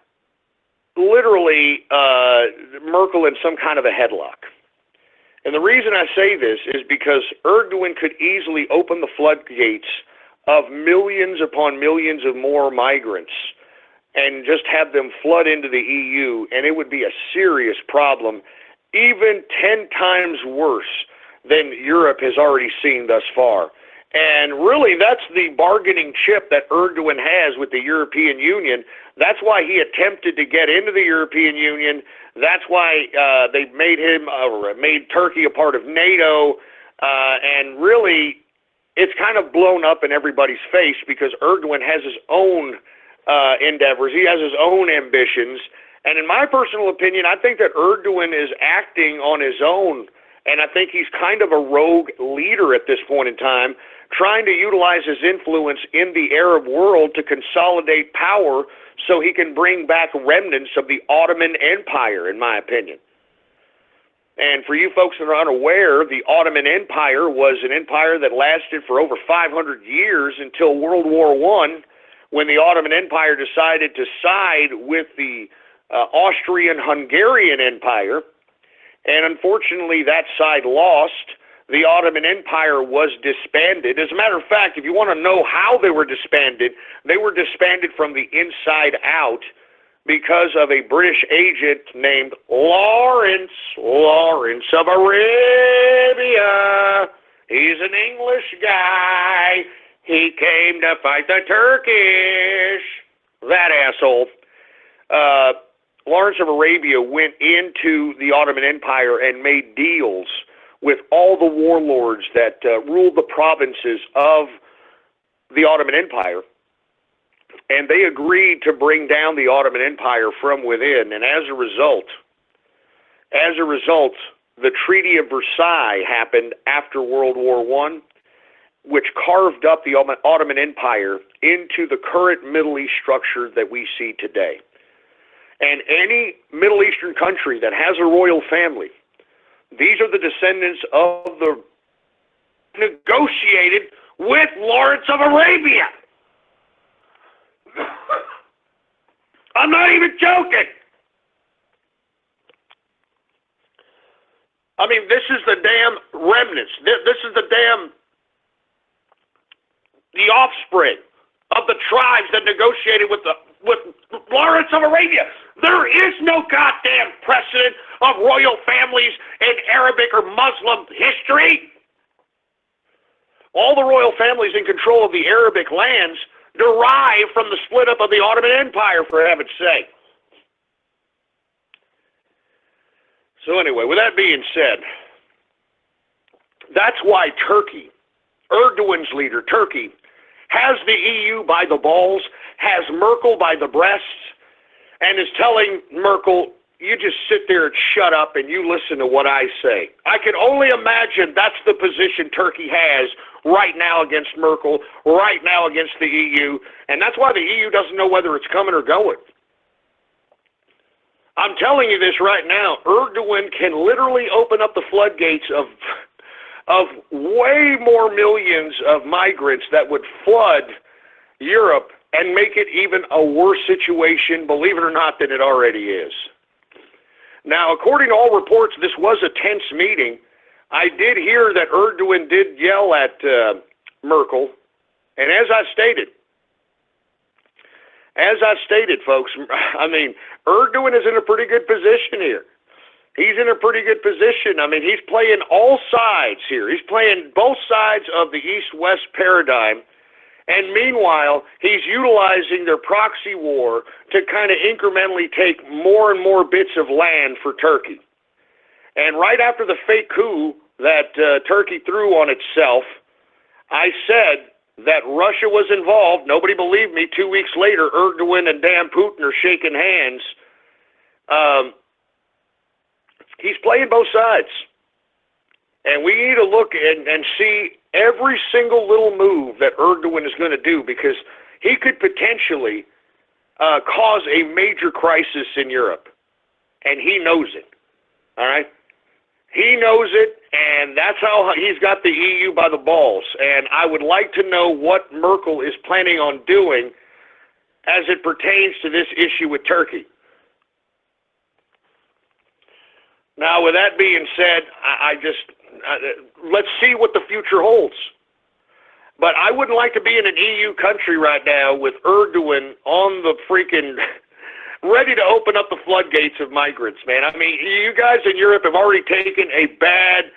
literally Merkel in some kind of a headlock. And the reason I say this is because Erdogan could easily open the floodgates of millions upon millions of more migrants and just have them flood into the EU, and it would be a serious problem, even 10 times worse than Europe has already seen thus far. And really, that's the bargaining chip that Erdogan has with the European Union. That's why he attempted to get into the European Union. That's why they made Turkey a part of NATO. And really, it's kind of blown up in everybody's face because Erdogan has his own endeavors. He has his own ambitions. And in my personal opinion, I think that Erdogan is acting on his own. And I think he's kind of a rogue leader at this point in time, trying to utilize his influence in the Arab world to consolidate power so he can bring back remnants of the Ottoman Empire, in my opinion. And for you folks that are unaware, the Ottoman Empire was an empire that lasted for over 500 years until World War I, when the Ottoman Empire decided to side with the Austrian-Hungarian Empire. And unfortunately, that side lost. The Ottoman Empire was disbanded. As a matter of fact, if you want to know how they were disbanded from the inside out because of a British agent named Lawrence of Arabia. He's an English guy. He came to fight the Turkish. That asshole. Lawrence of Arabia went into the Ottoman Empire and made deals with all the warlords that ruled the provinces of the Ottoman Empire. And they agreed to bring down the Ottoman Empire from within. And as a result, the Treaty of Versailles happened after World War I, which carved up the Ottoman Empire into the current Middle East structure that we see today. And any Middle Eastern country that has a royal family, these are the descendants of the negotiated with Lawrence of Arabia. I'm not even joking. I mean, this is the damn remnants. This is the offspring of the tribes that negotiated with the Lawrence of Arabia. There is no goddamn precedent of royal families in Arabic or Muslim history. All the royal families in control of the Arabic lands derive from the split up of the Ottoman Empire, for heaven's sake. So anyway, with that being said, that's why Turkey, Erdogan's leader, Turkey, has the EU by the balls, has Merkel by the breasts, and is telling Merkel, you just sit there and shut up and you listen to what I say. I can only imagine that's the position Turkey has right now against Merkel, right now against the EU, and that's why the EU doesn't know whether it's coming or going. I'm telling you this right now, Erdogan can literally open up the floodgates of way more millions of migrants that would flood Europe and make it even a worse situation, believe it or not, than it already is. Now, according to all reports, this was a tense meeting. I did hear that Erdogan did yell at Merkel, and as I stated, folks, I mean, Erdogan is in a pretty good position here. He's in a pretty good position. I mean, he's playing all sides here. He's playing both sides of the East-West paradigm. And meanwhile, he's utilizing their proxy war to kind of incrementally take more and more bits of land for Turkey. And right after the fake coup that Turkey threw on itself, I said that Russia was involved. Nobody believed me. 2 weeks later, Erdogan and damn Putin are shaking hands. He's playing both sides. And we need to look and see every single little move that Erdogan is going to do, because he could potentially cause a major crisis in Europe. And he knows it. All right? He knows it, and that's how he's got the EU by the balls. And I would like to know what Merkel is planning on doing as it pertains to this issue with Turkey. Now, with that being said, let's see what the future holds. But I wouldn't like to be in an EU country right now with Erdogan on the freaking ready to open up the floodgates of migrants, man. I mean, you guys in Europe have already taken a bad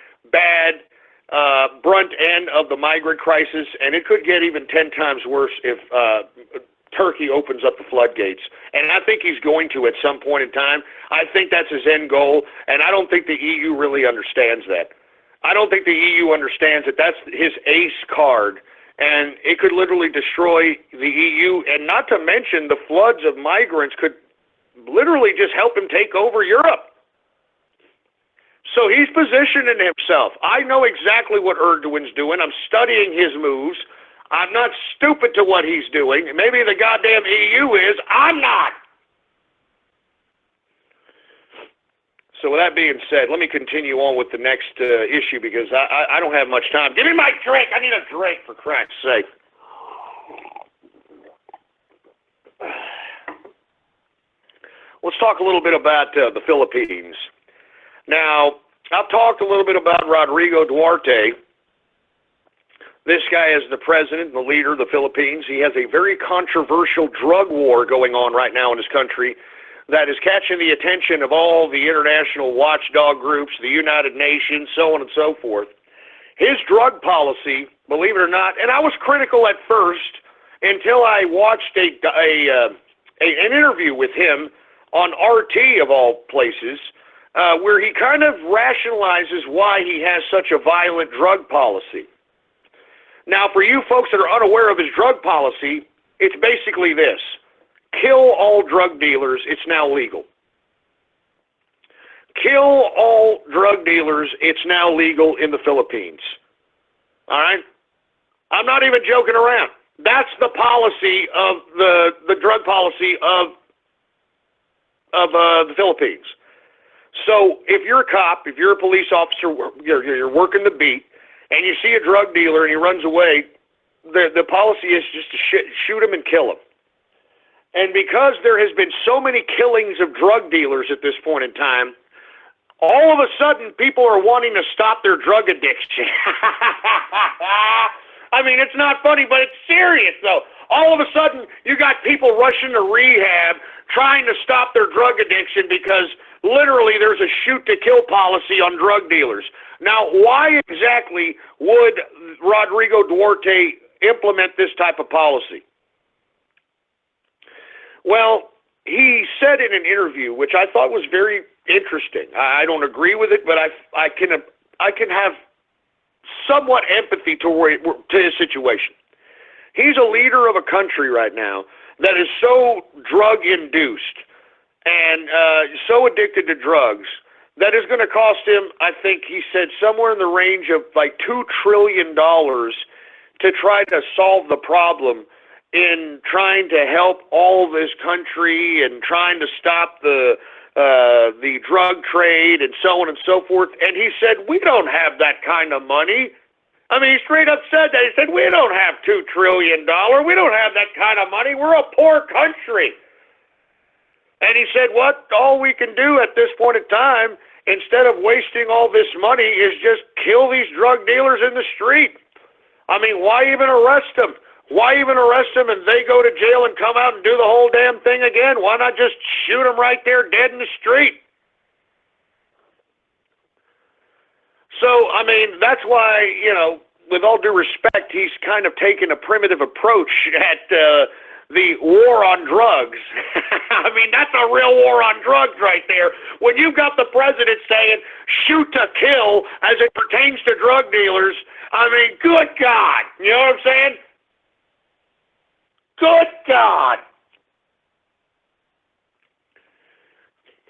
brunt end of the migrant crisis, and it could get even 10 times worse if Turkey opens up the floodgates. And I think he's going to at some point in time. I think that's his end goal, and I don't think the EU really understands that. I don't think the EU understands that that's his ace card, and it could literally destroy the EU, and not to mention the floods of migrants could literally just help him take over Europe. So he's positioning himself. I know exactly what Erdogan's doing. I'm studying his moves. I'm not stupid to what he's doing. Maybe the goddamn EU is. I'm not. So with that being said, let me continue on with the next issue, because I don't have much time. Give me my drink. I need a drink, for Christ's sake. Let's talk a little bit about the Philippines. Now, I've talked a little bit about Rodrigo Duterte. This guy is the president and the leader of the Philippines. He has a very controversial drug war going on right now in his country that is catching the attention of all the international watchdog groups, the United Nations, so on and so forth. His drug policy, believe it or not, and I was critical at first until I watched an interview with him on RT, of all places, where he kind of rationalizes why he has such a violent drug policy. Now, for you folks that are unaware of his drug policy, it's basically this. Kill all drug dealers, it's now legal. Kill all drug dealers, it's now legal in the Philippines. All right? I'm not even joking around. That's the policy of the drug policy of the Philippines. So if you're a cop, if you're a police officer, you're working the beat, and you see a drug dealer and he runs away, the policy is just to shoot him and kill him. And because there has been so many killings of drug dealers at this point in time, all of a sudden people are wanting to stop their drug addiction. I mean, it's not funny, but it's serious, though. all of a sudden you got people rushing to rehab trying to stop their drug addiction because literally there's a shoot-to-kill policy on drug dealers. Now, why exactly would Rodrigo Duarte implement this type of policy? Well, he said in an interview, which I thought was very interesting. I don't agree with it, but I can have somewhat empathy to his situation. He's a leader of a country right now that is so drug-induced and so addicted to drugs that is going to cost him, I think he said, somewhere in the range of like $2 trillion to try to solve the problem in trying to help all this country and trying to stop the drug trade and so on and so forth. And he said, we don't have that kind of money. I mean, he straight up said that. He said, we don't have $2 trillion. We don't have that kind of money. We're a poor country. And he said, what all we can do at this point in time, instead of wasting all this money, is just kill these drug dealers in the street. I mean, why even arrest them? Why even arrest them and they go to jail and come out and do the whole damn thing again? Why not just shoot them right there dead in the street? So, I mean, that's why, you know, with all due respect, he's kind of taken a primitive approach at the war on drugs. I mean, that's a real war on drugs right there. When you've got the president saying, shoot to kill as it pertains to drug dealers, I mean, good God. You know what I'm saying? Good God.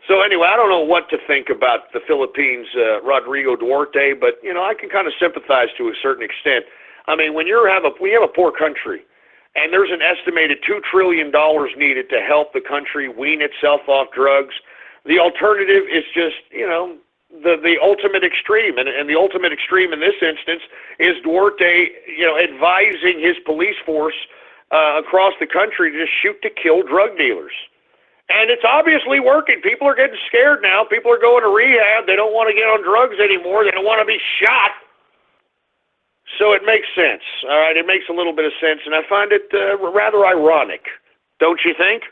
So anyway, I don't know what to think about the Philippines' Rodrigo Duarte, but, you know, I can kind of sympathize to a certain extent. I mean, when we have a poor country, and there's an estimated $2 trillion needed to help the country wean itself off drugs, the alternative is just, you know, the ultimate extreme. And the ultimate extreme in this instance is Duarte, you know, advising his police force across the country to just shoot to kill drug dealers. And it's obviously working. People are getting scared now. People are going to rehab. They don't want to get on drugs anymore. They don't want to be shot. So it makes sense. All right, it makes a little bit of sense, and I find it rather ironic. Don't you think?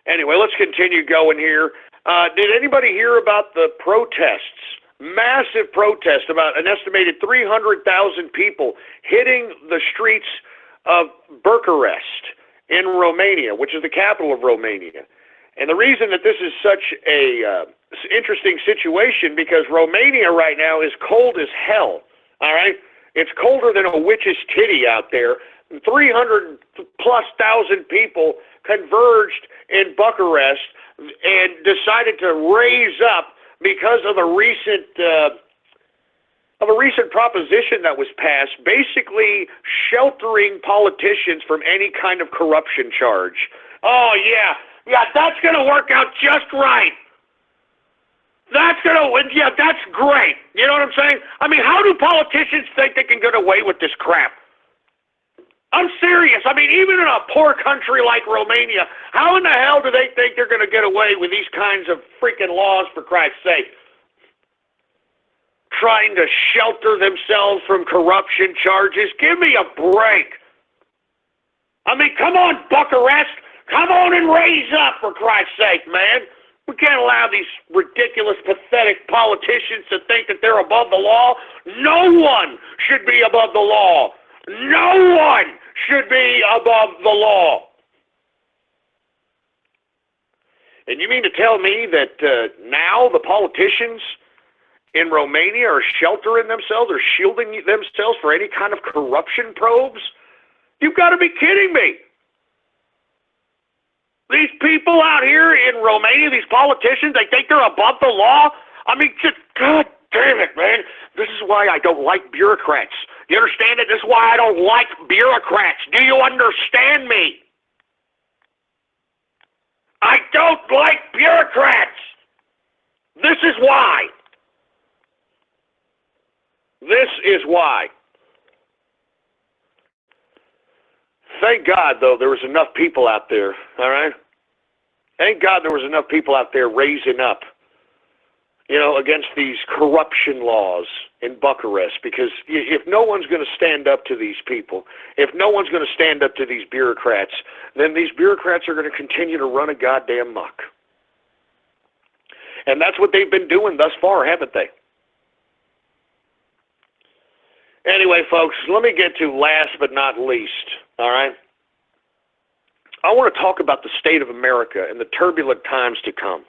Anyway, let's continue going here. Did anybody hear about the protests? Massive protests, about an estimated 300,000 people hitting the streets of Bucharest in Romania, which is the capital of Romania. And the reason that this is such a interesting situation, because Romania right now is cold as hell, all right? It's colder than a witch's titty out there. 300,000+ people converged in Bucharest and decided to raise up because of a recent proposition that was passed, basically sheltering politicians from any kind of corruption charge. Oh, yeah, that's going to work out just right. That's great. You know what I'm saying? I mean, how do politicians think they can get away with this crap? I'm serious. I mean, even in a poor country like Romania, how in the hell do they think they're going to get away with these kinds of freaking laws, for Christ's sake? Trying to shelter themselves from corruption charges. Give me a break. I mean, come on, Bucharest. Come on and raise up, for Christ's sake, man. We can't allow these ridiculous, pathetic politicians to think that they're above the law. No one should be above the law. No one should be above the law. And you mean to tell me that now the politicians in Romania are sheltering themselves or shielding themselves for any kind of corruption probes? You've got to be kidding me. These people out here in Romania, these politicians, they think they're above the law? I mean, just, God damn it, man. This is why I don't like bureaucrats. You understand it? This is why I don't like bureaucrats. Do you understand me? I don't like bureaucrats. This is why. This is why. Thank God, though, there was enough people out there, all right? Thank God there was enough people out there raising up against these corruption laws in Bucharest, because if no one's going to stand up to these people, if no one's going to stand up to these bureaucrats, then these bureaucrats are going to continue to run a goddamn muck. And that's what they've been doing thus far, haven't they? Anyway, folks, let me get to last but not least, all right? I want to talk about the state of America and the turbulent times to come.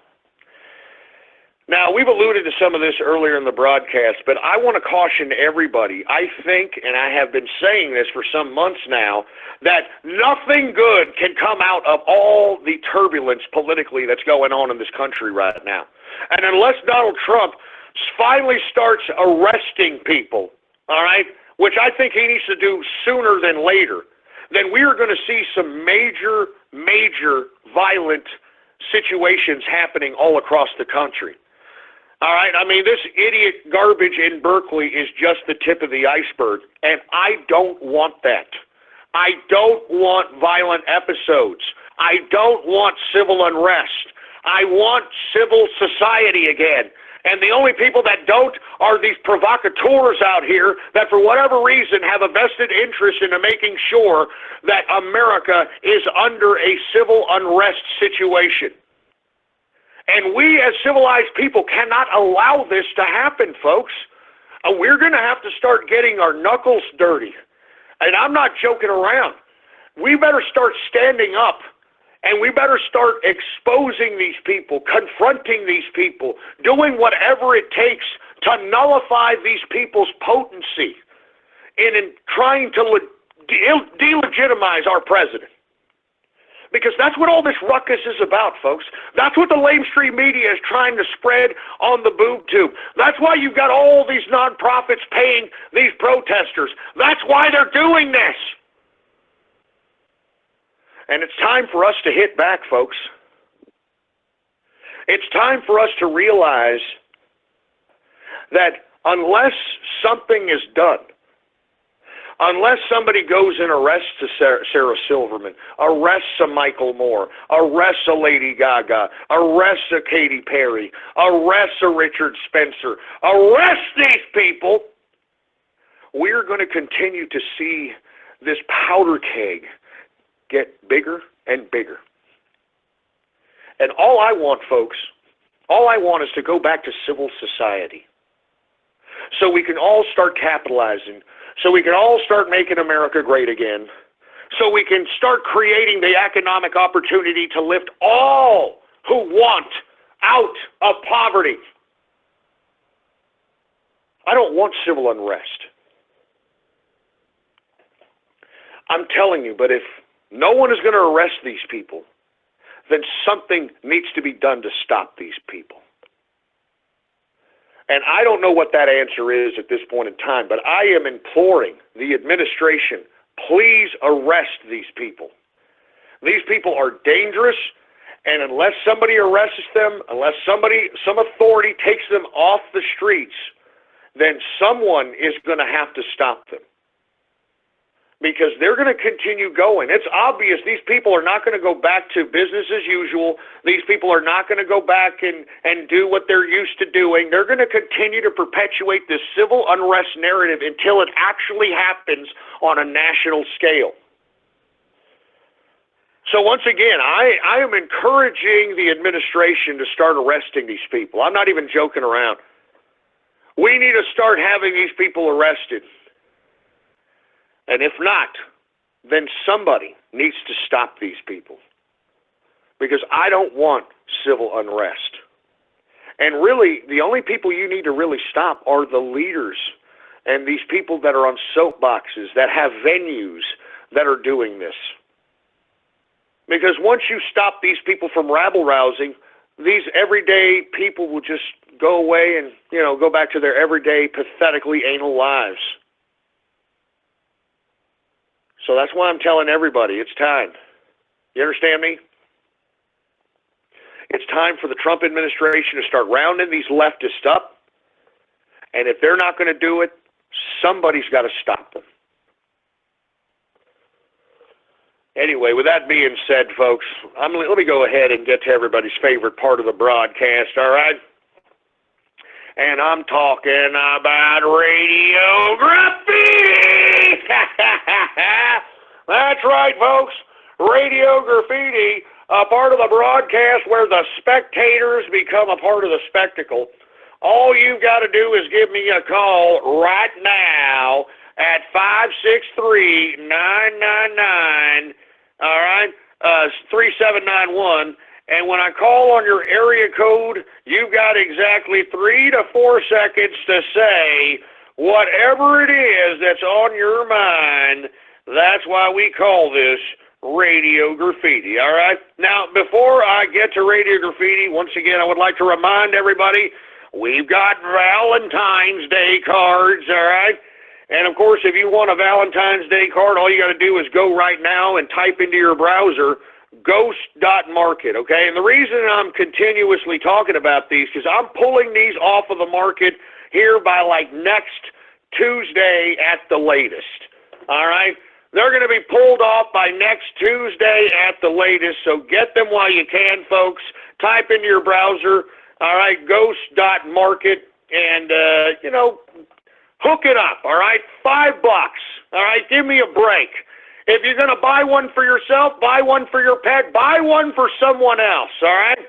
Now, we've alluded to some of this earlier in the broadcast, but I want to caution everybody. I think, and I have been saying this for some months now, that nothing good can come out of all the turbulence politically that's going on in this country right now. And unless Donald Trump finally starts arresting people, all right, which I think he needs to do sooner than later, then we are going to see some major, major violent situations happening all across the country. All right, I mean, this idiot garbage in Berkeley is just the tip of the iceberg, and I don't want that. I don't want violent episodes. I don't want civil unrest. I want civil society again. And the only people that don't are these provocateurs out here that for whatever reason have a vested interest in making sure that America is under a civil unrest situation. And we as civilized people cannot allow this to happen, folks. We're going to have to start getting our knuckles dirty. And I'm not joking around. We better start standing up. And we better start exposing these people, confronting these people, doing whatever it takes to nullify these people's potency in trying to delegitimize our president. Because that's what all this ruckus is about, folks. That's what the lamestream media is trying to spread on the boob tube. That's why you've got all these nonprofits paying these protesters. That's why they're doing this. And it's time for us to hit back, folks. It's time for us to realize that unless something is done, unless somebody goes and arrests a Sarah Silverman, arrests a Michael Moore, arrests a Lady Gaga, arrests a Katy Perry, arrests a Richard Spencer, arrest these people, we're going to continue to see this powder keg get bigger and bigger. And all I want, folks, all I want is to go back to civil society so we can all start capitalizing, so we can all start making America great again, so we can start creating the economic opportunity to lift all who want out of poverty. I don't want civil unrest. I'm telling you, but if no one is going to arrest these people, then something needs to be done to stop these people. And I don't know what that answer is at this point in time, but I am imploring the administration, please arrest these people. These people are dangerous, and unless somebody arrests them, unless some authority takes them off the streets, then someone is going to have to stop them. Because they're going to continue going. It's obvious these people are not going to go back to business as usual. These people are not going to go back and do what they're used to doing. They're going to continue to perpetuate this civil unrest narrative until it actually happens on a national scale. So once again, I am encouraging the administration to start arresting these people. I'm not even joking around. We need to start having these people arrested. And if not, then somebody needs to stop these people. Because I don't want civil unrest. And really, the only people you need to really stop are the leaders and these people that are on soapboxes, that have venues that are doing this. Because once you stop these people from rabble-rousing, these everyday people will just go away and, go back to their everyday, pathetically anal lives. So that's why I'm telling everybody, it's time. You understand me? It's time for the Trump administration to start rounding these leftists up. And if they're not going to do it, somebody's got to stop them. Anyway, with that being said, folks, let me go ahead and get to everybody's favorite part of the broadcast, all right? and I'm talking about Radio Graffiti! That's right, folks. Radio Graffiti, a part of the broadcast where the spectators become a part of the spectacle. All you've got to do is give me a call right now at 563-999, all right, 3791. And when I call on your area code, you've got exactly 3 to 4 seconds to say whatever it is that's on your mind. That's why we call this Radio Graffiti, all right? Now, before I get to Radio Graffiti, once again, I would like to remind everybody, we've got Valentine's Day cards, all right? And, of course, if you want a Valentine's Day card, all you got to do is go right now and type into your browser ghost.market, okay? And the reason I'm continuously talking about these, because I'm pulling these off of the market here by, like, next Tuesday at the latest, all right? They're going to be pulled off by next Tuesday at the latest, so get them while you can, folks. Type into your browser, all right, ghost.market, and, hook it up, all right? $5, all right? Give me a break. If you're going to buy one for yourself, buy one for your pet, buy one for someone else, all right?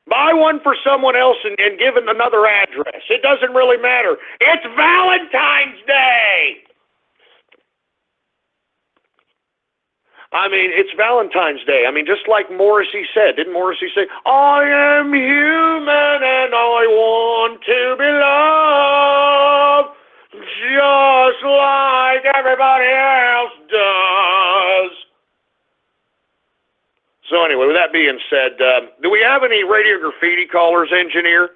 Buy one for someone else and give it another address. It doesn't really matter. It's Valentine's Day! I mean, it's Valentine's Day. I mean, just like Morrissey said. Didn't Morrissey say, I am human and I want to be loved just like everybody else does? So anyway, with that being said, do we have any Radio Graffiti callers, engineer?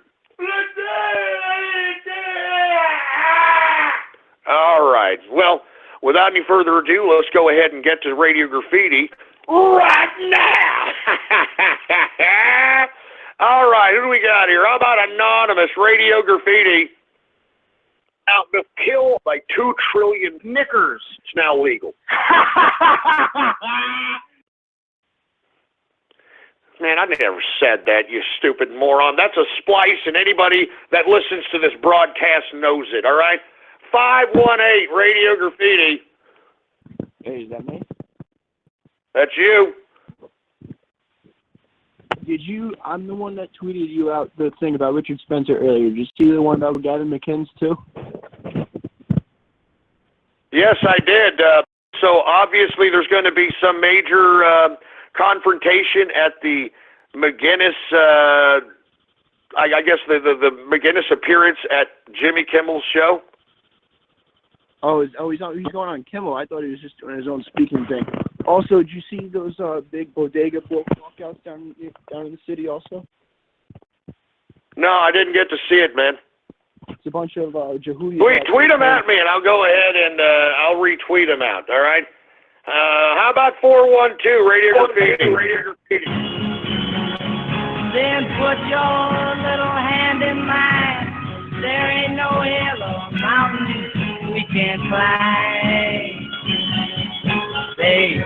All right. Well, without any further ado, let's go ahead and get to Radio Graffiti right now. All right, who do we got here? How about Anonymous Radio Graffiti? Out to kill by 2 trillion knickers. It's now legal. Man, I never said that, you stupid moron. That's a splice, and anybody that listens to this broadcast knows it, all right? 518 Radio Graffiti. Hey, is that me? That's you. I'm the one that tweeted you out the thing about Richard Spencer earlier. Did you see the one about Gavin McInnes too? Yes, I did. So obviously there's going to be some major confrontation at the McGinnis, I guess the McGinnis appearance at Jimmy Kimmel's show. He's going on Kimmel. I thought he was just doing his own speaking thing. Also, did you see those big bodega walkouts down in the city also? No, I didn't get to see it, man. It's a bunch of Jehudians. Tweet them at me, and I'll go ahead and I'll retweet them out, all right? How about 412 Radio Graffiti? Then put your little hand in mine. There ain't no hill or mountain we can't climb. Babe, I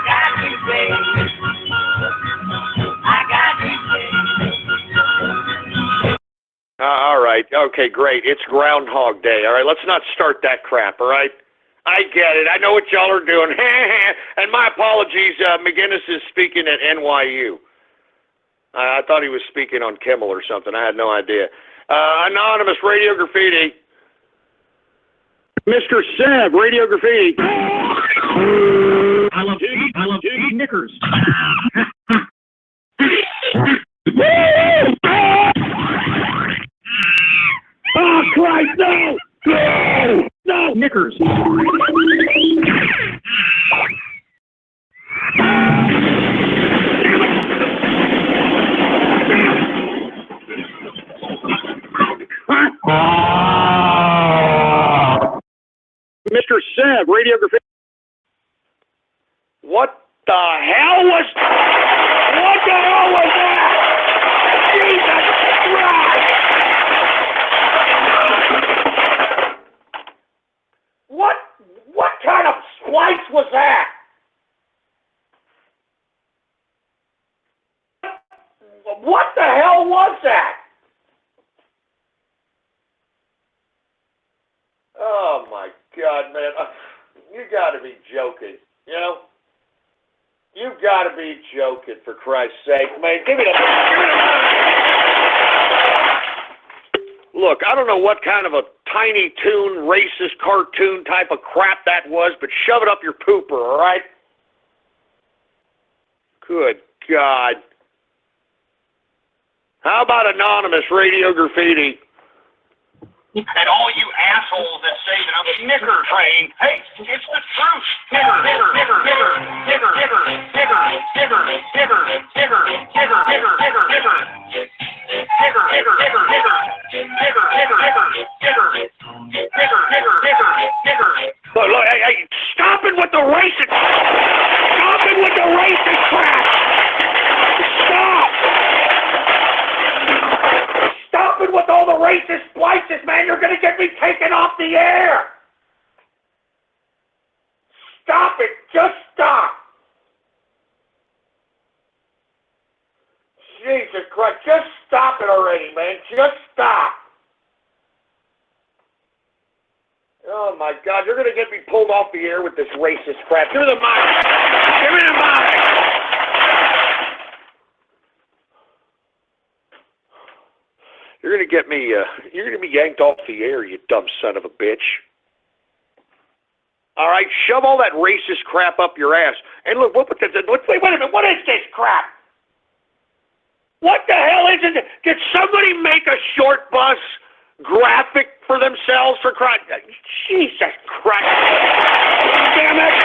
got you, babe. I got you, babe. All right. Okay, great. It's Groundhog Day. All right, let's not start that crap, all right? I get it. I know what y'all are doing. And my apologies, McGinnis is speaking at NYU. I thought he was speaking on Kimmel or something. I had no idea. Anonymous Radio Graffiti. Mr. Seb, Radio Graffiti. I love knickers. Oh, Christ, no! No! No! Knickers. Mr. Seb, Radio Graffiti. What the hell was that? Jesus Christ! What kind of splice was that? What the hell was that? Oh my God, man. You gotta be joking, you know? You gotta be joking, for Christ's sake, man. Give me the Look, I don't know what kind of a Tiny Toon, racist cartoon type of crap that was, but shove it up your pooper, all right? Good God. How about anonymous radio graffiti? And all you assholes that say that I'm snicker trained, hey, it's the truth. Nigger, nigger, nigger, nigger, nigger, nigger, nigger, nigger, nigger, nigger, nigger, nigger, nigger, nigger. Nigger, nigger, nigger, nigger, nigger, nigger, nigger, nigger, nigger, nigger, nigger, nigger. Look, hey, stop it with the racist. Stop it with the racist crap. Stop. Stop it with all the racist splices, man. You're going to get me taken off the air. Stop it. Just stop. Jesus Christ. Just stop it already, man. Just stop. Oh, my God. You're going to get me pulled off the air with this racist crap. Give me the mic. Give me the mic. You're gonna get me. You're gonna be yanked off the air, you dumb son of a bitch. All right, shove all that racist crap up your ass. And look, wait a minute. What is this crap? What the hell is it? Did somebody make a short bus graphic for themselves for crying? Jesus Christ! Damn it!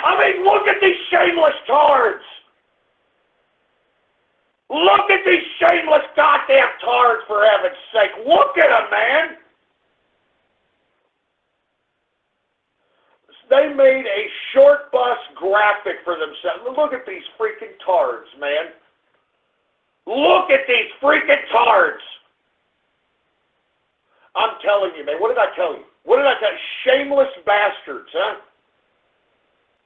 I mean, look at these shameless tards. Look at these shameless goddamn tards, for heaven's sake. Look at them, man. They made a short bus graphic for themselves. Look at these freaking tards, man. Look at these freaking tards. I'm telling you, man. What did I tell you? What did I tell you? Shameless bastards, huh?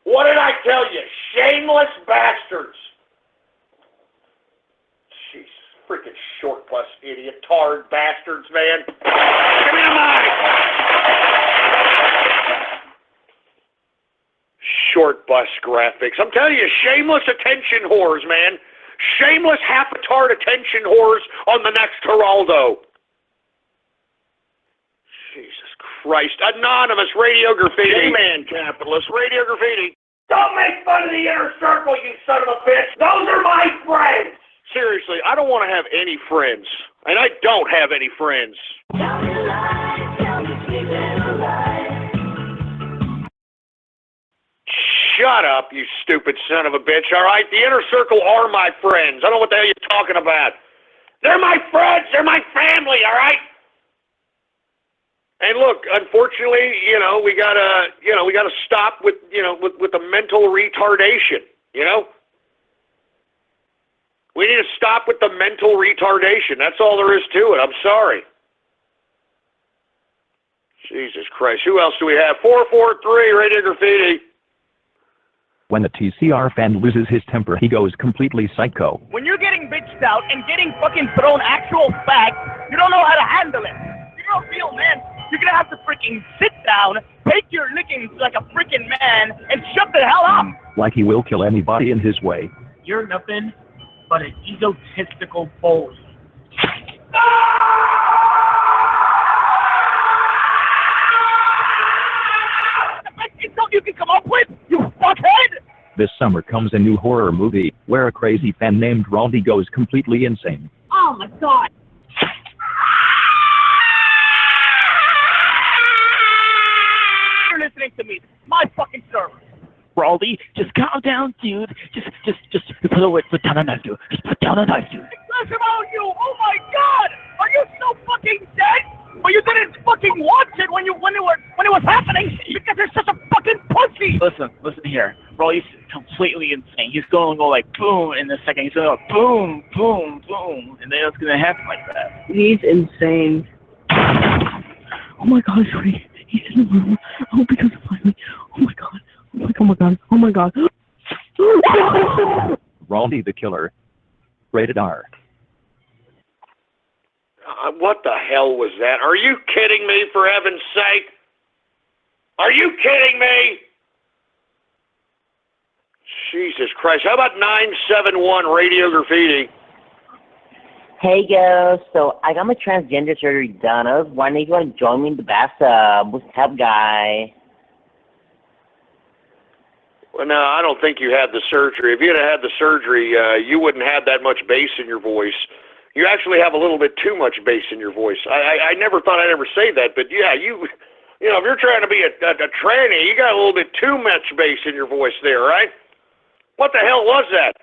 What did I tell you? Shameless bastards. Freaking short bus idiot, tard bastards, man. Give me the mic. Short bus graphics. I'm telling you, shameless attention whores, man. Shameless half-a-tard attention whores on the next Geraldo. Jesus Christ. Anonymous radio graffiti. J-Man capitalist radio graffiti. Don't make fun of the inner circle, you son of a bitch. Those are my friends. Seriously, I don't want to have any friends. And I don't have any friends. Shut up, you stupid son of a bitch, all right? The inner circle are my friends. I don't know what the hell you're talking about. They're my friends. They're my family, all right? And look, unfortunately, we gotta stop with the mental retardation, We need to stop with the mental retardation. That's all there is to it. I'm sorry. Jesus Christ. Who else do we have? 443 Radio Graffiti. When the TCR fan loses his temper, he goes completely psycho. When you're getting bitched out and getting fucking thrown actual facts, you don't know how to handle it. You're a real man. You're gonna have to freaking sit down, take your lickings like a freaking man, and shut the hell up. Like he will kill anybody in his way. You're nothing but an egotistical bully. Insult you can come up with, you fuckhead! This summer comes a new horror movie where a crazy fan named Randy goes completely insane. Oh my God! You're listening to me. My fucking server. Baldy, just calm down, dude. Just put down a knife, dude. Just put down a knife, dude. It's about you. Oh my God! Are you so fucking dead? But you didn't fucking watch it when it was happening because you're such a fucking pussy. Listen here. Baldy's completely insane. He's going to go like boom in a second. He's going to go boom, boom, boom, and then it's going to happen like that. He's insane. Oh my God, sorry. He's in the room. I hope he doesn't find me. Oh my God. Oh my God. Oh my God. Randy the Killer. Rated R. What the hell was that? Are you kidding me, for heaven's sake? Are you kidding me? Jesus Christ. How about 971 Radio Graffiti? Hey, girls. So I got my transgender surgery done. I was wondering if you want to join me in the bathtub. What's up, guy? Well, no, I don't think you had the surgery. If you had the surgery, you wouldn't have that much bass in your voice. You actually have a little bit too much bass in your voice. I never thought I'd ever say that, but yeah, you know, if you're trying to be a tranny, you got a little bit too much bass in your voice there, right? What the hell was that?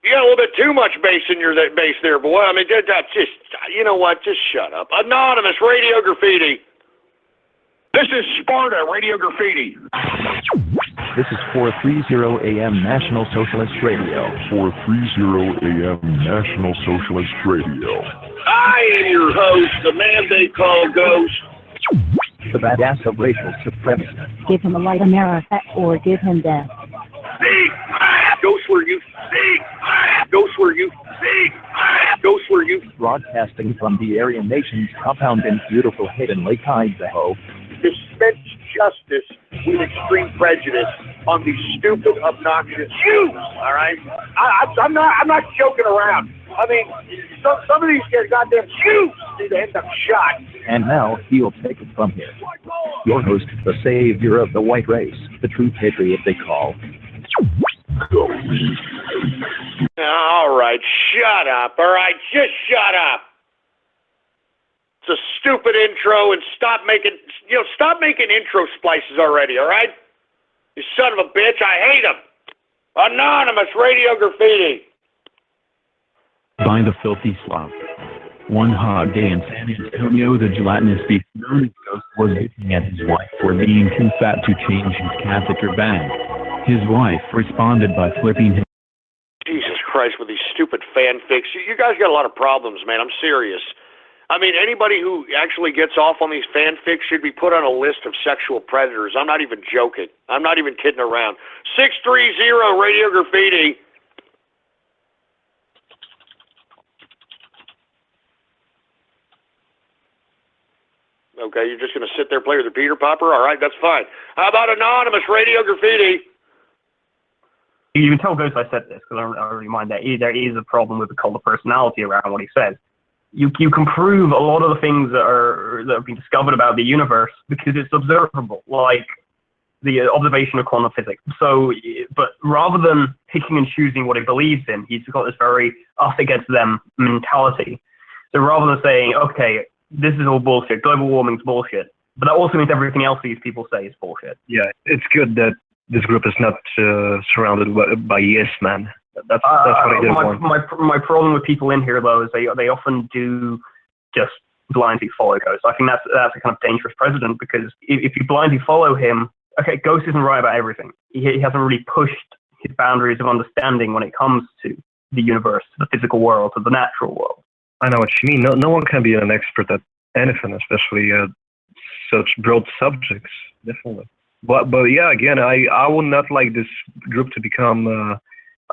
You got a little bit too much bass in your bass there, boy. I mean, just, you know what? Just shut up. Anonymous Radio Graffiti. This is Sparta Radio Graffiti. This is 430 AM National Socialist Radio. 430 AM National Socialist Radio. I am your host, the man they call Ghost. The badass of racial supremacy. Give him a light America or give him death. Speak! Ghost where you speak! Ghost where you speak! Ghost where you... Broadcasting from the Aryan Nation's compound in beautiful hidden Lake, Idaho. Dispense justice with extreme prejudice on these stupid, obnoxious Jews. All right, I'm not joking around. I mean, some of these goddamn Jews need to end up shot. And now he'll take it from here. Your host, the savior of the white race, the true patriot they call. All right, shut up. All right, just shut up. It's a stupid intro, and stop making intro splices already, all right? You son of a bitch, I hate them. Anonymous Radio Graffiti. By the filthy slop. One hot day in San Antonio, the gelatinous beast known as Ghost was hitting at his wife for being too fat to change his catheter bag. His wife responded by flipping him. Jesus Christ, with these stupid fanfics. You guys got a lot of problems, man. I'm serious. I mean, anybody who actually gets off on these fanfics should be put on a list of sexual predators. I'm not even joking. I'm not even kidding around. 630 Radio Graffiti. Okay, you're just going to sit there and play with the Peter Popper? All right, that's fine. How about Anonymous Radio Graffiti? You can tell Ghost I said this, because I remind that there is a problem with the cult of personality around what he says. You can prove a lot of the things that have been discovered about the universe because it's observable, like the observation of quantum physics. So, but rather than picking and choosing what he believes in, he's got this very us against them mentality. So rather than saying, okay, this is all bullshit, global warming's bullshit, but that also means everything else these people say is bullshit. Yeah, it's good that this group is not surrounded by yes men. That's what I did want. My problem with people in here, though, is they often do just blindly follow Ghost. I think that's a kind of dangerous precedent, because if you blindly follow him, okay, Ghost isn't right about everything. He hasn't really pushed his boundaries of understanding when it comes to the universe, to the physical world, to the natural world. I know what you mean. No one can be an expert at anything, especially such broad subjects. Definitely. But yeah, again, I would not like this group to become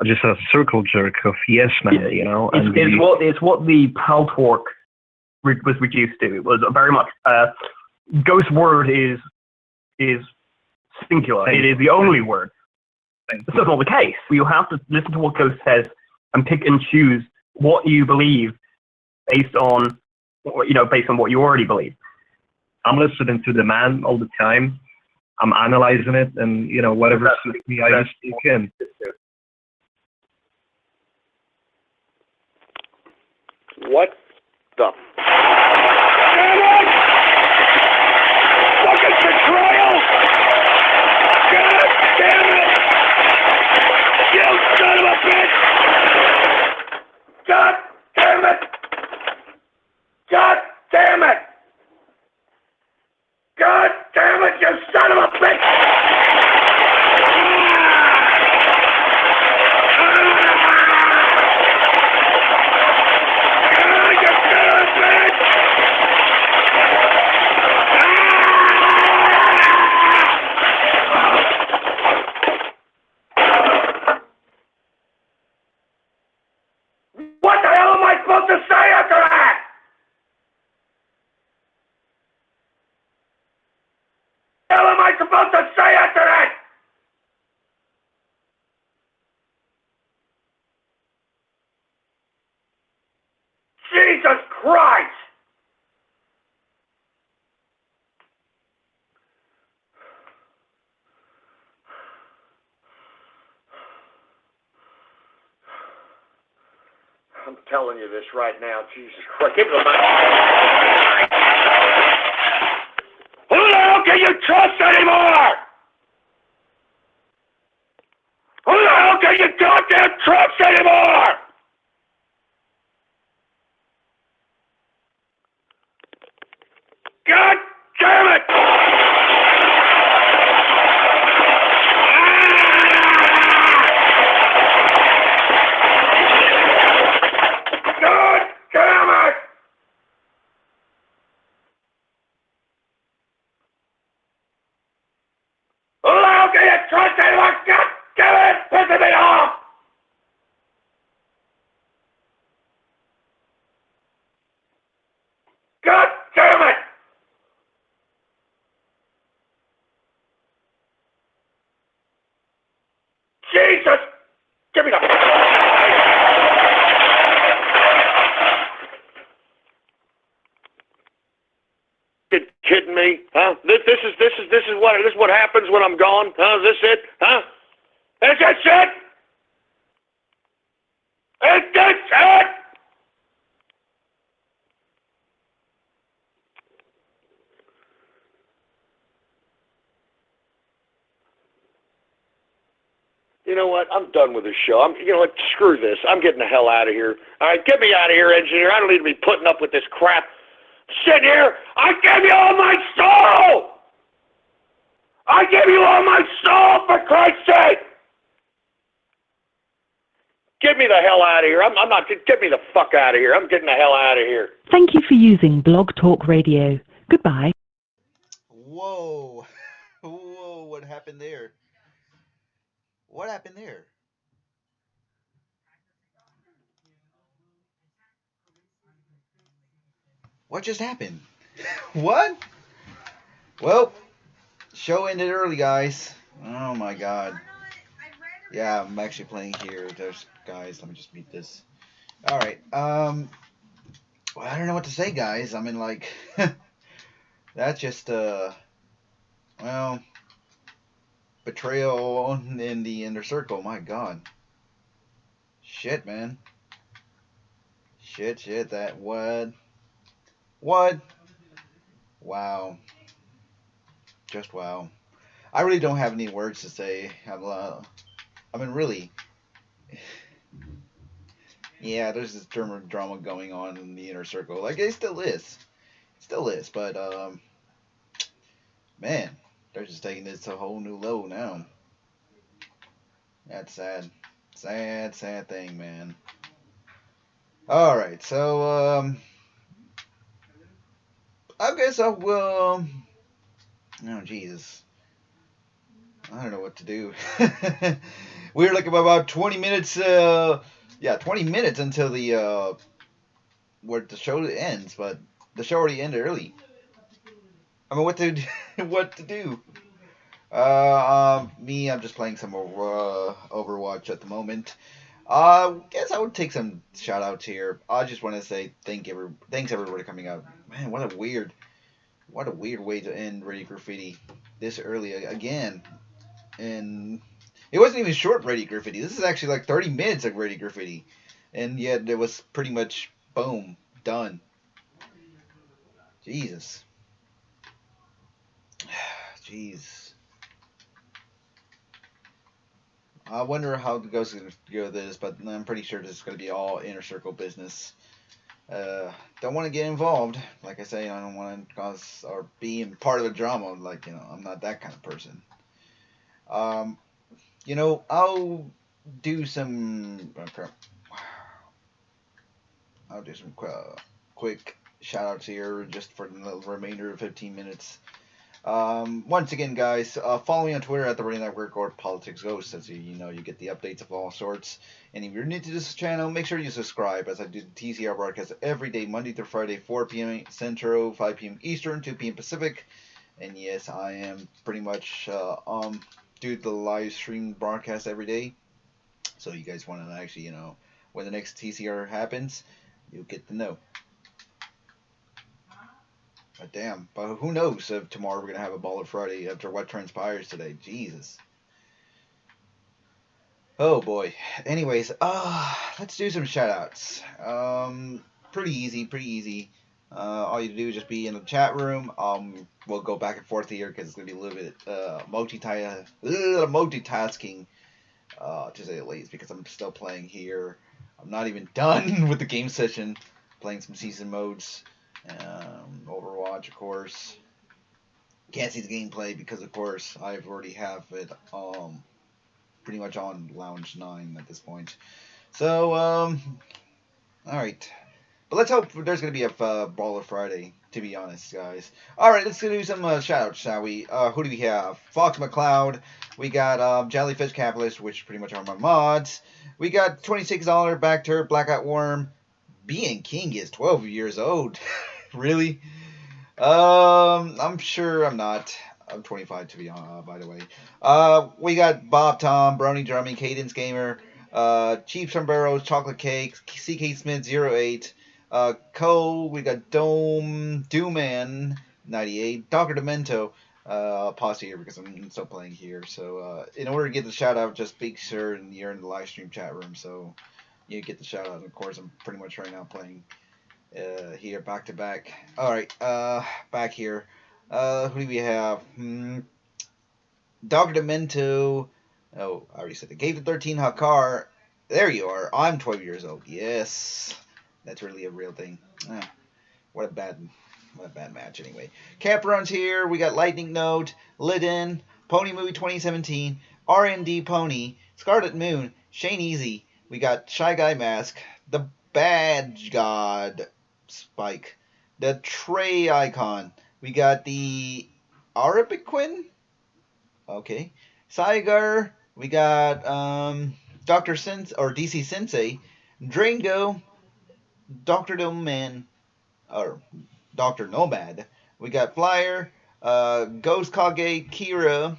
just a circle jerk of yes men, yeah, you know. It's what the Pal Talk was reduced to. It was very much Ghost word is singular. It is the only word. That's not the case. You have to listen to what Ghost says and pick and choose what you believe based on what you already believe. I'm listening to the man all the time. I'm analyzing it, and whatever suits me, I just take in. What the? Damn it! Fucking betrayal! God damn it! You son of a bitch! God damn it! God damn it! God damn it, you son of a bitch! You son of a bitch! Jesus Christ! I'm telling you this right now, Jesus Christ. Give me the mic. Who the hell can you trust anymore? Who the hell can you goddamn trust anymore? God damn it! God damn it! Who the hell can you trust anymore? God damn it! It's pissing me off! God damn it! Jesus! Give me the... Kidding me? Huh? This is what happens when I'm gone? Huh? Is this it? Huh? Is this it? Is this it? You know what? I'm done with this show. You know what? Screw this. I'm getting the hell out of here. All right, get me out of here, engineer. I don't need to be putting up with this crap. Sitting here, I gave you all my soul. I gave you all my soul, for Christ's sake. Get me the hell out of here. I'm not. Get me the fuck out of here. I'm getting the hell out of here. Thank you for using Blog Talk Radio. Goodbye. Whoa. Whoa, what happened there? What happened there? What just happened? What? Well, show ended early, guys. Oh my god. Yeah, I'm actually playing here. There's guys, let me just mute this. Alright, well, I don't know what to say, guys. I mean, like, that's just, well, betrayal in the inner circle. My god. Shit, man. Shit, that, what? What? Wow. Just wow. I really don't have any words to say. I mean, really. Yeah, there's this drama going on in the inner circle. Like, it still is. It still is, but, man, they're just taking this to a whole new level now. That's sad. Sad thing, man. Alright, so, I guess I will... Oh, Jesus. I don't know what to do. We're like about 20 minutes, 20 minutes until the, where the show ends, but the show already ended early. I mean, what to do? Me, I'm just playing some Overwatch at the moment. Guess I would take some shout outs here. I just want to say thanks everybody coming out. Man, what a weird way to end Radio Graffiti this early again. And it wasn't even short Radio Graffiti. This is actually like 30 minutes of Radio Graffiti, and yet it was pretty much boom, done. Jesus. Jeez. I wonder how the ghost is going to go with this, but I'm pretty sure this is going to be all inner circle business. Don't want to get involved. Like I say, I don't want to cause or be part of the drama. Like, I'm not that kind of person. I'll do some. I'll do some quick shout outs here just for the remainder of 15 minutes. Once again, guys, follow me on Twitter at the Radio Network or Politics Ghost, as you get the updates of all sorts. And if you're new to this channel, make sure you subscribe, as I do the TCR broadcast every day, Monday through Friday, 4 p.m. Central, 5 p.m. Eastern, 2 p.m. Pacific. And yes, I am pretty much do the live stream broadcast every day. So you guys want to actually, when the next TCR happens, you'll get to know. Damn. But who knows if tomorrow we're gonna have a Baller Friday after what transpires today. Jesus. Oh boy. Anyways, let's do some shoutouts. Pretty easy. All you do is just be in the chat room. We'll go back and forth here because it's gonna be a little bit multitasking, to say the least, because I'm still playing here. I'm not even done with the game session. Playing some season modes. Overwatch, of course. Can't see the gameplay because, of course, I've already have it pretty much on Lounge 9 at this point. So, alright. But let's hope there's going to be a Baller Friday, to be honest, guys. Alright, let's do some shoutouts, shall we? Who do we have? Fox McCloud. We got Jellyfish Capitalist, which pretty much are my mods. We got $26 Backturf, Blackout Worm. Being King is 12 years old. Really? I'm sure I'm not. I'm 25 to be honest, by the way. We got Bob Tom, Brony Drumming, Cadence Gamer, Cheap Sombreros, Chocolate Cake, CK Smith 08, Cole, we got Dooman 98, Dr. Demento. Pause here because I'm still playing here. So in order to get the shout out, just make sure you're in the live stream chat room so you get the shout out. And of course, I'm pretty much right now playing here back to back. Alright, back here. Who do we have? Dr. Demento. Oh, I already said it. Gave the 13 Hakar. There you are. I'm 12 years old. Yes. That's really a real thing. What a bad match anyway. Cap runs here. We got Lightning Note, Lydon, Pony Movie 2017, R&D Pony, Scarlet Moon, Shane Easy. We got Shy Guy Mask, the Badge God Spike, the Trey Icon. We got the Arabiquin. Okay. Saigar. We got Dr. Sensei or DC Sensei, Drango, Dr. Doman, or Dr. Nomad. We got Flyer, Ghost Kage, Kira,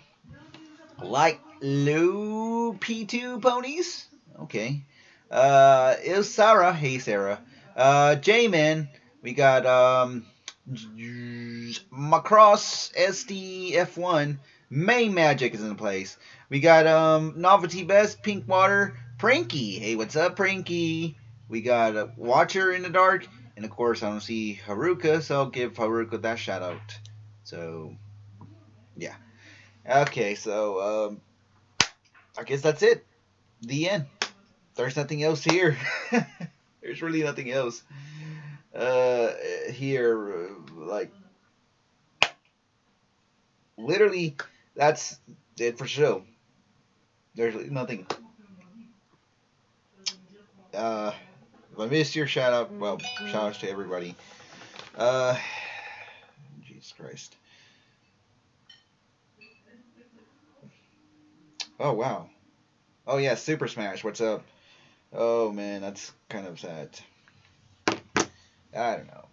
like Low P2 ponies. Okay. Is Sarah. Hey Sarah. J-Man. We got Macross SDF1. May Magic is in place. We got Novelty Best, Pinkwater, Pranky. Hey, what's up, Pranky? We got Watcher in the Dark. And of course, I don't see Haruka, so I'll give Haruka that shout out. So, yeah. Okay, so I guess that's it. The end. There's nothing else here. There's really nothing else here. Like, literally, that's it for show. There's nothing. If I missed your shout out, well, shout outs to everybody. Jesus Christ. Oh, wow. Oh, yeah, Super Smash, what's up? Oh, man, that's kind of sad. I don't know.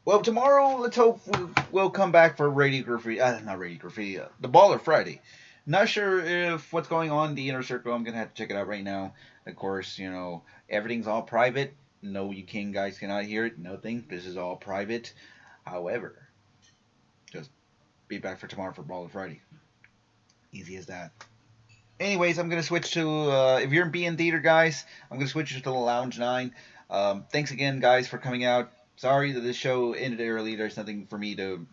Well, tomorrow, let's hope we'll come back for Radio Graffiti. Not Radio Graffiti, the Baller Friday. Not sure if what's going on in the inner circle. I'm going to have to check it out right now. Of course, you know, everything's all private. No, you guys cannot hear it. Nothing. This is all private. However, just be back for tomorrow for Baller Friday. Easy as that. Anyways, I'm going to switch to, if you're in BN Theater, guys, I'm going to switch to the Lounge 9. Thanks again, guys, for coming out. Sorry that this show ended early. There's nothing for me to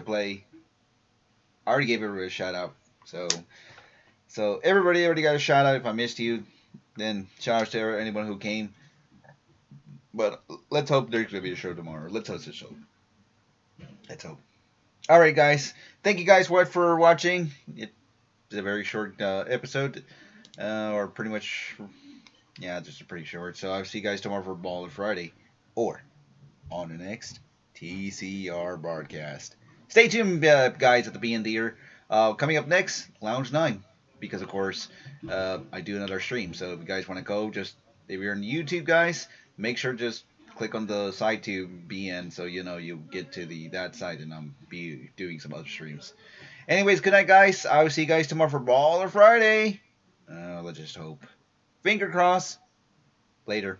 play. I already gave everybody a shout out. So everybody already got a shout out. If I missed you, then shout out to anyone who came. But let's hope there's going to be a show tomorrow. Let's host a show. Let's hope. Alright, guys. Thank you guys for watching. It's a very short episode. Or pretty much, yeah, just pretty short. So I'll see you guys tomorrow for Baller Friday. Or on the next TCR broadcast. Stay tuned, guys, at the BN Theater. Coming up next, Lounge 9. Because, of course, I do another stream. So if you guys want to go, just, if you're on YouTube, guys, make sure just click on the side to BN so you know you get to that side and I'm be doing some other streams. Anyways, good night, guys. I will see you guys tomorrow for Baller Friday. Let's just hope. Finger crossed. Later.